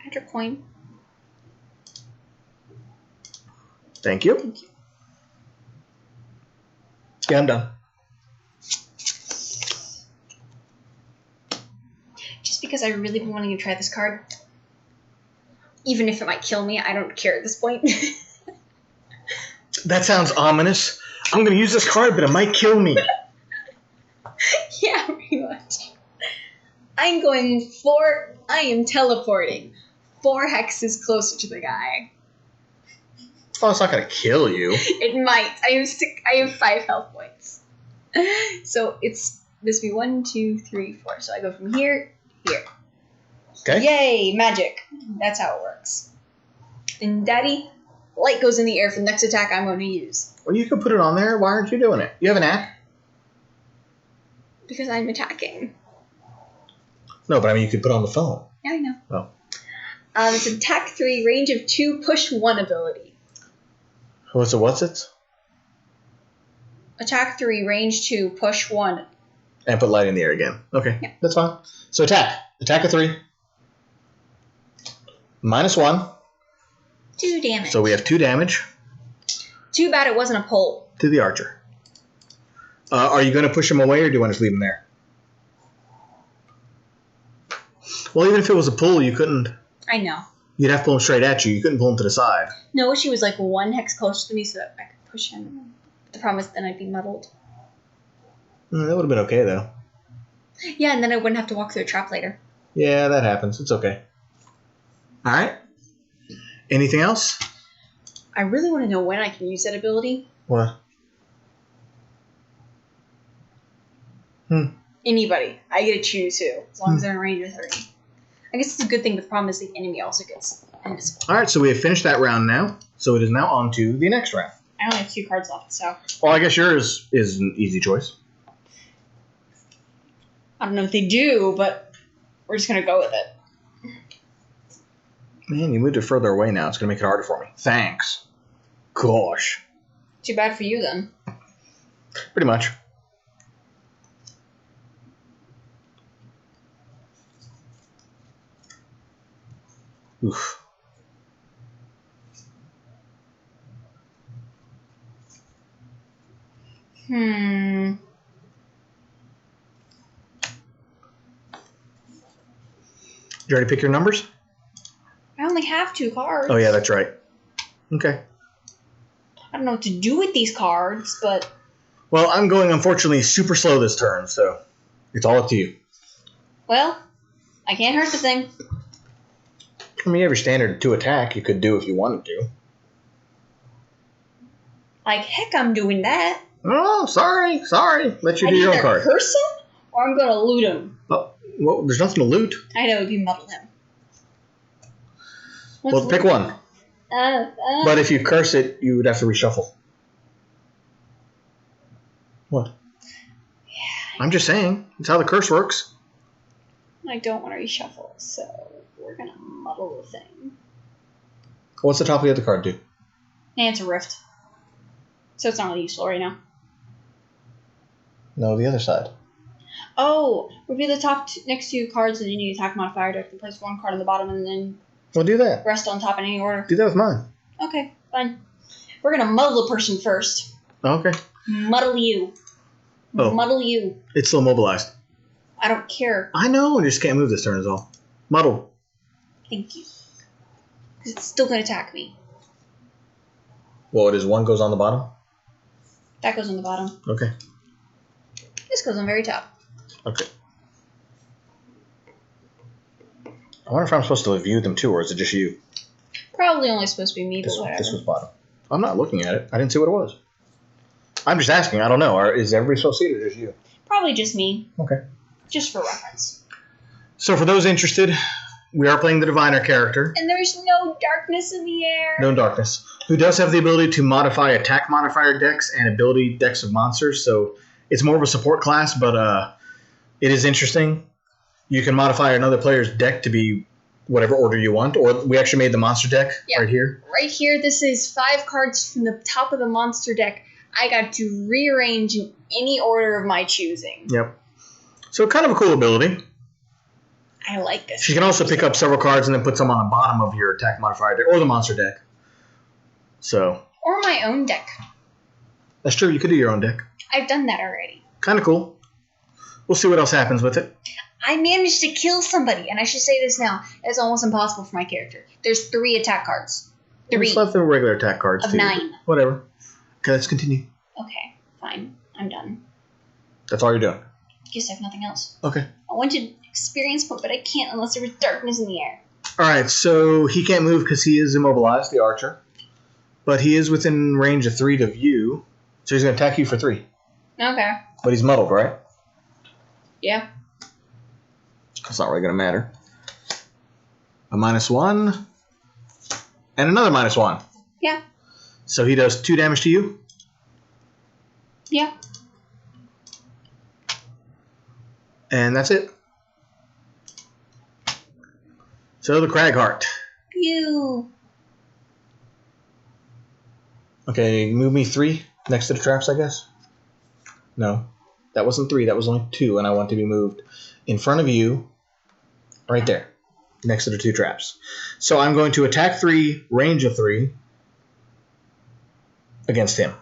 [SPEAKER 1] Add your coin.
[SPEAKER 2] Thank you.
[SPEAKER 1] Thank you.
[SPEAKER 2] Yeah, I'm done.
[SPEAKER 1] Just because I really been wanting to try this card. Even if it might kill me, I don't care at this point.
[SPEAKER 2] That sounds ominous. I'm going to use this card, but it might kill me.
[SPEAKER 1] Yeah, pretty much. I am teleporting 4 hexes closer to the guy.
[SPEAKER 2] Oh, it's not going to kill you.
[SPEAKER 1] It might. I have 5 health points. So it's this be 1, 2, 3, 4. So I go from here to here.
[SPEAKER 2] Okay.
[SPEAKER 1] Yay, magic. That's how it works. And Daddy, light goes in the air for the next attack I'm going to use.
[SPEAKER 2] Well, you can put it on there. Why aren't you doing it? You have an app?
[SPEAKER 1] Because I'm attacking.
[SPEAKER 2] No, but I mean, you could put it on the phone.
[SPEAKER 1] Yeah, I know.
[SPEAKER 2] Oh.
[SPEAKER 1] It's attack 3, range of 2, push 1 ability.
[SPEAKER 2] What's it?
[SPEAKER 1] Attack 3, range 2, push 1.
[SPEAKER 2] And put light in the air again. Okay, yeah. That's fine. So attack. Attack of 3. -1.
[SPEAKER 1] 2 damage.
[SPEAKER 2] So we have 2 damage.
[SPEAKER 1] Too bad it wasn't a pole.
[SPEAKER 2] To the archer. Are you going to push him away, or do you want to just leave him there? Well, even if it was a pull, you couldn't...
[SPEAKER 1] I know.
[SPEAKER 2] You'd have to pull him straight at you. You couldn't pull him to the side.
[SPEAKER 1] No, she was like 1 hex closer to me so that I could push him. The problem is then I'd be muddled.
[SPEAKER 2] That would have been okay, though.
[SPEAKER 1] Yeah, and then I wouldn't have to walk through a trap later.
[SPEAKER 2] Yeah, that happens. It's okay. All right. Anything else?
[SPEAKER 1] I really want to know when I can use that ability.
[SPEAKER 2] What?
[SPEAKER 1] Anybody. I get to choose who, as long as they're in range of 30. I guess it's a good thing, but the problem is the enemy also gets invisible.
[SPEAKER 2] All right, so we have finished that round now. So it is now on to the next round.
[SPEAKER 1] I only have 2 cards left, so...
[SPEAKER 2] Well, I guess yours is an easy choice.
[SPEAKER 1] I don't know if they do, but we're just going to go with it.
[SPEAKER 2] Man, you moved it further away now. It's going to make it harder for me. Thanks. Gosh.
[SPEAKER 1] Too bad for you, then.
[SPEAKER 2] Pretty much. Oof.
[SPEAKER 1] Hmm.
[SPEAKER 2] Did you already pick your numbers?
[SPEAKER 1] I only have 2 cards.
[SPEAKER 2] Oh, yeah, that's right. Okay.
[SPEAKER 1] I don't know what to do with these cards, but...
[SPEAKER 2] Well, I'm going, unfortunately, super slow this turn, so it's all up to you.
[SPEAKER 1] Well, I can't hurt the thing.
[SPEAKER 2] I mean, you have your standard 2 attack you could do if you wanted to.
[SPEAKER 1] Like, heck, I'm doing that.
[SPEAKER 2] Oh, sorry. Let you do your own card.
[SPEAKER 1] I either curse him, or I'm going to loot him.
[SPEAKER 2] Oh, well, there's nothing to loot.
[SPEAKER 1] I know, if you muddle him.
[SPEAKER 2] Well, pick one. But if you curse it, you would have to reshuffle. What? Yeah. I'm just saying. That's how the curse works.
[SPEAKER 1] I don't want to reshuffle, so we're going to muddle the thing.
[SPEAKER 2] What's the top of the other card do?
[SPEAKER 1] And it's a rift. So it's not really useful right now.
[SPEAKER 2] No, the other side.
[SPEAKER 1] Oh, reveal the top next 2 cards and any attack modifier deck and place 1 card on the bottom and then...
[SPEAKER 2] Well, do that.
[SPEAKER 1] Rest on top in any order.
[SPEAKER 2] Do that with mine.
[SPEAKER 1] Okay, fine. We're going to muddle the person first.
[SPEAKER 2] Okay.
[SPEAKER 1] Muddle you.
[SPEAKER 2] Oh.
[SPEAKER 1] Muddle you.
[SPEAKER 2] It's still mobilized.
[SPEAKER 1] I don't care.
[SPEAKER 2] I know. I just can't move this turn is all. Muddle.
[SPEAKER 1] Thank you. Because it's still going to attack me.
[SPEAKER 2] Well, it is 1 goes on the bottom?
[SPEAKER 1] That goes on the bottom.
[SPEAKER 2] Okay.
[SPEAKER 1] This goes on the very top.
[SPEAKER 2] Okay. I wonder if I'm supposed to view them too, or is it just you?
[SPEAKER 1] Probably only supposed to be me, but whatever.
[SPEAKER 2] This was bottom. I'm not looking at it. I didn't see what it was. I'm just asking. I don't know. Is everybody supposed to see it, or just you?
[SPEAKER 1] Probably just me.
[SPEAKER 2] Okay.
[SPEAKER 1] Just for reference.
[SPEAKER 2] So for those interested, we are playing the Diviner character.
[SPEAKER 1] And there's no darkness in the air.
[SPEAKER 2] No darkness. Who does have the ability to modify attack modifier decks and ability decks of monsters. So it's more of a support class, but it is interesting. You can modify another player's deck to be whatever order you want. Or we actually made the monster deck right here.
[SPEAKER 1] Right here, this is 5 cards from the top of the monster deck. I got to rearrange in any order of my choosing.
[SPEAKER 2] Yep. So kind of a cool ability.
[SPEAKER 1] I like this.
[SPEAKER 2] She can also pick up several cards and then put some on the bottom of your attack modifier deck or the monster deck. So.
[SPEAKER 1] Or my own deck.
[SPEAKER 2] That's true. You could do your own deck.
[SPEAKER 1] I've done that already.
[SPEAKER 2] Kind of cool. We'll see what else happens with it.
[SPEAKER 1] I managed to kill somebody, and I should say this now. It's almost impossible for my character. There's 3 attack cards. 3.
[SPEAKER 2] There's left the regular attack cards,
[SPEAKER 1] of
[SPEAKER 2] too.
[SPEAKER 1] 9.
[SPEAKER 2] Whatever. Okay, let's continue.
[SPEAKER 1] Okay, fine. I'm done.
[SPEAKER 2] That's all you're doing?
[SPEAKER 1] Guess I have nothing else.
[SPEAKER 2] Okay.
[SPEAKER 1] I wanted experience point, but I can't unless there was darkness in the air.
[SPEAKER 2] Alright, so he can't move because he is immobilized, the archer. But he is within range of 3 to view, so he's going to attack you for 3.
[SPEAKER 1] Okay.
[SPEAKER 2] But he's muddled, right?
[SPEAKER 1] Yeah.
[SPEAKER 2] That's not really going to matter. A -1. And another -1.
[SPEAKER 1] Yeah.
[SPEAKER 2] So he does 2 damage to you?
[SPEAKER 1] Yeah.
[SPEAKER 2] And that's it. So the Cragheart.
[SPEAKER 1] Pew.
[SPEAKER 2] Okay, move me 3 next to the traps, I guess? No. That wasn't 3, that was only 2, and I want to be moved in front of you, right there, next to the 2 traps. So I'm going to attack 3, range of 3, against him.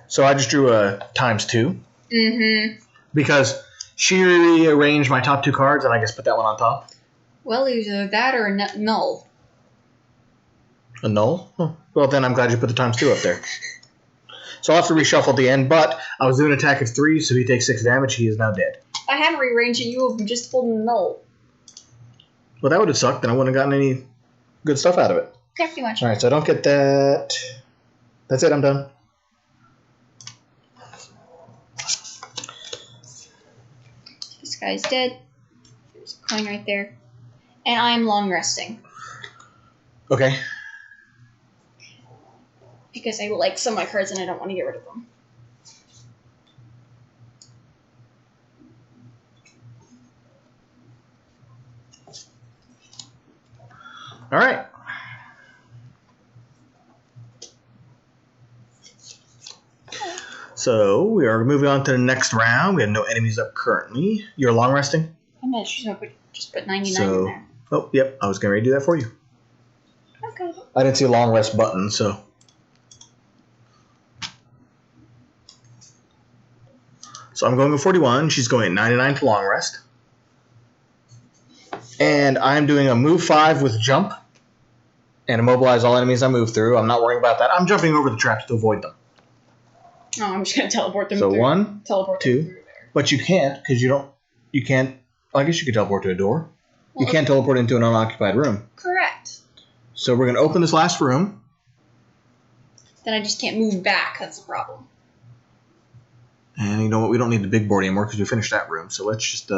[SPEAKER 2] So I just drew a ×2.
[SPEAKER 1] Mm-hmm.
[SPEAKER 2] Because she rearranged my top 2 cards, and I just put that one on top.
[SPEAKER 1] Well, either that or a null.
[SPEAKER 2] A null? Oh, well, then I'm glad you put the ×2 up there. So I'll have to reshuffle at the end, but I was doing an attack of 3, so he takes 6 damage. He is now dead.
[SPEAKER 1] If I hadn't rearranged it, you would have just pulled a null.
[SPEAKER 2] Well, that would have sucked, and I wouldn't have gotten any good stuff out of it.
[SPEAKER 1] Okay, pretty much.
[SPEAKER 2] Alright, so I don't get that. That's it, I'm done.
[SPEAKER 1] This guy's dead. There's a coin right there. And I'm long resting.
[SPEAKER 2] Okay.
[SPEAKER 1] Because I like some of my cards and I don't want to get rid of them.
[SPEAKER 2] Alright. So we are moving on to the next round. We have no enemies up currently. You're long resting?
[SPEAKER 1] I'm not just going to just put 99
[SPEAKER 2] So,
[SPEAKER 1] in there.
[SPEAKER 2] oh, yep. I was getting ready to do that for you.
[SPEAKER 1] Okay.
[SPEAKER 2] I didn't see a long rest button, so. So I'm going with 41. She's going at 99 to long rest. And I'm doing a move 5 with jump. And immobilize all enemies I move through. I'm not worrying about that. I'm jumping over the traps to avoid them.
[SPEAKER 1] Oh, I'm just going to teleport them
[SPEAKER 2] So
[SPEAKER 1] through.
[SPEAKER 2] 1,
[SPEAKER 1] Teleport
[SPEAKER 2] 2.
[SPEAKER 1] them through there.
[SPEAKER 2] But you can't, because you can't, I guess you could teleport to a door.
[SPEAKER 1] Well,
[SPEAKER 2] You can't teleport into an unoccupied room.
[SPEAKER 1] Correct.
[SPEAKER 2] So we're going to open this last room.
[SPEAKER 1] Then I just can't move back. That's the problem.
[SPEAKER 2] And you know what? We don't need the big board anymore because we finished that room. So let's just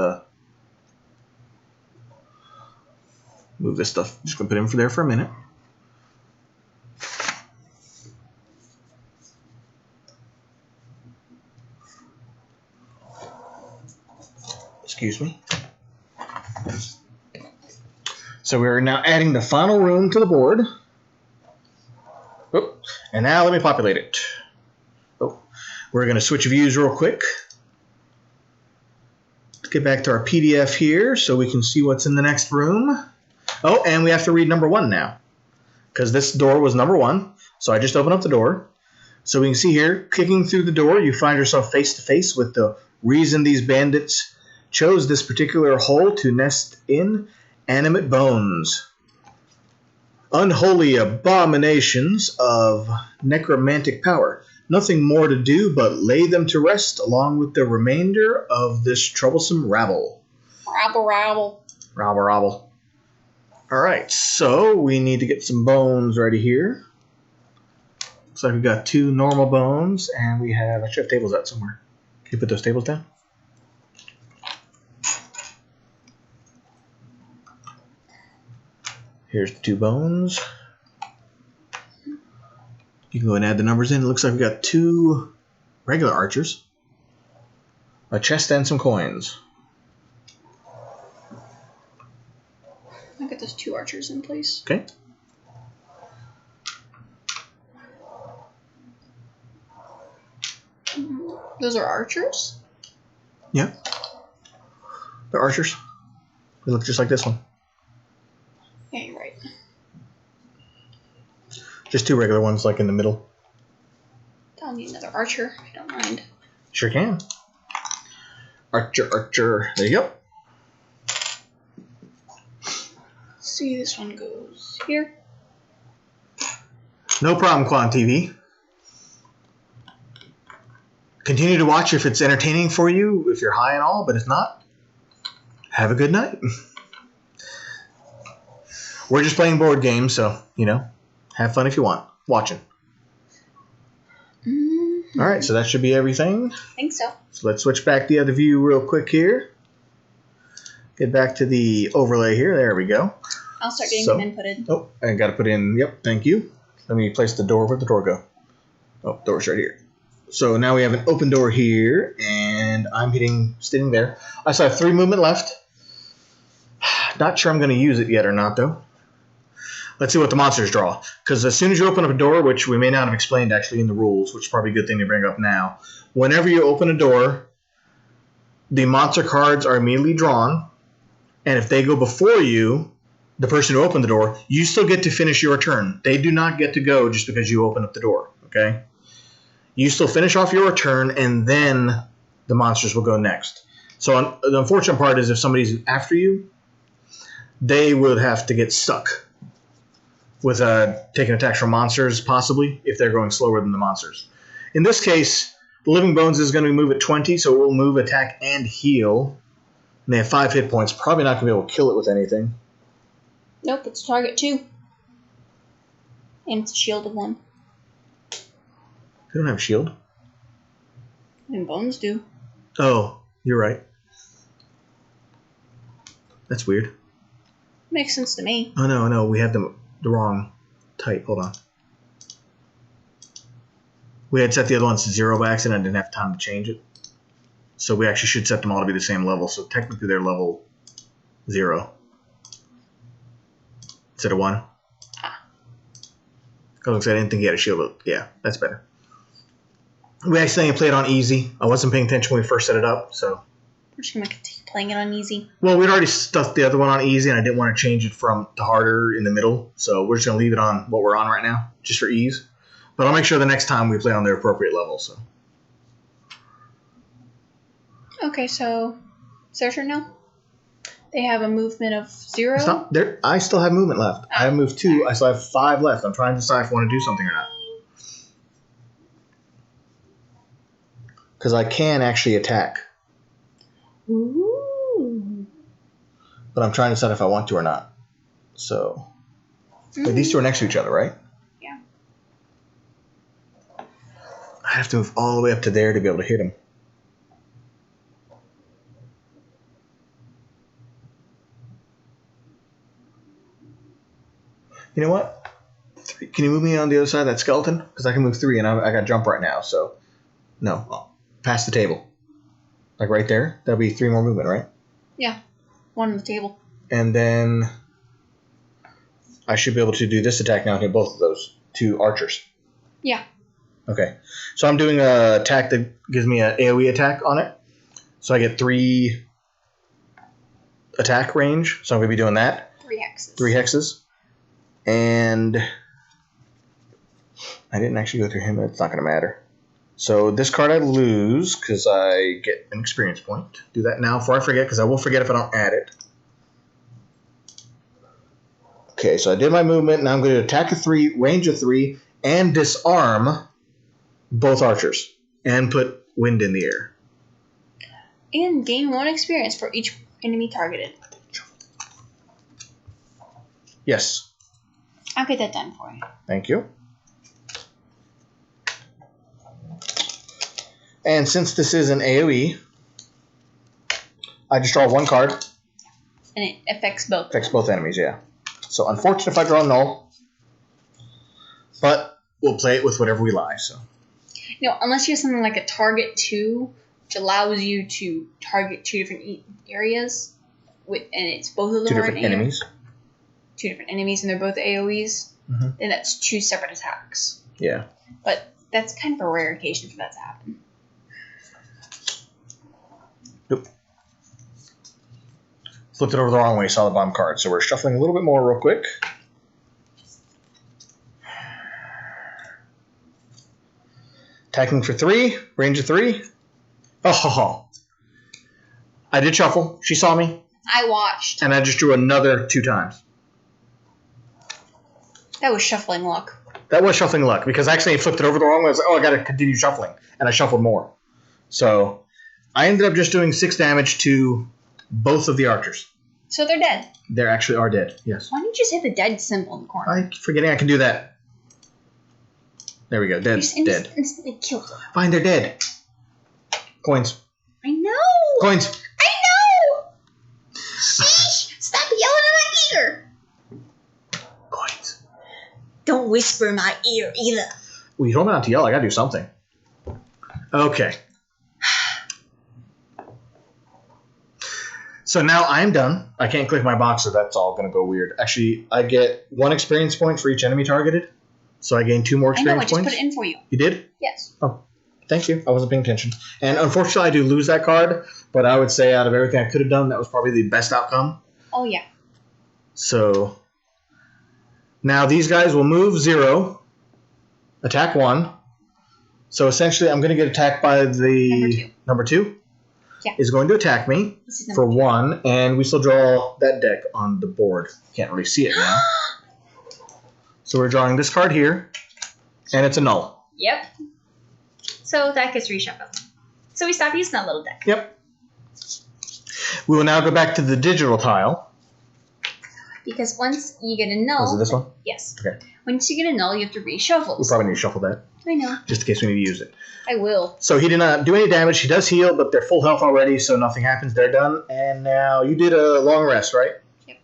[SPEAKER 2] move this stuff. Just going to put it in for there for a minute. Excuse me. So we're now adding the final room to the board. Oh, and now let me populate it. Oh, we're going to switch views real quick. Let's get back to our PDF here so we can see what's in the next room. Oh, and we have to read number 1 now because this door was number 1. So I just opened up the door. So we can see here, kicking through the door, you find yourself face to face with the reason these bandits chose this particular hole to nest in: animate bones. Unholy abominations of necromantic power. Nothing more to do but lay them to rest along with the remainder of this troublesome rabble.
[SPEAKER 1] Rabble, rabble.
[SPEAKER 2] Rabble, rabble. Alright, so we need to get some bones ready here. Looks like we've got 2 normal bones, and we have, I should have tables out somewhere. Can you put those tables down? Here's the 2 bones. You can go and add the numbers in. It looks like we got 2 regular archers, a chest, and some coins.
[SPEAKER 1] I'll get those 2 archers in, please.
[SPEAKER 2] Okay.
[SPEAKER 1] Those are archers?
[SPEAKER 2] Yeah. They're archers. They look just like this one.
[SPEAKER 1] Yeah, you're right.
[SPEAKER 2] Just 2 regular ones, like in the middle.
[SPEAKER 1] I'll need another archer. I don't mind.
[SPEAKER 2] Sure can. Archer, archer. There you go.
[SPEAKER 1] See, this one goes here.
[SPEAKER 2] No problem, Quan TV. Continue to watch if it's entertaining for you, if you're high and all, but if not, have a good night. We're just playing board games, so, have fun if you want. Watching.
[SPEAKER 1] Mm-hmm.
[SPEAKER 2] All right, so that should be everything.
[SPEAKER 1] I think so.
[SPEAKER 2] So let's switch back the other view real quick here. Get back to the overlay here. There we go.
[SPEAKER 1] I'll start getting them inputted.
[SPEAKER 2] Oh, I got to put in, yep, thank you. Let me place the door. Where'd the door go? Oh, door's right here. So now we have an open door here, and I'm sitting there. I still have 3 movement left. Not sure I'm going to use it yet or not, though. Let's see what the monsters draw. Because as soon as you open up a door, which we may not have explained actually in the rules, which is probably a good thing to bring up now. Whenever you open a door, the monster cards are immediately drawn, and if they go before you, the person who opened the door, you still get to finish your turn. They do not get to go just because you open up the door, okay? You still finish off your turn, and then the monsters will go next. So the unfortunate part is if somebody's after you, they would have to get stuck with taking attacks from monsters, possibly, if they're going slower than the monsters. In this case, the Living Bones is going to move at 20, so it will move, attack, and heal. And they have 5 hit points. Probably not going to be able to kill it with anything.
[SPEAKER 1] Nope, it's target 2. And it's a shield of 1.
[SPEAKER 2] They don't have a shield.
[SPEAKER 1] And bones do.
[SPEAKER 2] Oh, you're right. That's weird.
[SPEAKER 1] Makes sense to me.
[SPEAKER 2] Oh, no, we have them the wrong type. Hold on. We had set the other ones to 0 by accident. I didn't have time to change it. So we actually should set them all to be the same level. So technically they're level 0. Instead of 1. Because I didn't think he had a shield, but yeah, that's better. We accidentally played on easy. I wasn't paying attention when we first set it up, so.
[SPEAKER 1] We're just going to continue playing it on easy.
[SPEAKER 2] Well, we'd already stuffed the other one on easy, and I didn't want to change it to harder in the middle, so we're just going to leave it on what we're on right now, just for ease. But I'll make sure the next time we play on their appropriate level, so.
[SPEAKER 1] Okay, so it's their turn now? They have a movement of 0?
[SPEAKER 2] Stop. I still have movement left. I have moved 2. I still have 5 left. I'm trying to decide if I want to do something or not. Because I can actually attack.
[SPEAKER 1] Ooh.
[SPEAKER 2] But I'm trying to decide if I want to or not. So, wait, these 2 are next to each other, right?
[SPEAKER 1] Yeah.
[SPEAKER 2] I have to move all the way up to there to be able to hit him. You know what? Can you move me on the other side of that skeleton? Because I can move 3, and I got jump right now, so. No. Past the table. Like right there? That'll be 3 more movement, right?
[SPEAKER 1] Yeah. 1 on the table.
[SPEAKER 2] And then I should be able to do this attack now and hit both of those 2 archers.
[SPEAKER 1] Yeah.
[SPEAKER 2] Okay. So I'm doing an attack that gives me an AoE attack on it. So I get 3 attack range. So I'm going to be doing that.
[SPEAKER 1] 3 hexes.
[SPEAKER 2] 3 hexes. And I didn't actually go through him. It's not going to matter. So this card I lose because I get an experience point. Do that now before I forget, because I will forget if I don't add it. Okay, so I did my movement. Now I'm going to attack a 3, range of 3, and disarm both archers. And put wind in the air.
[SPEAKER 1] And gain 1 experience for each enemy targeted.
[SPEAKER 2] Yes.
[SPEAKER 1] I'll get that done for you.
[SPEAKER 2] Thank you. And since this is an AoE, I just draw 1 card.
[SPEAKER 1] And it affects both.
[SPEAKER 2] Affects both enemies, yeah. So unfortunate if I draw null, but we'll play it with whatever we like. So.
[SPEAKER 1] No, unless you have something like a target 2, which allows you to target 2 different areas, and it's both of them
[SPEAKER 2] 2 different enemies.
[SPEAKER 1] 2 different enemies, and they're both AoEs.
[SPEAKER 2] Mm-hmm.
[SPEAKER 1] Then that's 2 separate attacks.
[SPEAKER 2] Yeah.
[SPEAKER 1] But that's kind of a rare occasion for that to happen.
[SPEAKER 2] Nope. Flipped it over the wrong way, saw the bottom card. So we're shuffling a little bit more real quick. Attacking for 3, range of 3. Oh, I did shuffle. She saw me.
[SPEAKER 1] I watched.
[SPEAKER 2] And I just drew another 2 times.
[SPEAKER 1] That was shuffling luck.
[SPEAKER 2] That was shuffling luck because I actually flipped it over the wrong way. I was like, oh, I got to continue shuffling. And I shuffled more. So I ended up just doing 6 damage to both of the archers.
[SPEAKER 1] So they're dead.
[SPEAKER 2] They actually are dead, yes.
[SPEAKER 1] Why didn't you just hit the dead symbol in the corner?
[SPEAKER 2] I'm forgetting I can do that. There we go. Dead. Dead.
[SPEAKER 1] Instantly killed them.
[SPEAKER 2] Fine, they're dead. Coins.
[SPEAKER 1] I know.
[SPEAKER 2] Coins.
[SPEAKER 1] I know. Sheesh! Stop yelling in my ear.
[SPEAKER 2] Coins.
[SPEAKER 1] Don't whisper in my ear either.
[SPEAKER 2] Well, you told me not to yell. I gotta do something. Okay. So now I'm done. I can't click my box, so that's all gonna go weird. Actually, I get 1 experience point for each enemy targeted. So I gain 2 more experience points.
[SPEAKER 1] I know, I just put it in for you.
[SPEAKER 2] You did?
[SPEAKER 1] Yes.
[SPEAKER 2] Oh, thank you. I wasn't paying attention. And unfortunately, I do lose that card, but I would say out of everything I could have done, that was probably the best outcome.
[SPEAKER 1] Oh, yeah.
[SPEAKER 2] So now these guys will move 0, attack 1. So essentially, I'm going to get attacked by the number 2.
[SPEAKER 1] Yeah.
[SPEAKER 2] Is going to attack me for 1, and we still draw that deck on the board. Can't really see it now. So we're drawing this card here, and it's a null.
[SPEAKER 1] Yep. So that gets reshuffled. So we stop using that little deck.
[SPEAKER 2] Yep. We will now go back to the digital tile.
[SPEAKER 1] Because once you get a null...
[SPEAKER 2] Was it this one?
[SPEAKER 1] Yes.
[SPEAKER 2] Okay.
[SPEAKER 1] Once you get a null, you have to reshuffle.
[SPEAKER 2] We probably need to shuffle that.
[SPEAKER 1] I know.
[SPEAKER 2] Just in case we need to use it.
[SPEAKER 1] I will.
[SPEAKER 2] So he did not do any damage. He does heal, but they're full health already, so nothing happens. They're done. And now you did a long rest, right?
[SPEAKER 1] Yep.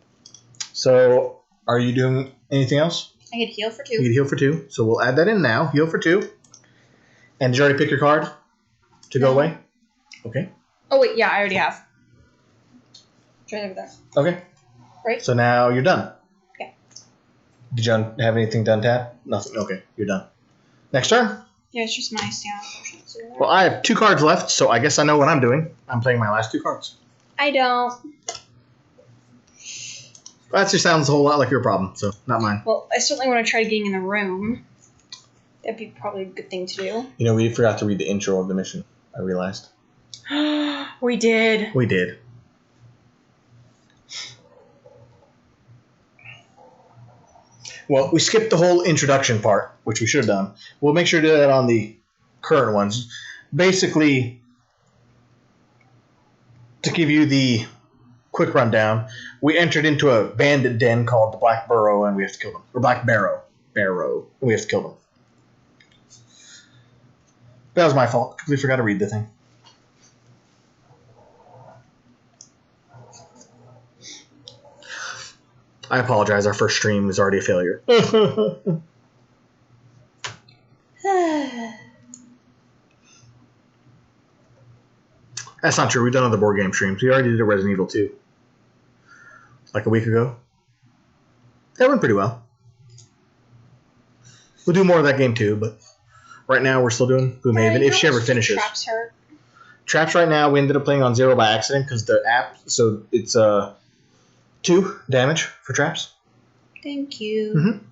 [SPEAKER 2] So are you doing anything else?
[SPEAKER 1] I get heal for 2.
[SPEAKER 2] You get heal for 2. So we'll add that in now. Heal for 2. And did you already pick your card to go away? Okay.
[SPEAKER 1] Oh, wait. Yeah, I already have. It's right over there.
[SPEAKER 2] Okay.
[SPEAKER 1] Right?
[SPEAKER 2] So now you're done.
[SPEAKER 1] Okay.
[SPEAKER 2] Did you have anything done, Tab? Nothing. Okay. You're done. Next turn.
[SPEAKER 1] Yeah, it's just my stand.
[SPEAKER 2] Well, I have 2 cards left, so I guess I know what I'm doing. I'm playing my last 2 cards.
[SPEAKER 1] I don't.
[SPEAKER 2] That just sounds a whole lot like your problem, so not mine.
[SPEAKER 1] Well, I certainly want to try getting in the room. That'd be probably a good thing to do.
[SPEAKER 2] You know, we forgot to read the intro of the mission, I realized.
[SPEAKER 1] We did.
[SPEAKER 2] We did. Well, we skipped the whole introduction part, which we should have done. We'll make sure to do that on the current ones. Basically, to give you the quick rundown, we entered into a bandit den called the Black Burrow, and we have to kill them. Or Black Barrow. And we have to kill them. That was my fault. Completely forgot to read the thing. I apologize. Our first stream is already a failure. That's not true. We've done other board game streams. We already did a Resident Evil 2. Like a week ago. That went pretty well. We'll do more of that game too, but right now we're still doing Gloomhaven if she ever finishes.
[SPEAKER 1] Traps hurt.
[SPEAKER 2] Traps right now we ended up playing on 0 by accident because the app, so it's 2 damage for traps.
[SPEAKER 1] Thank you.
[SPEAKER 2] Mm-hmm.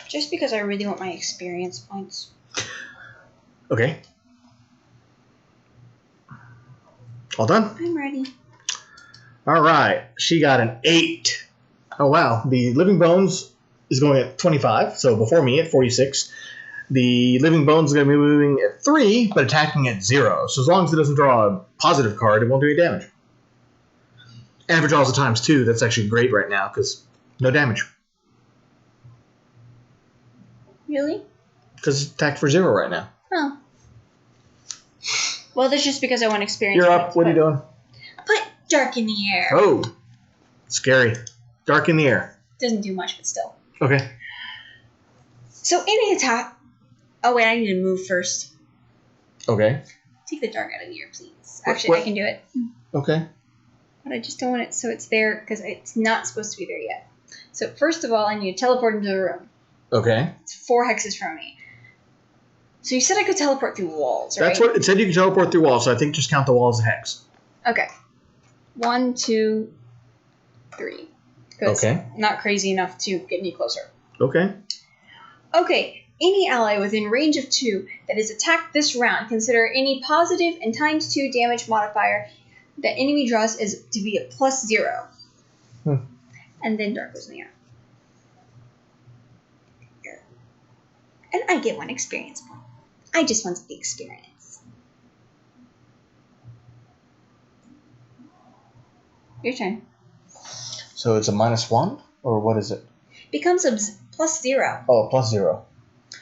[SPEAKER 1] Just because I really want my experience points.
[SPEAKER 2] Okay. All done?
[SPEAKER 1] I'm ready.
[SPEAKER 2] All right. She got an 8. Oh, wow. The Living Bones is going at 25, so before me at 46. The Living Bones is going to be moving at 3, but attacking at 0. So as long as it doesn't draw a positive card, it won't do any damage. And if it draws a times 2, that's actually great right now, because no damage.
[SPEAKER 1] Really?
[SPEAKER 2] Because it's attacked for 0 right now.
[SPEAKER 1] Oh. Well, that's just because I want experience
[SPEAKER 2] You're
[SPEAKER 1] points.
[SPEAKER 2] up. What are you doing?
[SPEAKER 1] But Dark in the air.
[SPEAKER 2] Oh, scary. Dark in the air.
[SPEAKER 1] Doesn't do much, but still.
[SPEAKER 2] Okay.
[SPEAKER 1] So any attack... Oh, wait, I need to move first.
[SPEAKER 2] Okay.
[SPEAKER 1] Take the dark out of the air, please.
[SPEAKER 2] What-
[SPEAKER 1] Actually,
[SPEAKER 2] what-
[SPEAKER 1] I can do it.
[SPEAKER 2] Okay.
[SPEAKER 1] But I just don't want it so it's there, because it's not supposed to be there yet. So first of all, I need to teleport into the room.
[SPEAKER 2] Okay.
[SPEAKER 1] It's 4 hexes from me. So you said I could teleport through walls, right?
[SPEAKER 2] That's what it said. You can teleport through walls, so I think just count the walls as a hex.
[SPEAKER 1] Okay. 1, 2, 3. Because
[SPEAKER 2] Okay.
[SPEAKER 1] I'm not crazy enough to get any closer.
[SPEAKER 2] Okay.
[SPEAKER 1] Okay. Any ally within range of 2 that is attacked this round, consider any positive and ×2 damage modifier that enemy draws is to be a +0. And then dark goes in the air. And I get 1 experience point. I just want the experience. Your turn.
[SPEAKER 2] So it's a -1, or what is it?
[SPEAKER 1] Becomes a +0.
[SPEAKER 2] Oh, +0.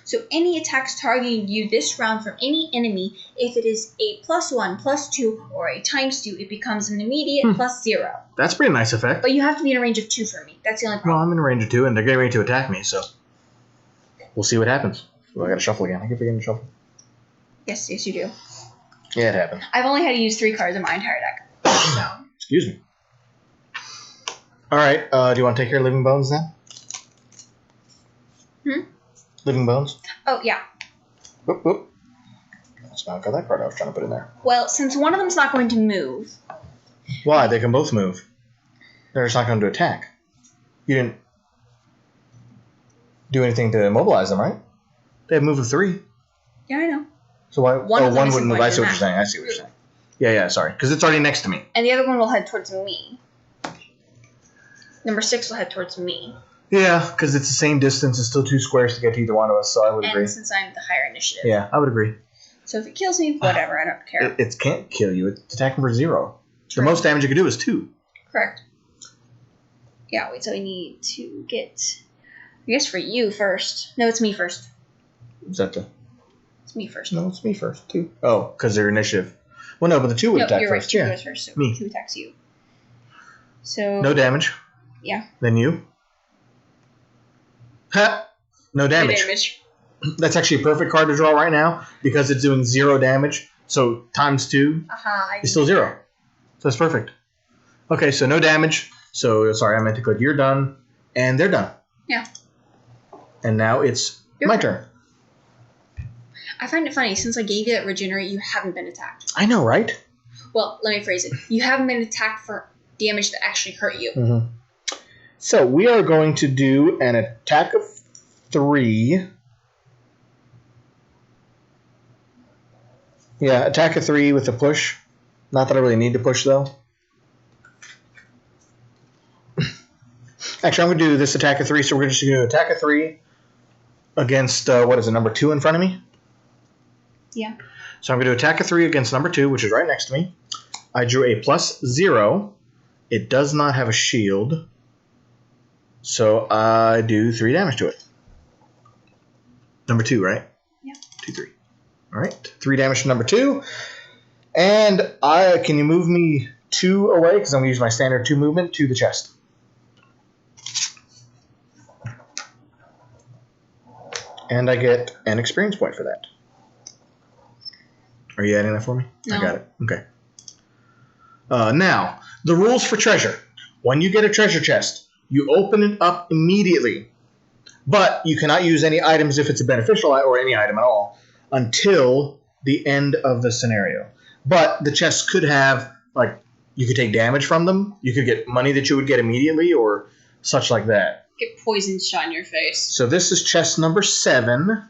[SPEAKER 1] So any attacks targeting you this round from any enemy, if it is a +1, +2, or a ×2, it becomes an immediate +0.
[SPEAKER 2] That's a pretty nice effect.
[SPEAKER 1] But you have to be in a range of 2 for me. That's the only
[SPEAKER 2] Well,
[SPEAKER 1] problem.
[SPEAKER 2] I'm in range of 2, and they're getting ready to attack me, so we'll see what happens. Oh, I gotta shuffle again. I keep forgetting to shuffle.
[SPEAKER 1] Yes, you do.
[SPEAKER 2] Yeah, it happens.
[SPEAKER 1] I've only had to use 3 cards in my entire deck. So.
[SPEAKER 2] Excuse me. All right. Do you want to take care of Living Bones then? Living Bones?
[SPEAKER 1] Oh, yeah.
[SPEAKER 2] Whoop, whoop. That's not got that card I was trying to put in there.
[SPEAKER 1] Well, since one of them's not going to move.
[SPEAKER 2] Why? They can both move. They're just not going to attack. You didn't do anything to immobilize them, right? They have move of 3.
[SPEAKER 1] Yeah, I know.
[SPEAKER 2] So why?
[SPEAKER 1] One of them
[SPEAKER 2] one
[SPEAKER 1] isn't
[SPEAKER 2] wouldn't move.
[SPEAKER 1] going
[SPEAKER 2] I
[SPEAKER 1] to
[SPEAKER 2] see what you're
[SPEAKER 1] attack.
[SPEAKER 2] saying. I see what you're saying. Yeah, sorry. Because it's already next to me.
[SPEAKER 1] And the other one will head towards me. Number 6 will head towards me.
[SPEAKER 2] Yeah, because it's the same distance. It's still 2 squares to get to either one of us, so I would agree.
[SPEAKER 1] And since I'm the higher initiative.
[SPEAKER 2] Yeah, I would agree.
[SPEAKER 1] So if it kills me, whatever, I don't care.
[SPEAKER 2] It can't kill you. It's attacking for 0.
[SPEAKER 1] True.
[SPEAKER 2] The most damage you can do is 2.
[SPEAKER 1] Correct. Yeah, wait, so we need to get... I guess for you first. No, it's me first.
[SPEAKER 2] Is that the...
[SPEAKER 1] It's me first.
[SPEAKER 2] No, it's me first, 2. Oh, because they're initiative. Well, no, but the 2 would
[SPEAKER 1] No,
[SPEAKER 2] attack
[SPEAKER 1] you're right.
[SPEAKER 2] first.
[SPEAKER 1] 2
[SPEAKER 2] Yeah.
[SPEAKER 1] goes first, so
[SPEAKER 2] Me.
[SPEAKER 1] 2 attacks you. So...
[SPEAKER 2] No damage.
[SPEAKER 1] Yeah.
[SPEAKER 2] Then you. Ha! No damage.
[SPEAKER 1] No damage.
[SPEAKER 2] That's actually a perfect card to draw right now because it's doing 0 damage. So times 2 is still 0. So that's perfect. Okay, so no damage. So, sorry, I meant to click you're done. And they're done.
[SPEAKER 1] Yeah.
[SPEAKER 2] And now it's my turn.
[SPEAKER 1] I find it funny, since I gave you that regenerate, you haven't been attacked.
[SPEAKER 2] I know, right?
[SPEAKER 1] Well, let me phrase it. You haven't been attacked for damage that actually hurt you.
[SPEAKER 2] Mm-hmm. So we are going to do an attack of 3. Yeah, attack of 3 with a push. Not that I really need to push, though. Actually, I'm going to do this attack of 3, so we're just going to do attack of 3 against, what is it, number 2 in front of me?
[SPEAKER 1] Yeah.
[SPEAKER 2] So I'm going to do attack of 3 against number 2, which is right next to me. I drew a +0. It does not have a shield. So I do 3 damage to it. Number 2, right?
[SPEAKER 1] Yeah.
[SPEAKER 2] 2, 3. All right. 3 damage to number 2. And can you move me 2 away? Because I'm going to use my standard 2 movement to the chest. And I get an experience point for that. Are you adding that for me?
[SPEAKER 1] No.
[SPEAKER 2] I got it. Okay. Now, the rules for treasure. When you get a treasure chest, you open it up immediately. But you cannot use any items if it's a beneficial or any item at all until the end of the scenario. But the chests could have, like, you could take damage from them. You could get money that you would get immediately or such like that.
[SPEAKER 1] Get poison shot in your face.
[SPEAKER 2] So this is chest number 7.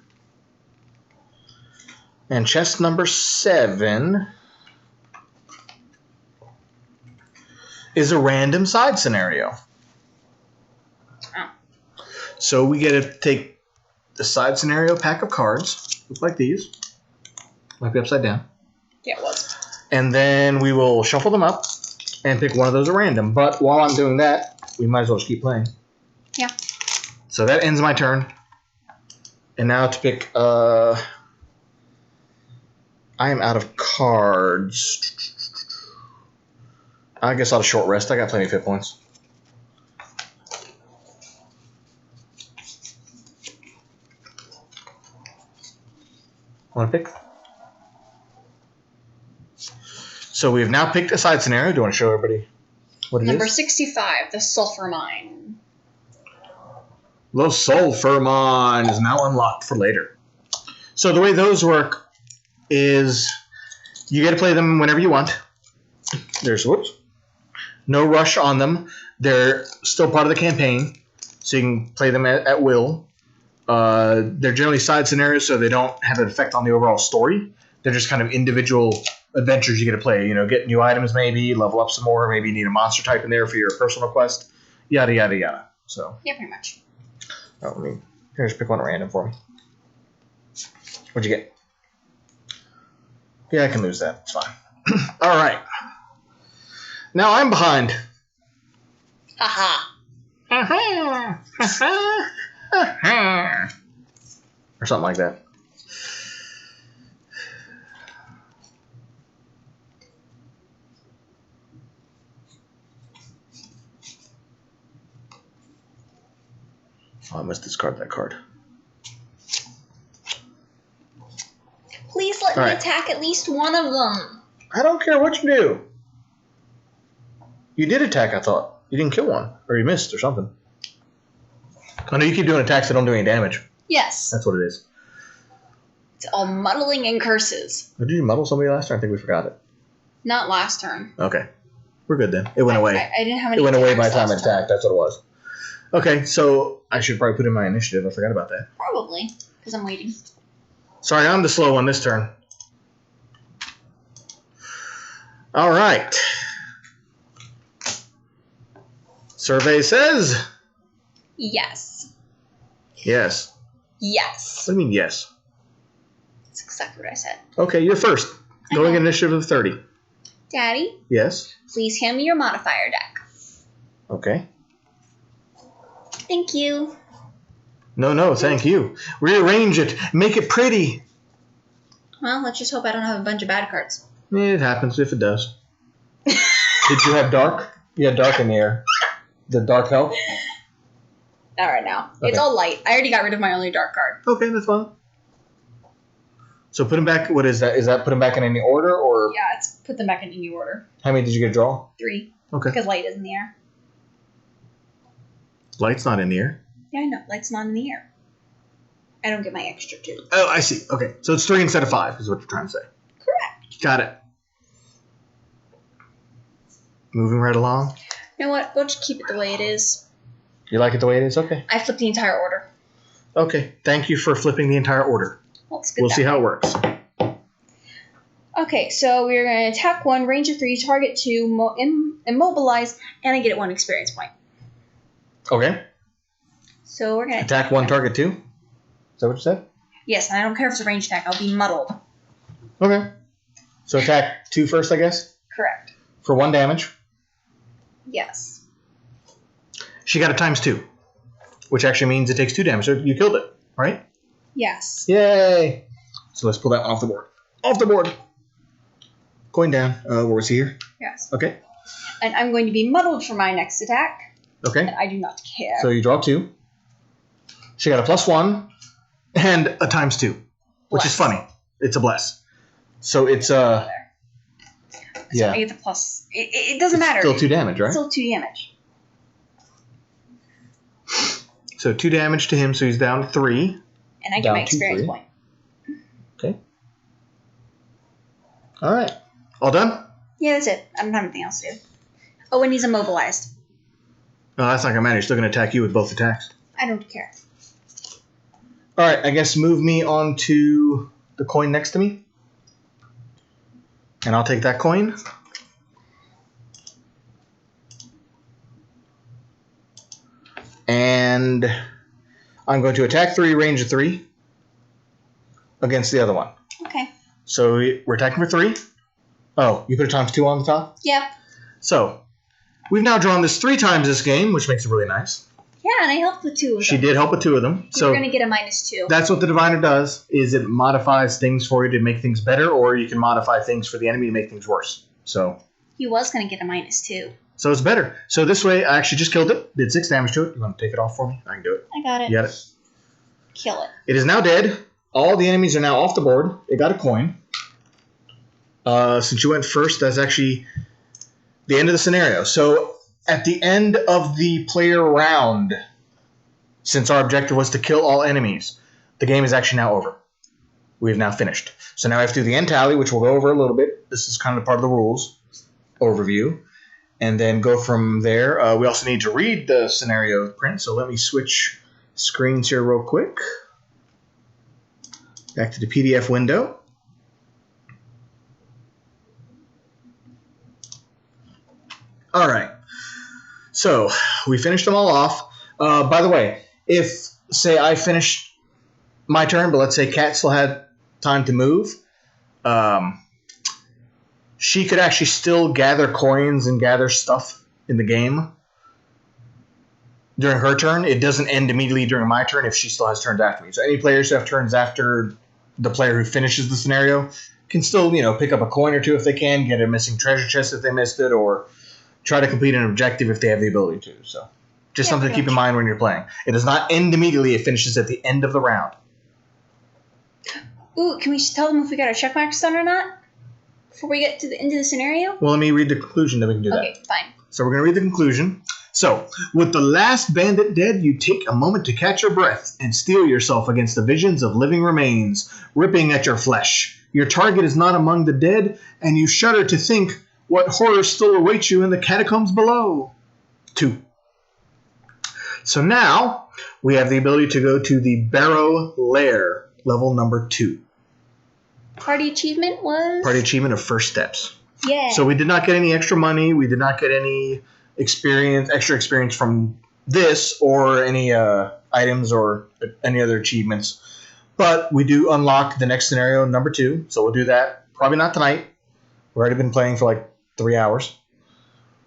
[SPEAKER 2] And chest number 7 is a random side scenario.
[SPEAKER 1] Oh.
[SPEAKER 2] So we get to take the side scenario pack of cards, look like these. Might be upside down.
[SPEAKER 1] Yeah, it was.
[SPEAKER 2] And then we will shuffle them up and pick one of those at random. But while I'm doing that, we might as well just keep playing.
[SPEAKER 1] Yeah.
[SPEAKER 2] So that ends my turn. And now to pick... I am out of cards. I guess I'll short rest. I got plenty of hit points. Want to pick? So we have now picked a side scenario. Do you want to show everybody what it is?
[SPEAKER 1] Number 65, the sulfur mine.
[SPEAKER 2] The sulfur mine is now unlocked for later. So the way those work is you get to play them whenever you want. There's no rush on them. They're still part of the campaign, so you can play them at will. They're generally side scenarios, so they don't have an effect on the overall story. They're just kind of individual adventures you get to play. You know, get new items maybe, level up some more, maybe you need a monster type in there for your personal quest, yada, yada, yada. So
[SPEAKER 1] Yeah, pretty much.
[SPEAKER 2] Here's pick one at random for me. What'd you get? Yeah, I can lose that. It's fine. All right. Now I'm behind.
[SPEAKER 1] Haha.
[SPEAKER 2] Or something like that. Oh, I must discard that card.
[SPEAKER 1] Please let me
[SPEAKER 2] Alright.
[SPEAKER 1] attack at least one of them.
[SPEAKER 2] I don't care what you do. You did attack, I thought. You didn't kill one. Or you missed or something. I know you keep doing attacks that don't do any damage.
[SPEAKER 1] Yes.
[SPEAKER 2] That's what it is.
[SPEAKER 1] It's all muddling and curses.
[SPEAKER 2] Did you muddle somebody last turn? I think we forgot it.
[SPEAKER 1] Not last turn.
[SPEAKER 2] Okay. We're good then. It went away.
[SPEAKER 1] I didn't have any
[SPEAKER 2] It went away by the
[SPEAKER 1] attacks
[SPEAKER 2] time it
[SPEAKER 1] last turn.
[SPEAKER 2] attacked. That's what it was. Okay, so I should probably put in my initiative. I forgot about that.
[SPEAKER 1] Probably, because I'm waiting.
[SPEAKER 2] Sorry, I'm the slow one this turn. All right. Survey says
[SPEAKER 1] Yes.
[SPEAKER 2] yes.
[SPEAKER 1] Yes.
[SPEAKER 2] What do you mean yes?
[SPEAKER 1] That's exactly what I said.
[SPEAKER 2] Okay, you're first. Going
[SPEAKER 1] Okay.
[SPEAKER 2] initiative of 30.
[SPEAKER 1] Daddy,
[SPEAKER 2] Yes.
[SPEAKER 1] please hand me your modifier deck.
[SPEAKER 2] Okay.
[SPEAKER 1] Thank you.
[SPEAKER 2] No, thank you. Rearrange it. Make it pretty.
[SPEAKER 1] Well, let's just hope I don't have a bunch of bad cards.
[SPEAKER 2] It happens if it does. Did you have dark? You had dark in the air. The dark help?
[SPEAKER 1] Not right now.
[SPEAKER 2] Okay.
[SPEAKER 1] It's all light. I already got rid of my only dark card.
[SPEAKER 2] Okay, that's fine. So put them back. What is that? Is that put them back in any order or
[SPEAKER 1] Yeah, it's put them back in any order.
[SPEAKER 2] how many did you get to draw?
[SPEAKER 1] 3.
[SPEAKER 2] Okay.
[SPEAKER 1] Because light is in the air.
[SPEAKER 2] Light's not in the air.
[SPEAKER 1] Yeah, I know. Light's not in the air. I don't get my extra 2.
[SPEAKER 2] Oh, I see. Okay. So it's 3 instead of 5 is what you're trying to say.
[SPEAKER 1] Correct.
[SPEAKER 2] Got it. Moving right along.
[SPEAKER 1] You know what? We'll just keep it the way it is.
[SPEAKER 2] You like it the way it is? Okay.
[SPEAKER 1] I flipped the entire order.
[SPEAKER 2] Okay. Thank you for flipping the entire order.
[SPEAKER 1] Well, it's good
[SPEAKER 2] We'll
[SPEAKER 1] that
[SPEAKER 2] see
[SPEAKER 1] way.
[SPEAKER 2] how it works.
[SPEAKER 1] Okay, so we're going to attack 1, range of 3, target 2, immobilize, and I get 1 experience point.
[SPEAKER 2] Okay.
[SPEAKER 1] So we're going to
[SPEAKER 2] Attack 1, target 2. Is that what you said?
[SPEAKER 1] Yes, and I don't care if it's a range attack. I'll be muddled.
[SPEAKER 2] Okay. So attack 2 first, I guess,
[SPEAKER 1] Correct.
[SPEAKER 2] for 1 damage.
[SPEAKER 1] Yes.
[SPEAKER 2] She got a ×2, which actually means it takes 2 damage. So you killed it, right?
[SPEAKER 1] Yes.
[SPEAKER 2] Yay! So let's pull that one off the board. Off the board. Going down. Where was he here?
[SPEAKER 1] Yes.
[SPEAKER 2] Okay.
[SPEAKER 1] And I'm going to be muddled for my next attack.
[SPEAKER 2] Okay.
[SPEAKER 1] And I do not care.
[SPEAKER 2] So you draw 2. She got a +1 and a ×2, which
[SPEAKER 1] Bless.
[SPEAKER 2] is funny. It's a bless. So it's
[SPEAKER 1] So
[SPEAKER 2] yeah.
[SPEAKER 1] I get the plus. It doesn't matter.
[SPEAKER 2] Still 2 damage, right?
[SPEAKER 1] It's still 2 damage.
[SPEAKER 2] So 2 damage to him, so he's down to 3.
[SPEAKER 1] And I get
[SPEAKER 2] Down
[SPEAKER 1] my
[SPEAKER 2] to
[SPEAKER 1] experience
[SPEAKER 2] 3.
[SPEAKER 1] point.
[SPEAKER 2] Okay. All right. All done?
[SPEAKER 1] Yeah, that's it. I don't have anything else to do. Oh, and he's immobilized.
[SPEAKER 2] No, that's not gonna matter. He's still gonna attack you with both attacks.
[SPEAKER 1] I don't care.
[SPEAKER 2] All right. I guess move me on to the coin next to me, and I'll take that coin. And I'm going to attack 3, range of 3 against the other one.
[SPEAKER 1] Okay.
[SPEAKER 2] So we're attacking for 3. Oh, you put a ×2 on the top?
[SPEAKER 1] Yep.
[SPEAKER 2] So we've now drawn this 3 times this game, which makes it really nice.
[SPEAKER 1] Yeah, and I helped with 2 of them.
[SPEAKER 2] She did help with 2 of them. So
[SPEAKER 1] You're going to get a -2.
[SPEAKER 2] that's what the diviner does, is it modifies things for you to make things better, or you can modify things for the enemy to make things worse. So
[SPEAKER 1] He was going to get a -2.
[SPEAKER 2] So it's better. So this way, I actually just killed it. Did 6 damage to it. You want to take it off for me? I can do it.
[SPEAKER 1] I got it.
[SPEAKER 2] You got it?
[SPEAKER 1] Kill it.
[SPEAKER 2] It is now dead. All the enemies are now off the board. It got a coin. Since you went first, that's actually the end of the scenario. So at the end of the player round, since our objective was to kill all enemies, the game is actually now over. We have now finished. So now I have to do the end tally, which we'll go over a little bit. This is kind of part of the rules overview. And then go from there. We also need to read the scenario print, so let me switch screens here real quick. Back to the PDF window. All right. So we finished them all off. By the way, if, say, I finished my turn, but let's say Kat still had time to move, she could actually still gather coins and gather stuff in the game during her turn. It doesn't end immediately during my turn if she still has turns after me. So any players who have turns after the player who finishes the scenario can still, pick up a coin or two if they can, get a missing treasure chest if they missed it, or try to complete an objective if they have the ability to. So just something to keep in mind when you're playing. It does not end immediately. It finishes at the end of the round.
[SPEAKER 1] Ooh, can we tell them if we got our check marks done or not? Before we get to the end of the scenario?
[SPEAKER 2] Well, let me read the conclusion, then we can do that.
[SPEAKER 1] Okay, fine.
[SPEAKER 2] So we're going to read the conclusion. So, with the last bandit dead, you take a moment to catch your breath and steel yourself against the visions of living remains, ripping at your flesh. Your target is not among the dead, and you shudder to think what horrors still await you in the catacombs below. 2. So now, we have the ability to go to the Barrow Lair, level number 2.
[SPEAKER 1] Party achievement was?
[SPEAKER 2] Party achievement of first steps.
[SPEAKER 1] Yeah.
[SPEAKER 2] So we did not get any extra money. We did not get any extra experience from this or any items or any other achievements. But we do unlock the next scenario, number 2. So we'll do that. Probably not tonight. We've already been playing for like 3 hours.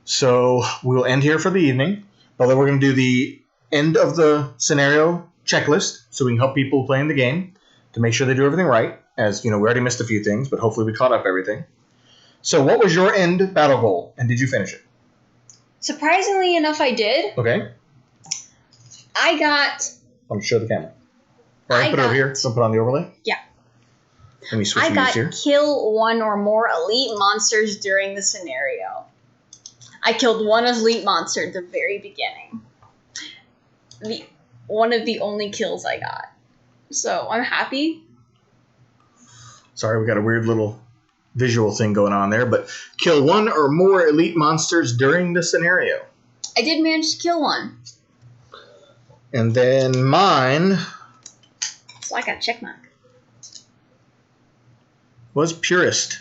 [SPEAKER 2] So we'll end here for the evening. But then we're going to do the end of the scenario checklist so we can help people playing the game to make sure they do everything right. As we already missed a few things, but hopefully we caught up everything. So what was your end battle goal, and did you finish it?
[SPEAKER 1] Surprisingly enough, I did.
[SPEAKER 2] Okay.
[SPEAKER 1] I got...
[SPEAKER 2] I'll show the camera. All right, put it over here. So put on the overlay.
[SPEAKER 1] Yeah.
[SPEAKER 2] Let me switch views here.
[SPEAKER 1] Kill one or more elite monsters during the scenario. I killed one elite monster at the very beginning. One of the only kills I got. So I'm happy.
[SPEAKER 2] Sorry, we got a weird little visual thing going on there, but kill one or more elite monsters during the scenario.
[SPEAKER 1] I did manage to kill one.
[SPEAKER 2] And then mine...
[SPEAKER 1] So I got a check mark.
[SPEAKER 2] Was Purist.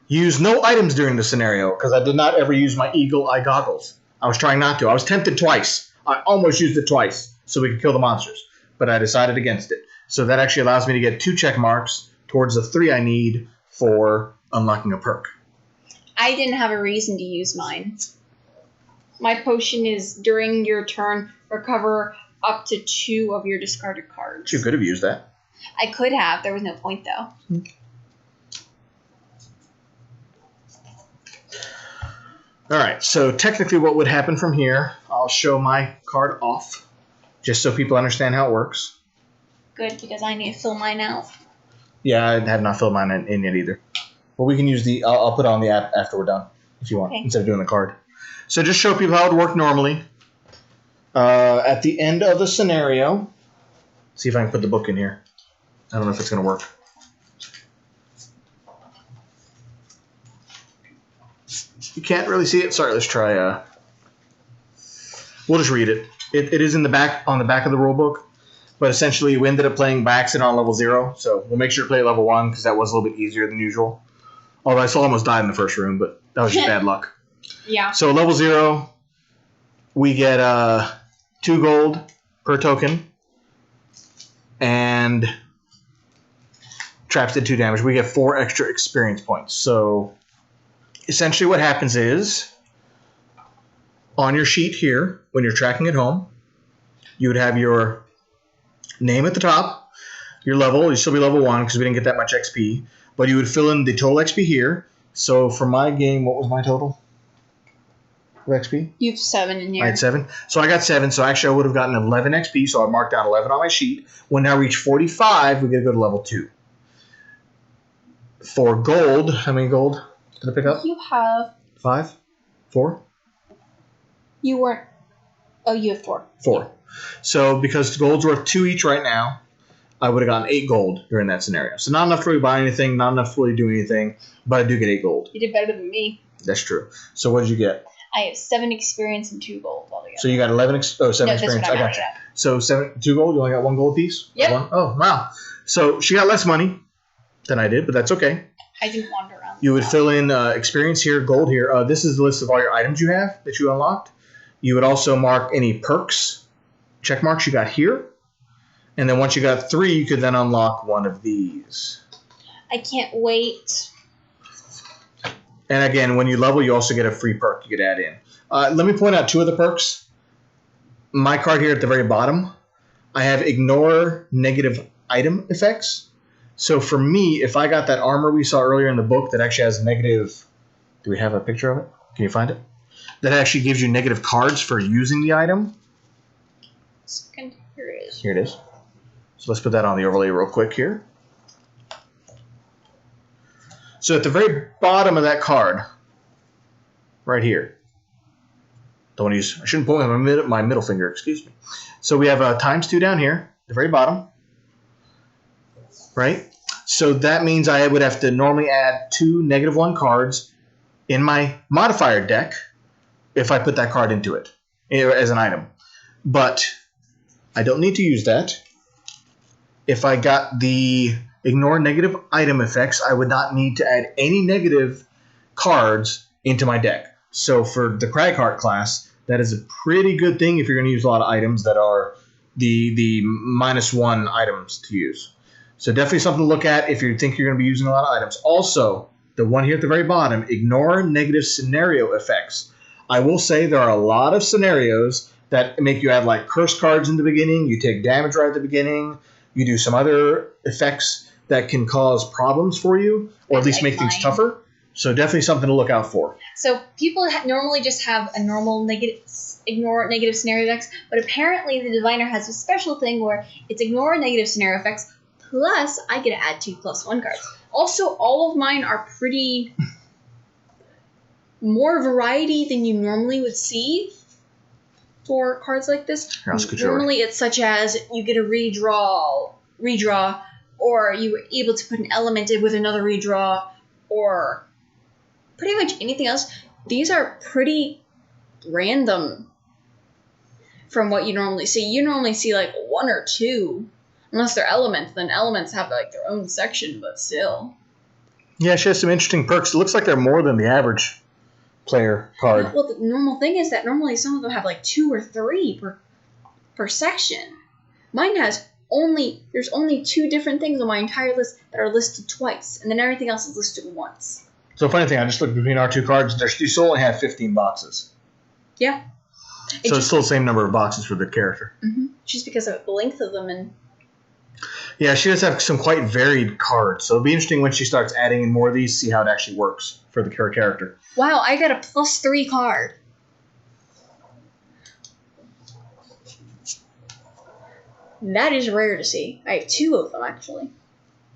[SPEAKER 2] Use no items during the scenario, because I did not ever use my eagle eye goggles. I was trying not to. I was tempted twice. I almost used it twice so we could kill the monsters, but I decided against it. So that actually allows me to get 2 check marks towards the 3 I need for unlocking a perk.
[SPEAKER 1] I didn't have a reason to use mine. My potion is, during your turn, recover up to 2 of your discarded cards.
[SPEAKER 2] You could have used that.
[SPEAKER 1] I could have. There was no point, though.
[SPEAKER 2] All right, so technically what would happen from here, I'll show my card off, just so people understand how it works.
[SPEAKER 1] Good, because I need to fill mine out.
[SPEAKER 2] Yeah, I have not filled mine in yet either. Well, we can use the... I'll put it on the app after we're done, if you want, instead of doing the card. So just show people how it would work normally. At the end of the scenario... See if I can put the book in here. I don't know if it's going to work. You can't really see it? Sorry, let's try... We'll just read it. It is in the back, on the back of the rulebook. But essentially, we ended up playing by accident on level 0. So we'll make sure to play level 1 because that was a little bit easier than usual. Although I still almost died in the first room, but that was just bad luck.
[SPEAKER 1] Yeah.
[SPEAKER 2] So level 0, we get 2 gold per token. And traps did 2 damage. We get 4 extra experience points. So essentially what happens is, on your sheet here, when you're tracking at home, you would have your name at the top, your level. You'd still be level 1 because we didn't get that much XP. but you would fill in the total XP here. So for my game, what was my total of XP?
[SPEAKER 1] You have 7 in here.
[SPEAKER 2] I had 7. So I got 7. So actually I would have gotten 11 XP. So I marked down 11 on my sheet. When I reach 45, we got to go to level 2. For gold, how many gold did I pick up?
[SPEAKER 1] You have...
[SPEAKER 2] 5? 4?
[SPEAKER 1] You weren't... Oh, you have 4.
[SPEAKER 2] 4. So because gold's worth 2 each right now, I would have gotten 8 gold during that scenario. So not enough to really buy anything, not enough to really do anything, but I do get 8 gold.
[SPEAKER 1] You did better than me.
[SPEAKER 2] That's true. So what did you get?
[SPEAKER 1] I have 7 experience and 2 gold altogether.
[SPEAKER 2] So you got 7 experience. I got you. So 2 gold, you only got 1 gold piece?
[SPEAKER 1] Yep.
[SPEAKER 2] 1? Oh, wow. So she got less money than I did, but that's okay.
[SPEAKER 1] I didn't wander around.
[SPEAKER 2] You would fill in experience here, gold here. This is the list of all your items you have that you unlocked. You would also mark any perks, check marks you got here. And then once you got 3, you could then unlock one of these.
[SPEAKER 1] I can't wait.
[SPEAKER 2] And again, when you level, you also get a free perk you could add in. Let me point out 2 of the perks. My card here at the very bottom, I have ignore negative item effects. So for me, if I got that armor we saw earlier in the book that actually has negative... Do we have a picture of it? Can you find it? That actually gives you negative cards for using the item.
[SPEAKER 1] Second, here it is.
[SPEAKER 2] Here it is. So let's put that on the overlay real quick here. So at the very bottom of that card, right here, don't want to use, I shouldn't point my middle finger, excuse me. So we have ×2 down here, the very bottom, right? So that means I would have to normally add 2 -1 cards in my modifier deck if I put that card into it as an item. But I don't need to use that. If I got the ignore negative item effects, I would not need to add any negative cards into my deck. So for the Cragheart class, that is a pretty good thing if you're going to use a lot of items that are the -1 items to use. So definitely something to look at if you think you're going to be using a lot of items. Also, the one here at the very bottom, ignore negative scenario effects. I will say there are a lot of scenarios that make you add like curse cards in the beginning, you take damage right at the beginning, you do some other effects that can cause problems for you, or at least make things tougher. So definitely something to look out for.
[SPEAKER 1] So people normally just have a normal ignore negative scenario effects, but apparently the diviner has a special thing where it's ignore negative scenario effects, plus I get to add 2 +1 cards. Also, all of mine are pretty more variety than you normally would see for cards like this. Normally it's such as you get a redraw, or you were able to put an element in with another redraw, or pretty much anything else. These are pretty random from what you normally see. You normally see like 1 or 2, unless they're elements. Then elements have like their own section, but still.
[SPEAKER 2] Yeah, she has some interesting perks. It looks like they're more than the average player card.
[SPEAKER 1] Well, the normal thing is that normally some of them have like 2 or 3 per section. Mine has there's only 2 different things on my entire list that are listed twice, and then everything else is listed once.
[SPEAKER 2] So funny thing, I just looked between our 2 cards. You still only have 15 boxes.
[SPEAKER 1] Yeah.
[SPEAKER 2] It's still the same number of boxes for the character.
[SPEAKER 1] Mm-hmm. Just because of the length of them. And
[SPEAKER 2] yeah, she does have some quite varied cards. So it'll be interesting when she starts adding in more of these, see how it actually works for the character.
[SPEAKER 1] Wow, I got a +3 card. That is rare to see. I have 2 of them, actually.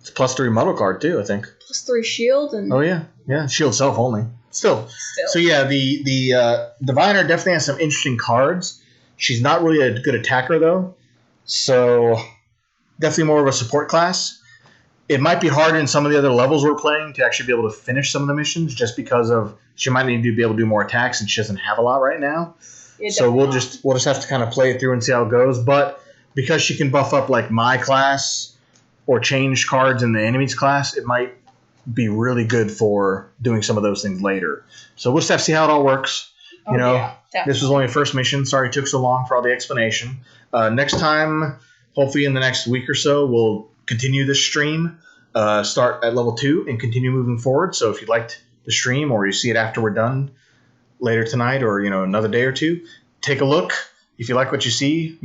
[SPEAKER 2] It's +3 model card, too, I think.
[SPEAKER 1] +3 shield and...
[SPEAKER 2] Oh, yeah. Yeah, shield self only. Still. So, yeah, the Diviner definitely has some interesting cards. She's not really a good attacker, though. So, definitely more of a support class. It might be hard in some of the other levels we're playing to actually be able to finish some of the missions just because of she might need to be able to do more attacks and she doesn't have a lot right now. So we'll just have to kind of play it through and see how it goes. But because she can buff up like my class or change cards in the enemy's class, it might be really good for doing some of those things later. So we'll just have to see how it all works. This was only a first mission. Sorry it took so long for all the explanation. Next time, hopefully in the next week or so, we'll continue this stream, start at level 2 and continue moving forward. So if you liked the stream or you see it after we're done later tonight or another day or two, take a look. If you like what you see,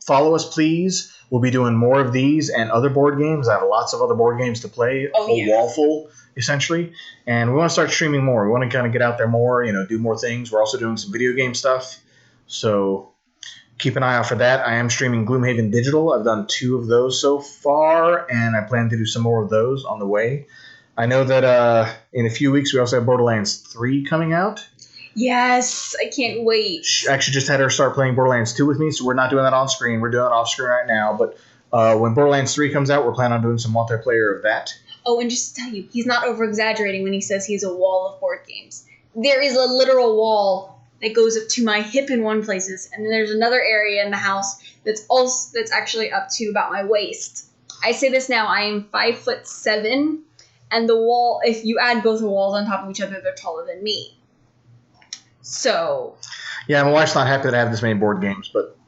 [SPEAKER 2] follow us please. we'll be doing more of these and other board games. I have lots of other board games to play, a whole wall full, essentially. And we want to start streaming more. We want to kind of get out there more, do more things. We're also doing some video game stuff. So keep an eye out for that. I am streaming Gloomhaven Digital. I've done 2 of those so far, and I plan to do some more of those on the way. I know that in a few weeks we also have Borderlands 3 coming out.
[SPEAKER 1] Yes, I can't wait.
[SPEAKER 2] She actually just had her start playing Borderlands 2 with me, so we're not doing that on screen. We're doing it off screen right now. But when Borderlands 3 comes out, we're planning on doing some multiplayer of that.
[SPEAKER 1] Oh, and just to tell you, he's not over-exaggerating when he says he has a wall of board games. There is a literal wall that goes up to my hip in one places, and then there's another area in the house that's actually up to about my waist. I say this now, I am 5'7", and the wall, if you add both the walls on top of each other, they're taller than me. So.
[SPEAKER 2] Yeah, my wife's not happy that I have this many board games, but.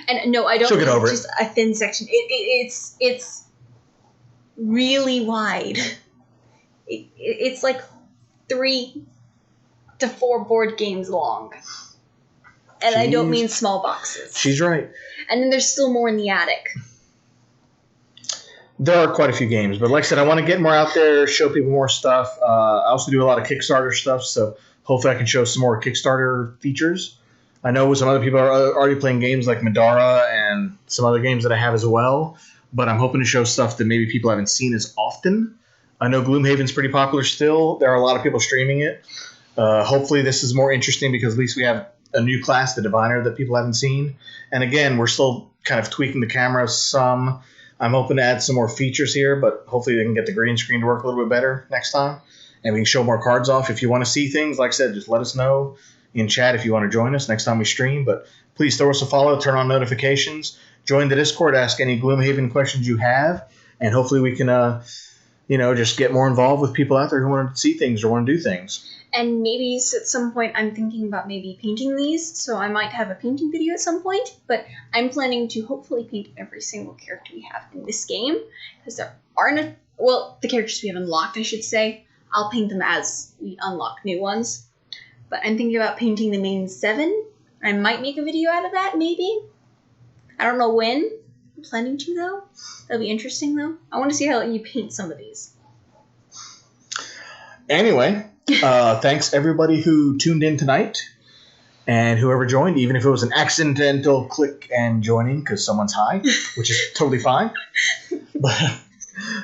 [SPEAKER 1] And no, I don't.
[SPEAKER 2] She'll get over
[SPEAKER 1] just a thin section. It's really wide. It's like 3 to 4 board games long, and I don't mean small boxes.
[SPEAKER 2] She's right.
[SPEAKER 1] And then there's still more in the attic.
[SPEAKER 2] There are quite a few games, but like I said, I want to get more out there, show people more stuff. I also do a lot of Kickstarter stuff, so hopefully I can show some more Kickstarter features. I know some other people are already playing games like Madara and some other games that I have as well, but I'm hoping to show stuff that maybe people haven't seen as often. I know Gloomhaven's pretty popular still. There are a lot of people streaming it. Hopefully this is more interesting because at least we have a new class, the Diviner, that people haven't seen. And again, we're still kind of tweaking the camera some. I'm hoping to add some more features here, but hopefully they can get the green screen to work a little bit better next time. And we can show more cards off. If you want to see things, like I said, just let us know in chat if you want to join us next time we stream. But please throw us a follow, turn on notifications, join the Discord, ask any Gloomhaven questions you have, and hopefully we can, just get more involved with people out there who want to see things or want to do things.
[SPEAKER 1] And maybe at some point I'm thinking about maybe painting these, so I might have a painting video at some point, but I'm planning to hopefully paint every single character we have in this game, because there aren't, the characters we have unlocked, I should say. I'll paint them as we unlock new ones. But I'm thinking about painting the main 7. I might make a video out of that, maybe. I don't know when. I'm planning to, though. That'll be interesting, though. I want to see how you paint some of these.
[SPEAKER 2] Anyway, thanks everybody who tuned in tonight and whoever joined, even if it was an accidental click and joining because someone's high, which is totally fine. But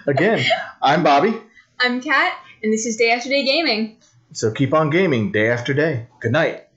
[SPEAKER 2] again, I'm Bobby.
[SPEAKER 1] I'm Kat, and this is Day After Day Gaming.
[SPEAKER 2] So keep on gaming day after day. Good night.